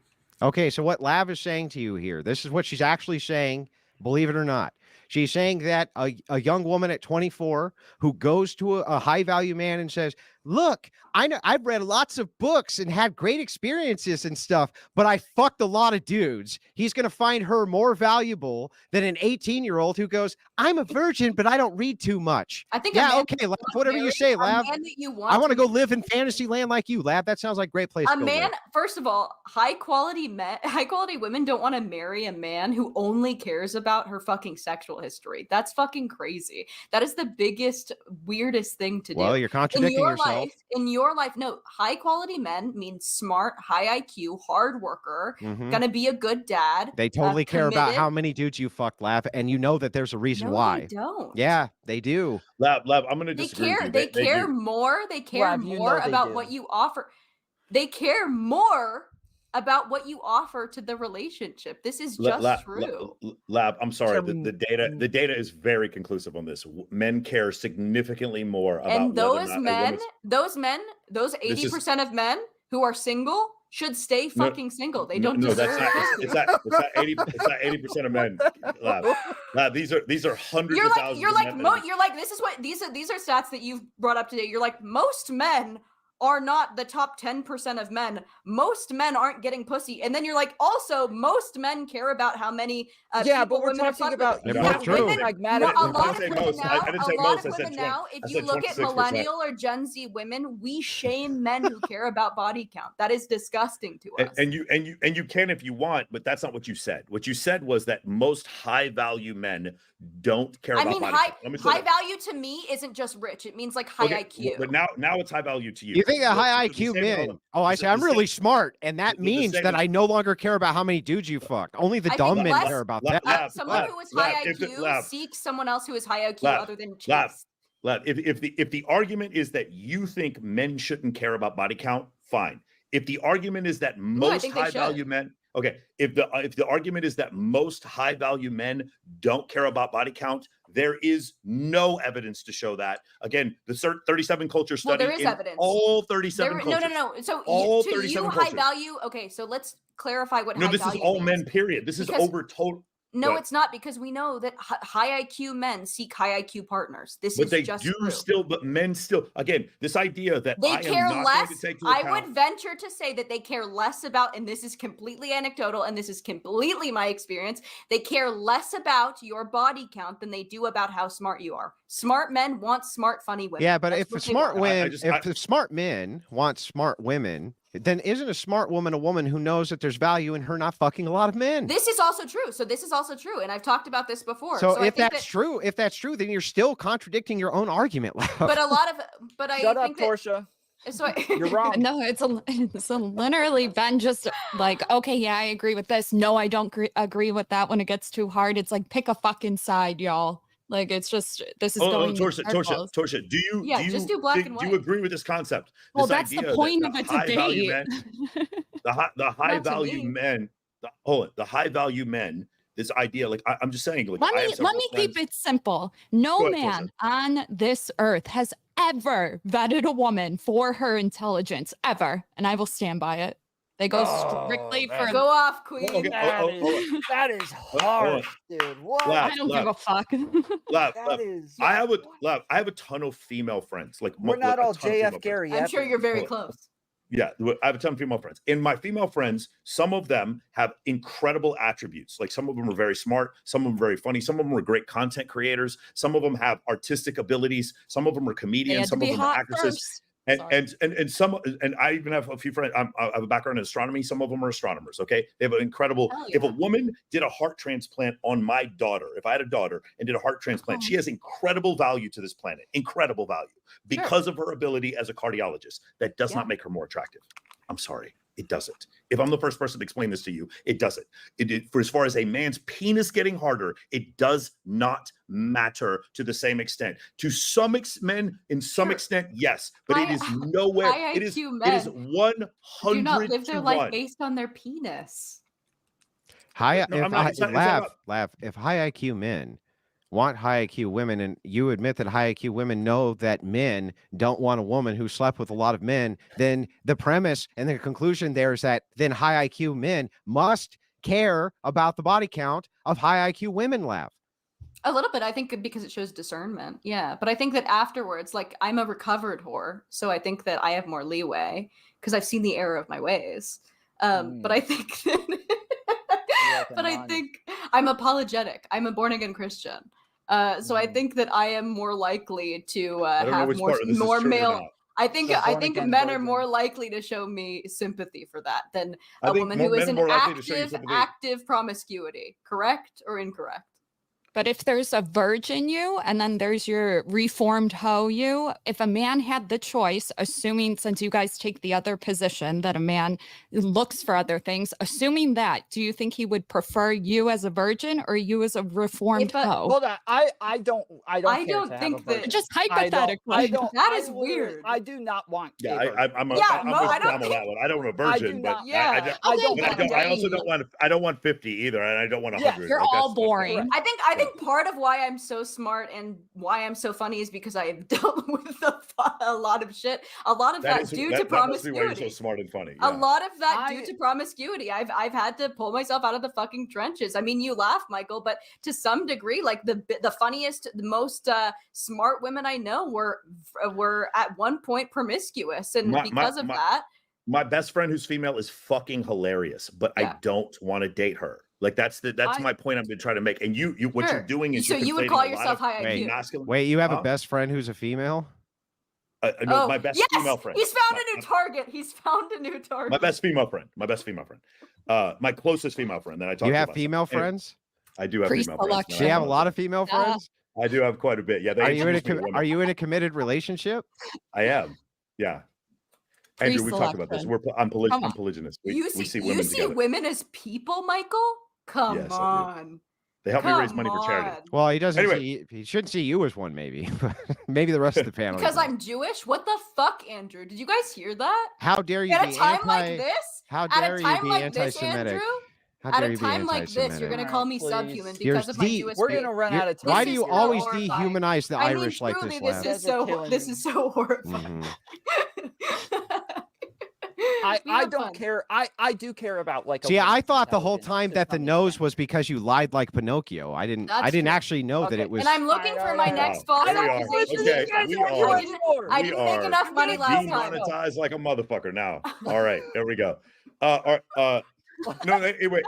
Okay, so what Lav is saying to you here, this is what she's actually saying, believe it or not. She's saying that a young woman at 24 who goes to a high-value man and says, look, I know I've read lots of books and had great experiences and stuff, but I fucked a lot of dudes. He's going to find her more valuable than an 18-year-old who goes, I'm a virgin, but I don't read too much.
I think
Yeah, okay, Lav, whatever you say, Lav. I want to go live in fantasy land like you, Lav. That sounds like a great place to go live.
First of all, high quality women don't want to marry a man who only cares about her fucking sexual history. That's fucking crazy. That is the biggest, weirdest thing to do.
Well, you're contradicting yourself.
In your life, no, high quality men means smart, high IQ, hard worker, gonna be a good dad.
They totally care about
committed.
how many dudes you fucked, Lav, and you know that there's a reason
No,
why.
they don't.
Yeah, they do.
Lab, I'm going to
They
disagree.
care.
with you.
They care
do.
more. They care
Lab, you
more
know they
about
do.
what you offer. They care more about what you offer to the relationship. This is just true.
Lab, I'm sorry. The data is very conclusive on this. Men care significantly more about
And
whether or
those
not a
men,
woman's-
those 80% of men who are single should stay fucking single. They don't
No,
deserve
that's not.
this.
It's not 80%. It's not 80% of men. Lab.
These are hundreds
You're
of
like
thousands.
you're
of
like
men.
you're like this is what these are stats that you've brought up today. You're like most men are not the top 10% of men. Most men aren't getting pussy, and then you're like also most men care about how many
Yeah,
people
but we're
women have
talking
slept with.
They're
about
both true.
Women,
pragmatic.
a
I
lot of
didn't say
women
most.
now,
I didn't say
a lot
most.
of
I said
women
20.
now,
I
if
said
you look at
26%.
millennial or Gen Z women, we shame men who care about body count. That is disgusting to us.
And you can if you want, but that's not what you said. What you said was that most high value men don't care
I
about
mean,
body count. Let me say
high
that.
value to me isn't just rich. It means like high
Okay,
IQ.
but now it's high value to you.
You think that high
The
IQ
same- hold
men?
on.
Oh, I
The-
say I'm
the
really
same-
smart, and that
the
means
same-
that I no longer care about how many dudes you fuck. Only the
I
dumb
think
men
less-
care about
Lab-
that.
lab-
Someone who is high
if the-
IQ
lab-
seeks someone else who is high IQ
lab-
other than
lab-
chase.
If the argument is that you think men shouldn't care about body count, fine. If the argument is that most
think they
high value
should.
men, okay. If the argument is that most high value men don't care about body count, there is no evidence to show that. Again, the 37 culture
Well,
study
there is
in
evidence.
all 37
No.
cultures.
So
All
to you,
37
high
cultures.
value. Okay, so let's clarify what
No,
high
this is
value
all
means.
men. Period. This is
Because-
over total.
No,
Right.
it's not, because we know that high IQ men seek high IQ partners. This
But
is
they
just
do
true.
still. But men still. Again, this idea that
They
I am
care
not
less.
going to take into
I
account.
would venture to say that they care less about, and this is completely anecdotal, and this is completely my experience. They care less about your body count than they do about how smart you are. Smart men want smart, funny women.
Yeah, but
That's
if
what
a
they
smart
want.
if smart men want smart women, then isn't a smart woman a woman who knows that there's value in her not fucking a lot of men?
This is also true. So this is also true, and I've talked about this before.
So
I
if
think
that's true, then you're still contradicting your own argument.
but a lot of, but I
Shut up,
think that.
Torshaa.
So
You're wrong.
No, it's literally been just like, okay, yeah, I agree with this. No, I don't agree with that. When it gets too hard, it's like pick a fucking side, y'all. Like it's just this is going. in circles.
Torshaa, do you
just do black and
do you
white.
agree with this concept?
Well,
This
that's the
idea that
point of a
high value
debate.
men- the high
Not to
value
me.
men, the high value men. This idea, like I'm just saying, like
Let
I have
me
several
keep
friends-
it simple. No
Go ahead,
man on this earth has ever vetted a woman for her intelligence, ever, and I will stand by it. They go strictly
Oh,
for.
Go off, queen.
Okay.
That is harsh, dude. What?
Lab,
I don't give a fuck.
Lab,
That is.
I have a ton of female friends. Like
We're not
a
all
ton of female
JF Gary yet.
I'm sure you're very
Hold on.
close.
Yeah, I have a ton of female friends. And my female friends, some of them have incredible attributes. Like some of them are very smart, some of them are very funny, some of them are great content creators, some of them have artistic abilities, some of them are
They
comedians,
had to
some of
be
them are
hot
actresses.
first.
And some, and I even have a few friends. I have a background in astronomy. Some of them are astronomers. Okay, they have an incredible.
Hell
If a
yeah.
woman did a heart transplant on my daughter, if I had a daughter and did a heart transplant, she has incredible value to this planet. Incredible value because of her ability as a cardiologist. That does not make her more attractive. I'm sorry, it doesn't. If I'm the first person to explain this to you, it doesn't. For as far as a man's penis getting harder, it does not matter to the same extent. To some men, in some extent, yes, but it is nowhere.
high
It is
IQ
it is
men
100
Do not live
to
their life
1.
based on their penis.
High,
No, I'm not- it's not about-
if high IQ men want high IQ women, and you admit that high IQ women know that men don't want a woman who slept with a lot of men, then the premise and the conclusion there is that then high IQ men must care about the body count of high IQ women. Lav.
A little bit, I think, because it shows discernment. Yeah, but I think that afterwards, like I'm a recovered whore, so I think that I have more leeway because I've seen the error of my ways. But I think, but I think I'm apologetic. I'm a born again Christian, so I think that I am more likely to
I don't know
have
which
more
part of this is
more
true or
male.
not.
I think
The
I
born
think
again
men are
virgin.
more likely to show me sympathy for that than
I
a
think
woman
more
who is
men are
in
more likely to show you sympathy.
active promiscuity. Correct or incorrect?
But if there's a virgin you and then there's your reformed hoe you, if a man had the choice, assuming since you guys take the other position that a man looks for other things, assuming that, do you think he would prefer you as a virgin or you as a reformed
If a-
hoe?
Hold on. I don't
I
care
don't
to have
think
a
that-
virgin.
Just
I
hypothetically.
don't.
That
I
is
literally-
weird.
I do not want.
Yeah,
a virgin.
I'm
Yeah,
I'm
no,
with
I don't
Tom on that
think-
one. I don't want a
I
virgin,
do
but
not.
I
Okay,
don't
but
I also don't want 50 either, and I don't want 100.
You're
Like,
all
that's
boring.
fair.
I think think part of why I'm so smart and why I'm so funny is because I've dealt with a lot of shit. A lot of that due to
That must be why you're
promiscuity.
so smart and funny.
A
Yeah.
lot of that due to promiscuity. I've had to pull myself out of the fucking trenches. I mean, you laugh, Michael, but to some degree, like the funniest, the most smart women I know were at one point promiscuous, and because of that.
My best friend who's female is fucking hilarious, but I don't want to date her. Like that's my point I've been trying to make. And you what you're doing is
so you would call yourself high IQ.
Wait, you have a best friend who's a female?
No, my best female friend.
He's found a new target. He's found a new target.
My best female friend. My closest female friend that I talk to.
You have female friends?
I do have female friends.
Do you have a lot of female friends?
I do have quite a bit. Yeah.
Are you in a committed relationship?
I am. Yeah. Andrew, we've talked about this. I'm polygynous. We see women together.
Women as people, Michael? Come on.
They help me raise money for charity.
Well, he doesn't. Anyway. He shouldn't see you as one, maybe. Maybe the rest of the panel.
Because I'm Jewish? What the fuck, Andrew? Did you guys hear that?
How dare you
at a time like this?
How dare you be anti-Semitic?
At a time like this, you're going to call me subhuman because of my Jewish
We're going to run out of time.
Why do you always dehumanize the Irish like this, Lav?
This is so horrifying.
I don't care. I do care about like.
See, I thought the whole time that the nose was because you lied like Pinocchio. I didn't actually know that it was.
And I'm looking for my next false accusation.
Okay,
I didn't make enough money last time.
Demonetized like a motherfucker now. All right, there we go. No, anyway.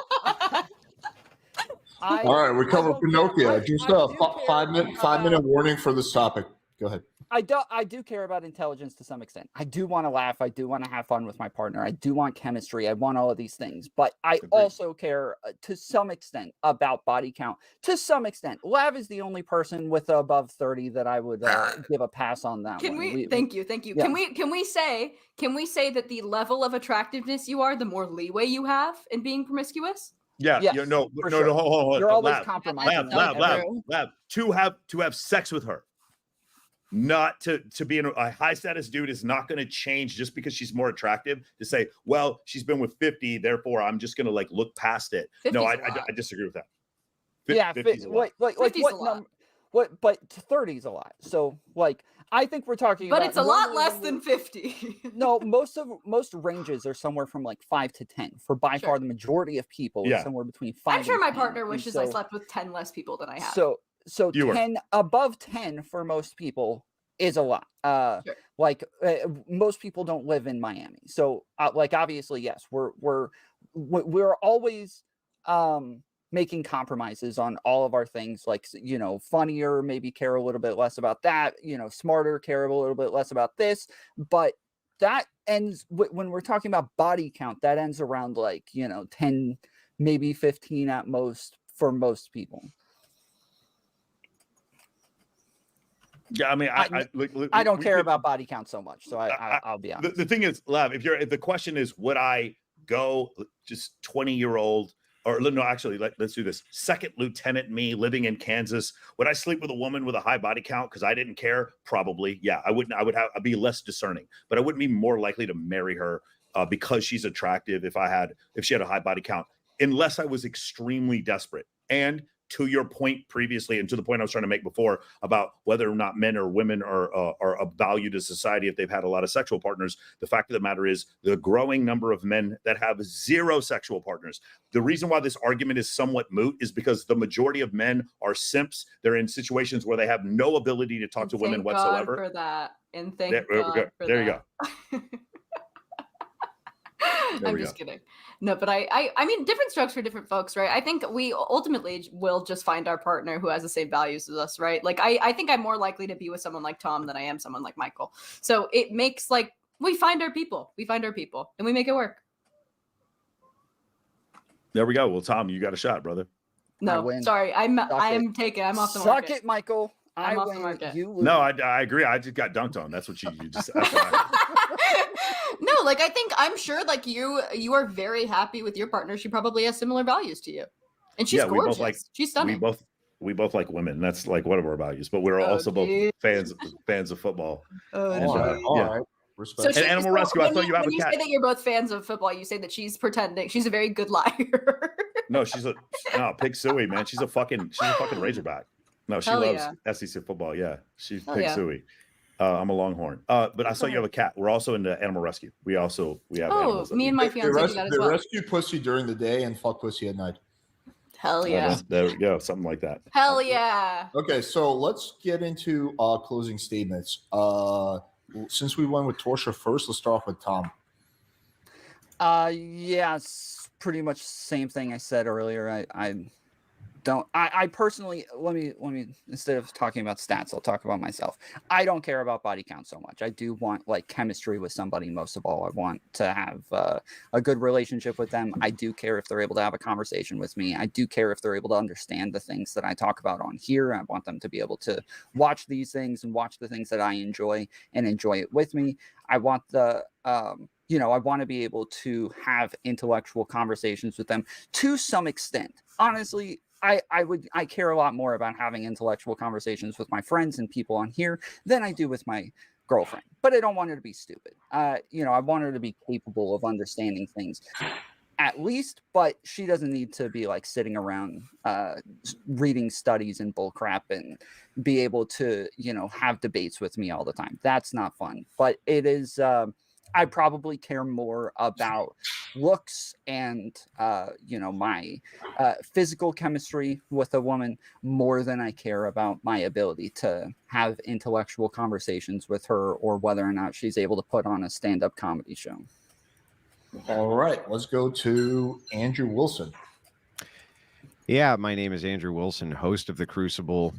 All right, we covered Pinocchio. Just a 5-minute warning for this topic. Go ahead.
I do care about intelligence to some extent. I do want to laugh. I do want to have fun with my partner. I do want chemistry. I want all of these things. But I also care to some extent about body count. To some extent. Lav is the only person with above 30 that I would give a pass on that one.
Thank you.
Yeah.
Can we say that the level of attractiveness you are, the more leeway you have in being promiscuous?
Yeah,
yes,
no, hold on.
You're always compromising.
Lab. To have sex with her. Not to be a high status dude is not going to change just because she's more attractive to say, well, she's been with 50, therefore I'm just going to like look past it. No, I disagree with that.
50's a lot. But 30 is a lot. So like, I think we're talking
but
about. But
it's a lot less than 50.
No, most ranges are somewhere from like 5 to 10. For by far the majority of people, is somewhere between 5.
I'm sure my partner wishes I slept with 10 less people than I have.
So 10 above 10 for most people is a lot. Like most people don't live in Miami. So like obviously yes, we're always making compromises on all of our things, like, you know, funnier, maybe care a little bit less about that, you know, smarter, care a little bit less about this, but that ends when we're talking about body count, that ends around like, you know, 10, maybe 15 at most for most people.
Yeah, I mean,
I don't care about body count so much, so I'll be honest.
The thing is, Lav, if the question is, would I go just 20-year-old, or no, actually, let's do this. Second lieutenant me living in Kansas, would I sleep with a woman with a high body count because I didn't care? Probably, yeah. I'd be less discerning, but I wouldn't be more likely to marry her because she's attractive if she had a high body count, unless I was extremely desperate. And to your point previously, and to the point I was trying to make before about whether or not men or women are of value to society if they've had a lot of sexual partners, the fact of the matter is the growing number of men that have 0 sexual partners. The reason why this argument is somewhat moot is because the majority of men are simps. They're in situations where they have no ability to talk to women whatsoever.
Thank God for that. And thank God for
there
that.
You go.
I'm just kidding. No, but I mean, different strokes for different folks, right? I think we ultimately will just find our partner who has the same values as us, right? Like, I think I'm more likely to be with someone like Tom than I am someone like Michael. So it makes like, we find our people, and we make it work.
There we go. Well, Tom, you got a shot, brother.
No, sorry. I'm off the market.
Suck it, Michael.
I'm off the market.
No, I agree. I just got dunked on. That's what you just.
No, like I'm sure like you are very happy with your partner. She probably has similar values to you, and she's gorgeous. She's stunning.
We both like women. That's like one of our values. But we're also both fans of football.
All right. Respect.
So
and Animal Rescue. I thought you have a cat.
When you say that you're both fans of football, you say that she's pretending. She's a very good liar.
No, Pig Suey, man. She's a fucking Razorback. No, she
Hell
loves
yeah.
SEC football. Yeah, she's
Hell
Pig
yeah.
Suey. I'm a Longhorn. But I saw you have a cat. We're also into animal rescue. We have
Oh,
animals. that
me
we-
and my
They,
fiance do that as well.
rescue pussy during the day and fuck pussy at night.
Hell yeah.
There we go. Something like that.
Hell yeah.
Okay, so let's get into closing statements. Since we went with Torshaa first, let's start off with Tom.
Yeah, it's pretty much same thing I said earlier. I personally, let me instead of talking about stats, I'll talk about myself. I don't care about body count so much. I do want like chemistry with somebody. Most of all, I want to have a good relationship with them. I do care if they're able to have a conversation with me. I do care if they're able to understand the things that I talk about on here. I want them to be able to watch these things and watch the things that I enjoy and enjoy it with me. I want I want to be able to have intellectual conversations with them to some extent. Honestly, I care a lot more about having intellectual conversations with my friends and people on here than I do with my girlfriend. But I don't want her to be stupid. I want her to be capable of understanding things at least, but she doesn't need to be like sitting around reading studies and bullcrap and be able to, have debates with me all the time. That's not fun. But it is I probably care more about looks and my physical chemistry with a woman more than I care about my ability to have intellectual conversations with her or whether or not she's able to put on a stand-up comedy show.
All right, let's go to Andrew Wilson.
Yeah, my name is Andrew Wilson, host of The Crucible.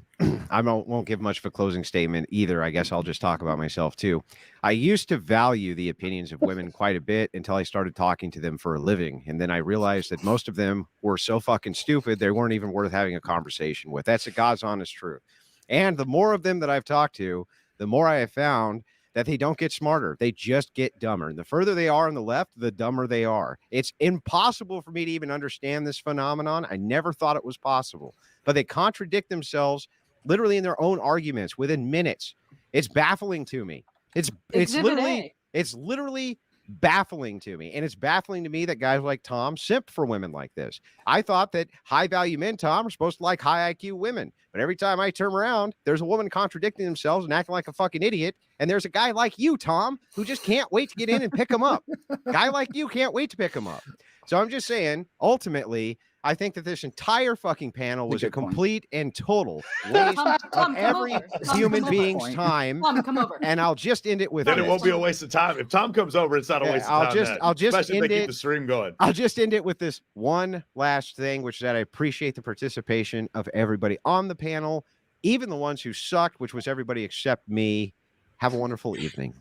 I won't give much of a closing statement either. I guess I'll just talk about myself too. I used to value the opinions of women quite a bit until I started talking to them for a living. And then I realized that most of them were so fucking stupid, they weren't even worth having a conversation with. That's the God's honest truth. And the more of them that I've talked to, the more I have found that they don't get smarter. They just get dumber. And the further they are on the left, the dumber they are. It's impossible for me to even understand this phenomenon. I never thought it was possible. But they contradict themselves literally in their own arguments within minutes. It's baffling to me. It's literally baffling to me. And it's baffling to me that guys like Tom simp for women like this. I thought that high value men, Tom, are supposed to like high IQ women. But every time I turn around, there's a woman contradicting themselves and acting like a fucking idiot. And there's a guy like you, Tom, who just can't wait to get in and pick them up. Guy like you can't wait to pick them up. So I'm just saying, ultimately, I think that this entire fucking panel was a complete and total waste of every human being's time.
Tom, come over.
And I'll just end it with
Then
this.
it won't be a waste of time. If Tom comes over, it's not a waste of time.
I'll just
especially if
end
they keep
it.
the stream going.
I'll just end it with this one last thing, which is that I appreciate the participation of everybody on the panel, even the ones who sucked, which was everybody except me. Have a wonderful evening.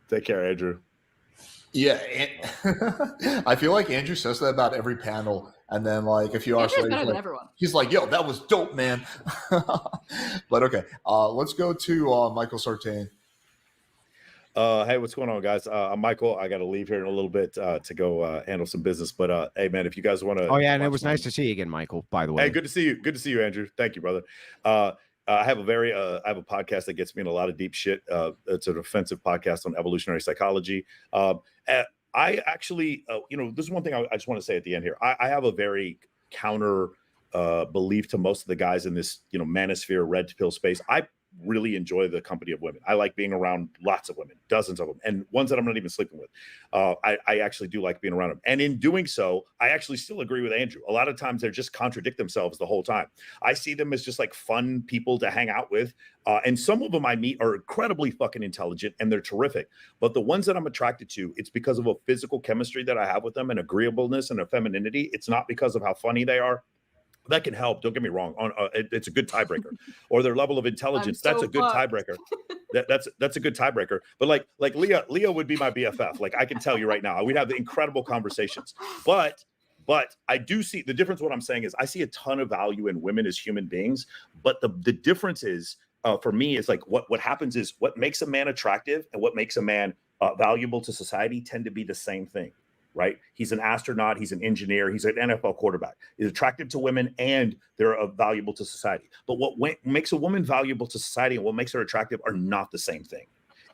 Take care, Andrew.
Yeah, I feel like Andrew says that about every panel, and then like a few hours
Andrew's
later,
better than everyone.
he's like, "Yo, that was dope, man." But okay, let's go to Michael Sartain.
Hey, what's going on, guys? I'm Michael. I got to leave here in a little bit to go handle some business. But hey, man, if you guys want to,
oh yeah, and it was nice to see you again, Michael. By the way,
hey, good to see you. Good to see you, Andrew. Thank you, brother. I have a podcast that gets me in a lot of deep shit. It's an offensive podcast on evolutionary psychology. I actually, this is one thing I just want to say at the end here. I have a very counter belief to most of the guys in this, manosphere, red pill space. I really enjoy the company of women. I like being around lots of women, dozens of them, and ones that I'm not even sleeping with. I actually do like being around them. And in doing so, I actually still agree with Andrew. A lot of times they just contradict themselves the whole time. I see them as just like fun people to hang out with. And some of them I meet are incredibly fucking intelligent and they're terrific. But the ones that I'm attracted to, it's because of a physical chemistry that I have with them and agreeableness and a femininity. It's not because of how funny they are. That can help. Don't get me wrong. It's a good tiebreaker. Or their level of intelligence. That's a good tiebreaker. That's a good tiebreaker. But like Leah would be my BFF. Like I can tell you right now, we'd have the incredible conversations. But I do see the difference. What I'm saying is I see a ton of value in women as human beings. But the difference is for me is like what happens is what makes a man attractive and what makes a man valuable to society tend to be the same thing. Right? He's an astronaut. He's an engineer. He's an NFL quarterback. He's attractive to women and they're valuable to society. But what makes a woman valuable to society and what makes her attractive are not the same thing.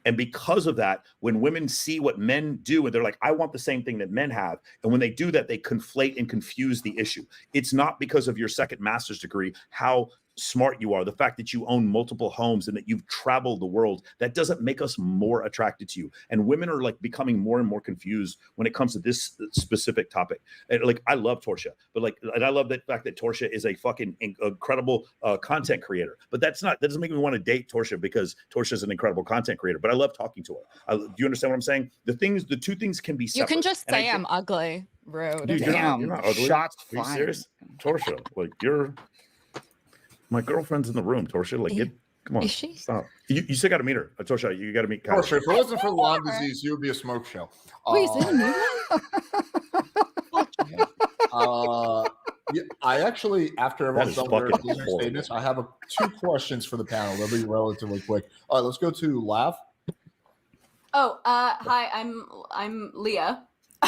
And because of that, when women see what men do, and they're like, I want the same thing that men have. And when they do that, they conflate and confuse the issue. It's not because of your second master's degree, how smart you are, the fact that you own multiple homes and that you've traveled the world, that doesn't make us more attracted to you. And women are like becoming more and more confused when it comes to this specific topic. And like, I love Torshaa, but like, and I love the fact that Torshaa is a fucking incredible content creator, but that doesn't make me want to date Torshaa because Torshaa is an incredible content creator, but I love talking to her. Do you understand what I'm saying? The two things can be separate.
You can just say I'm ugly. Rude.
Dude, you're not ugly.
Shots
Are you
fired.
serious? Torshaa, like my girlfriend's in the room, Torshaa. Like, come on,
Is she?
stop. You still got to meet her, Torshaa. You got to meet.
Torshaa, if it wasn't for Lyme disease, you would be a smoke show.
Wait, is it a new one?
Yeah, I actually, after everyone's
That
done
is
their
fucking
closing
horrible.
statements, I have two questions for the panel. They'll be relatively quick. All right, let's go to Lav.
Oh, hi, I'm Leah.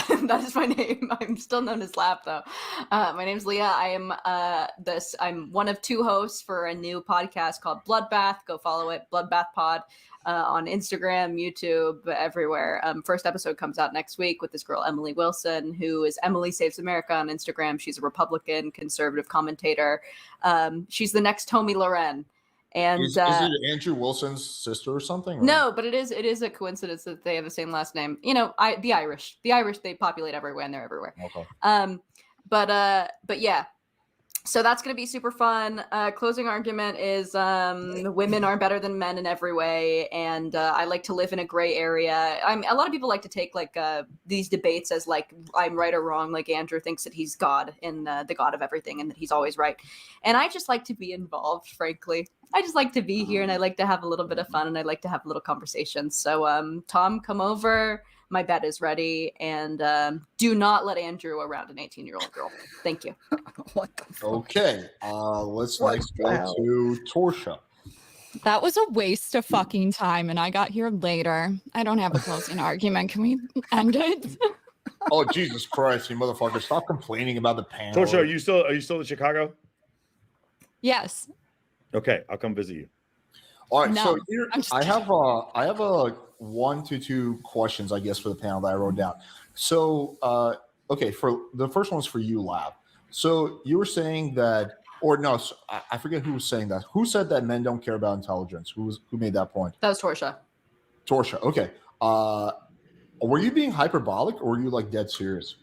That is my name. I'm still known as Lav, though. My name's Leah. I am I'm one of two hosts for a new podcast called Bloodbath. Go follow it, Bloodbath Pod, on Instagram, YouTube, everywhere. First episode comes out next week with this girl Emily Wilson, who is Emily Saves America on Instagram. She's a Republican conservative commentator. She's the next Tomi Lahren. And
Is it Andrew Wilson's sister or something? Or?
No, but it is a coincidence that they have the same last name. You know, the Irish, they populate everywhere and they're everywhere.
Okay.
But yeah. So that's going to be super fun. Closing argument is women are better than men in every way, and I like to live in a gray area. A lot of people like to take like these debates as like I'm right or wrong. Like Andrew thinks that he's God and the God of everything, and that he's always right. And I just like to be involved, frankly. I just like to be here, and I like to have a little bit of fun, and I like to have little conversations. So Tom, come over. My bed is ready, and do not let Andrew around an 18-year-old girl. Thank you.
What the fuck?
Okay. Let's next go to Torshaa.
That was a waste of fucking time, and I got here later. I don't have a closing argument. Can we end it?
Oh, Jesus Christ, you motherfucker. Stop complaining about the panel.
Torshaa, are you still in Chicago?
Yes.
Okay, I'll come visit you.
All right,
No,
so here
I'm just
I have a 1 to 2 questions, I guess, for the panel that I wrote down. So, okay, for the first one's for you, Lav. So you were saying that, or no, I forget who was saying that. Who said that men don't care about intelligence? Who made that point?
That was Torshaa.
Torshaa. Okay. Were you being hyperbolic, or were you like dead serious?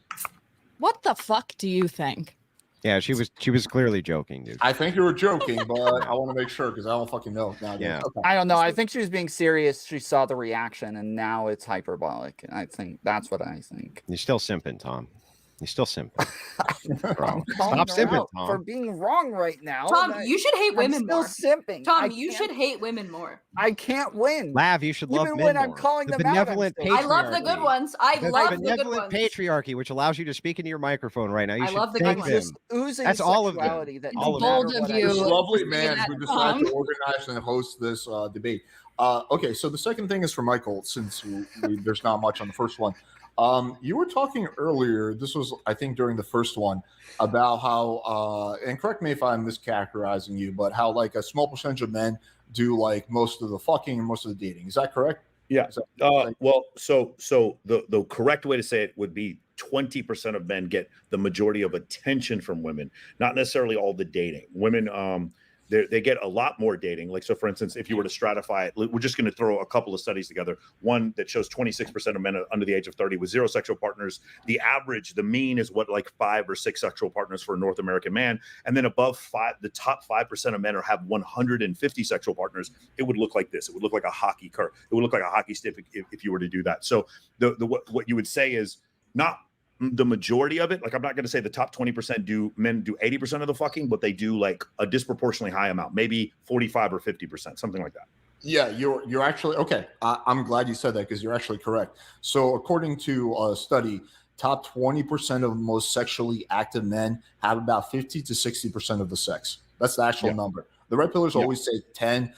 What the fuck do you think?
Yeah, she was clearly joking, dude.
I think you were joking, but I want to make sure because I don't fucking know.
Yeah.
Okay.
I don't know. I think she was being serious. She saw the reaction, and now it's hyperbolic. I think that's what I think.
You're still simping, Tom. You're still simping. Bro.
I'm
Stop
calling her
simping,
out
Tom.
for being wrong right now.
Tom,
and
you should hate
I'm
women
still
more.
simping.
Tom, you should hate women more.
I can't win.
Lav, you should love
Even
men
when I'm
more.
calling
The
them out, I'm
benevolent
still-
I love the good
patriarchy.
ones. I
The
love the good
benevolent
ones.
patriarchy, which allows you to speak into your microphone right now. You
I
should
love the
thank
good
them.
ones.
Just oozing
That's all of them.
sexuality that
All of
no matter
Bold of
what I
you.
This
do-
lovely
Look
man
at
who
that,
decided to
Tom.
organize and host this debate. Okay, so the second thing is for Michael, since there's not much on the first one. You were talking earlier, this was, I think, during the first one, about how, and correct me if I'm mischaracterizing you, but how like a small percentage of men do like most of the fucking and most of the dating. Is that correct?
Yeah.
Is that,
Well, so the correct way to say it would be 20% of men get the majority of attention from women, not necessarily all the dating. Women, they get a lot more dating. Like, so for instance, if you were to stratify it, we're just going to throw a couple of studies together. One that shows 26% of men under the age of 30 with 0 sexual partners. The average, the mean is what, like 5 or 6 sexual partners for a North American man. And then above 5, the top 5% of men have 150 sexual partners. It would look like this. It would look like a hockey curve. It would look like a hockey stick if you were to do that. So what you would say is not the majority of it. Like, I'm not going to say the top 20% men do 80% of the fucking, but they do like a disproportionately high amount, maybe 45 or 50%, something like that.
Yeah, you're actually okay. I'm glad you said that because you're actually correct. So according to a study, top 20% of most sexually active men have about 50 to 60% of the sex. That's the actual number. The red pillars always say 10%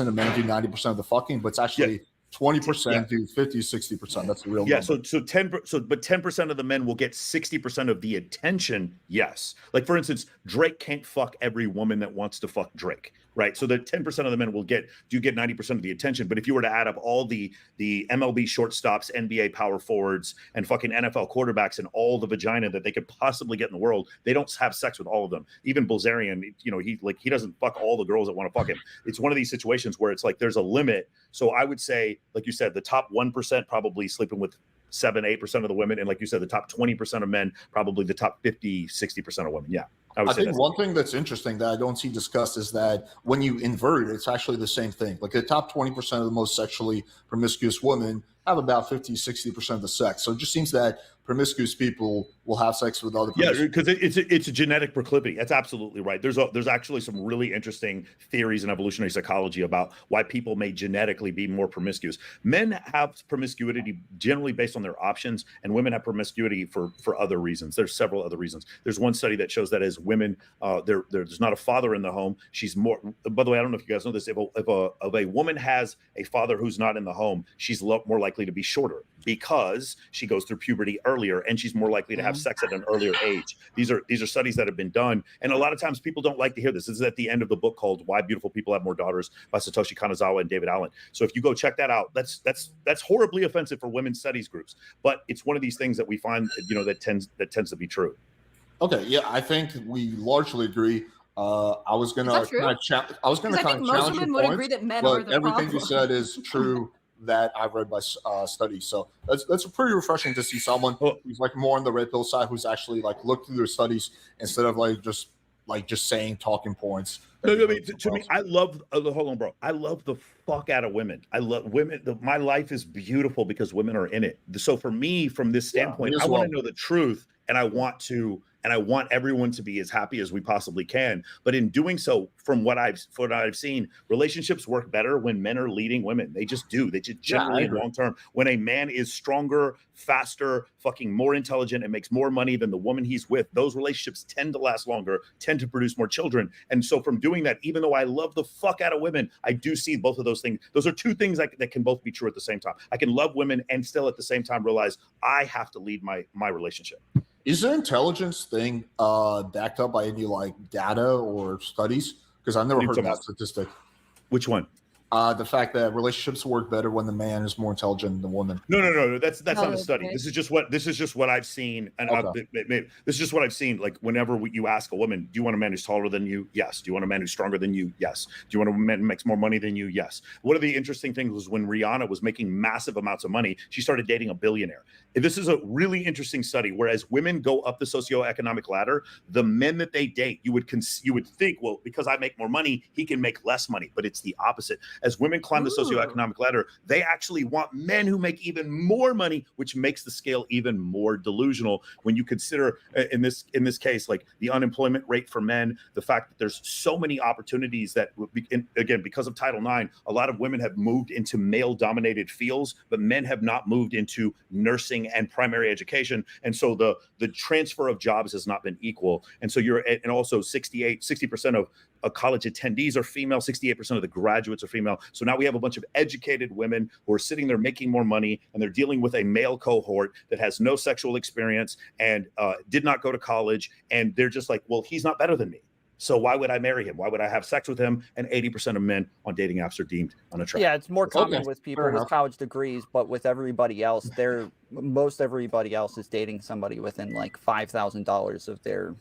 of men do 90% of the fucking, but it's actually 20% do 50-60%. That's the real
Yeah,
number.
so 10% of the men will get 60% of the attention. Yes, like for instance, Drake can't fuck every woman that wants to fuck Drake, right? So the 10% of the men will get 90% of the attention. But if you were to add up all the MLB shortstops, NBA power forwards, and fucking NFL quarterbacks and all the vagina that they could possibly get in the world, they don't have sex with all of them. Even Bilzerian, he doesn't fuck all the girls that want to fuck him. It's one of these situations where it's like there's a limit. So I would say, like you said, the top 1% probably sleeping with 7-8% of the women, and like you said, the top 20% of men, probably the top 50-60% of women. Yeah,
I think one thing that's interesting that I don't see discussed is that when you invert it, it's actually the same thing. Like the top 20% of the most sexually promiscuous women have about 50-60% of the sex. So it just seems that promiscuous people will have sex with other people.
Yeah, because it's a genetic proclivity. That's absolutely right. There's actually some really interesting theories in evolutionary psychology about why people may genetically be more promiscuous. Men have promiscuity generally based on their options, and women have promiscuity for other reasons. There's several other reasons. There's one study that shows that as women, there's not a father in the home. She's more. By the way, I don't know if you guys know this. If a woman has a father who's not in the home, she's more likely to be shorter because she goes through puberty earlier, and she's more likely to have sex at an earlier age. These are studies that have been done, and a lot of times people don't like to hear this. This is at the end of the book called "Why Beautiful People Have More Daughters" by Satoshi Kanazawa and David Allen. So if you go check that out, that's horribly offensive for women's studies groups, but it's one of these things that we find, that tends to be true.
Okay, yeah, I think we largely agree. I was going to kind of challenge
most women would agree that men are the
everything
problem.
you said is true that I've read by studies. So that's pretty refreshing to see someone who's like more on the red pill side, who's actually like looked through their studies instead of just saying talking points.
No, I mean, to me, I love. Hold on, bro. I love the fuck out of women. I love women. My life is beautiful because women are in it. So for me, from this standpoint, I want to know the truth, and I want everyone to be as happy as we possibly can. But in doing so, from what I've seen, relationships work better when men are leading women. They just do. They just generally long term. When a man is stronger, faster, fucking more intelligent, and makes more money than the woman he's with, those relationships tend to last longer, tend to produce more children. And so from doing that, even though I love the fuck out of women, I do see both of those things. Those are two things that can both be true at the same time. I can love women and still at the same time realize I have to lead my relationship.
Is the intelligence thing backed up by any like data or studies? Because I've never heard that statistic.
Which one?
The fact that relationships work better when the man is more intelligent than the woman.
No. That's not a study. This is just what I've seen, and this is just what I've seen. Like whenever you ask a woman, "Do you want a man who's taller than you?" Yes. Do you want a man who's stronger than you? Yes. Do you want a man who makes more money than you? Yes. One of the interesting things was when Rihanna was making massive amounts of money, she started dating a billionaire. This is a really interesting study. Whereas women go up the socioeconomic ladder, the men that they date, you would think, well, because I make more money, he can make less money. But it's the opposite. As women climb the socioeconomic ladder, they actually want men who make even more money, which makes the scale even more delusional when you consider, in this case, like the unemployment rate for men, the fact that there's so many opportunities that, again, because of Title IX, a lot of women have moved into male-dominated fields, but men have not moved into nursing and primary education, and so the transfer of jobs has not been equal. And so and also 60% of college attendees are female, 68% of the graduates are female. So now we have a bunch of educated women who are sitting there making more money, and they're dealing with a male cohort that has no sexual experience and did not go to college, and they're just like, well, he's not better than me. So why would I marry him? Why would I have sex with him? And 80% of men on dating apps are deemed unattractive.
Yeah, it's more common with people with college degrees, but with everybody else, most everybody else is dating somebody within like $5,000 of their.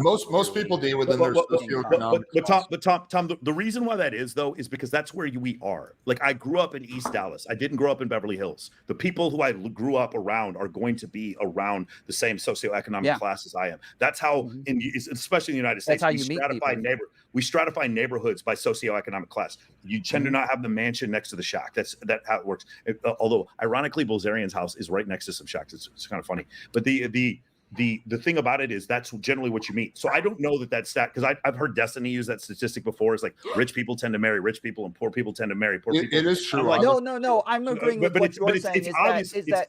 Most people deal within their socioeconomic.
But Tom, the reason why that is though is because that's where we are. Like I grew up in East Dallas. I didn't grow up in Beverly Hills. The people who I grew up around are going to be around the same socioeconomic class as I am. That's how, especially in the United States, we stratify neighborhoods by socioeconomic class. You tend to not have the mansion next to the shack. That's how it works. Although ironically, Bilzerian's house is right next to some shacks. It's kind of funny. But the thing about it is that's generally what you meet. So I don't know that stat, because I've heard Destiny use that statistic before. It's like rich people tend to marry rich people and poor people tend to marry poor people.
It is true.
Like,
no. I'm agreeing with what you're saying.
It's obviously
the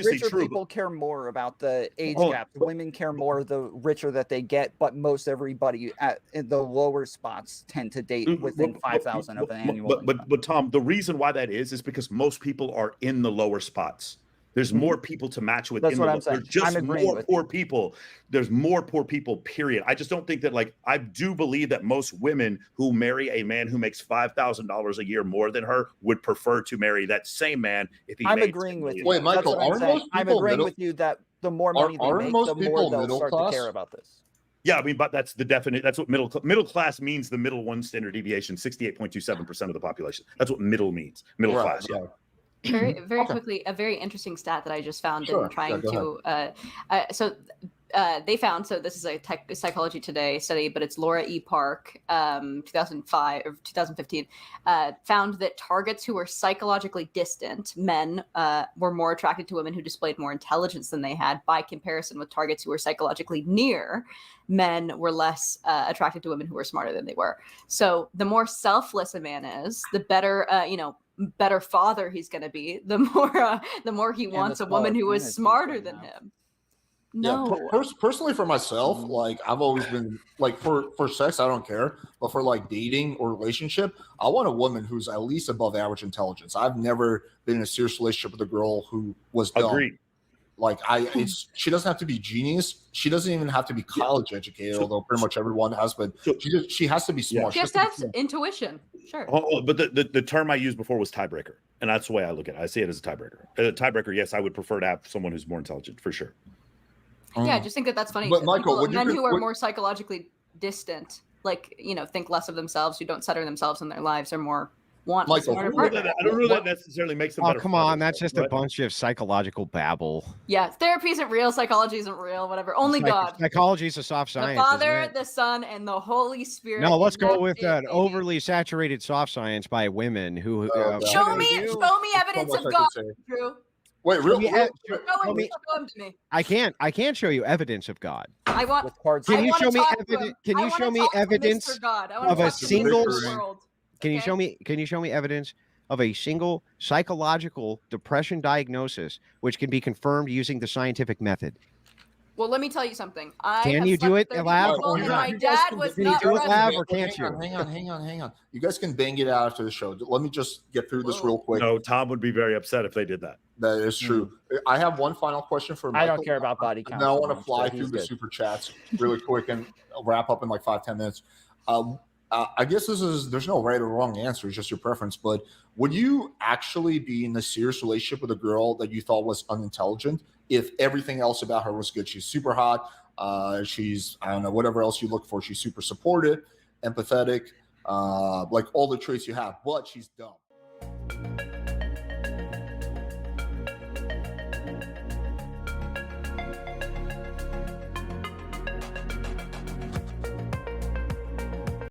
richer
true.
People care more about the age gap. Women care more the richer that they get, but most everybody in the lower spots tend to date within 5,000 of an annual.
But Tom, the reason why that is because most people are in the lower spots. There's more people to match with.
That's what I'm saying.
There's just more poor people. There's more poor people, period. I just don't think that, like, I do believe that most women who marry a man who makes $5,000 a year more than her would prefer to marry that same man if he
I'm
made
agreeing with you.
Wait, Michael, I'm
agreeing with you that the more money they make, the more they'll start to care about this.
Yeah, I mean, but that's the definite. That's what middle class means. The middle one standard deviation, 68.27% of the population. That's what middle means. Middle class. Yeah.
Very quickly, a very interesting stat that I just found in trying to. They found, so this is a Psychology Today study, but it's Laura E. Park, 2005 or 2015, found that targets who were psychologically distant, men, were more attracted to women who displayed more intelligence than they had, by comparison with targets who were psychologically near, men were less attracted to women who were smarter than they were. So the more selfless a man is, the better, better father he's going to be, the more he wants a woman who is smarter than him. No.
Yeah, personally for myself, like I've always been like for sex, I don't care, but for like dating or relationship, I want a woman who's at least above average intelligence. I've never been in a serious relationship with a girl who was dumb.
Agreed.
Like she doesn't have to be genius. She doesn't even have to be college educated, although pretty much everyone has. But she has to be smart.
She has to have intuition. Sure.
But the term I used before was tiebreaker, and that's the way I look at it. I see it as a tiebreaker. A tiebreaker, yes, I would prefer to have someone who's more intelligent for sure.
Yeah, I just think that's funny.
But Michael,
men who are more psychologically distant, like think less of themselves, who don't center themselves in their lives, are more.
Michael,
I don't know that necessarily makes them better.
Come on, that's just a bunch of psychological babble.
Yeah, therapy isn't real, psychology isn't real, whatever. Only God.
Psychology is a soft science.
The Father, the Son, and the Holy Spirit.
No, let's go with that overly saturated soft science by women who.
Show me evidence of God, Drew.
Wait, really?
I can't show you evidence of God.
I want.
Can you show me evidence? Can you show me evidence of a single? Can you show me evidence of a single psychological depression diagnosis which can be confirmed using the scientific method?
Well, let me tell you something.
Can you do it, Lav?
My dad was
can you do it, Lav, or
can't
you?
Hang on. You guys can bang it out after the show. Let me just get through this real quick.
No, Tom would be very upset if they did that.
That is true. I have one final question for Michael.
I don't care about body count.
Now I want to fly through the super chats really quick and wrap up in like 5-10 minutes. I guess there's no right or wrong answer. It's just your preference. But would you actually be in a serious relationship with a girl that you thought was unintelligent if everything else about her was good? She's super hot. She's, I don't know, whatever else you look for. She's super supportive, empathetic, like all the traits you have, but she's dumb.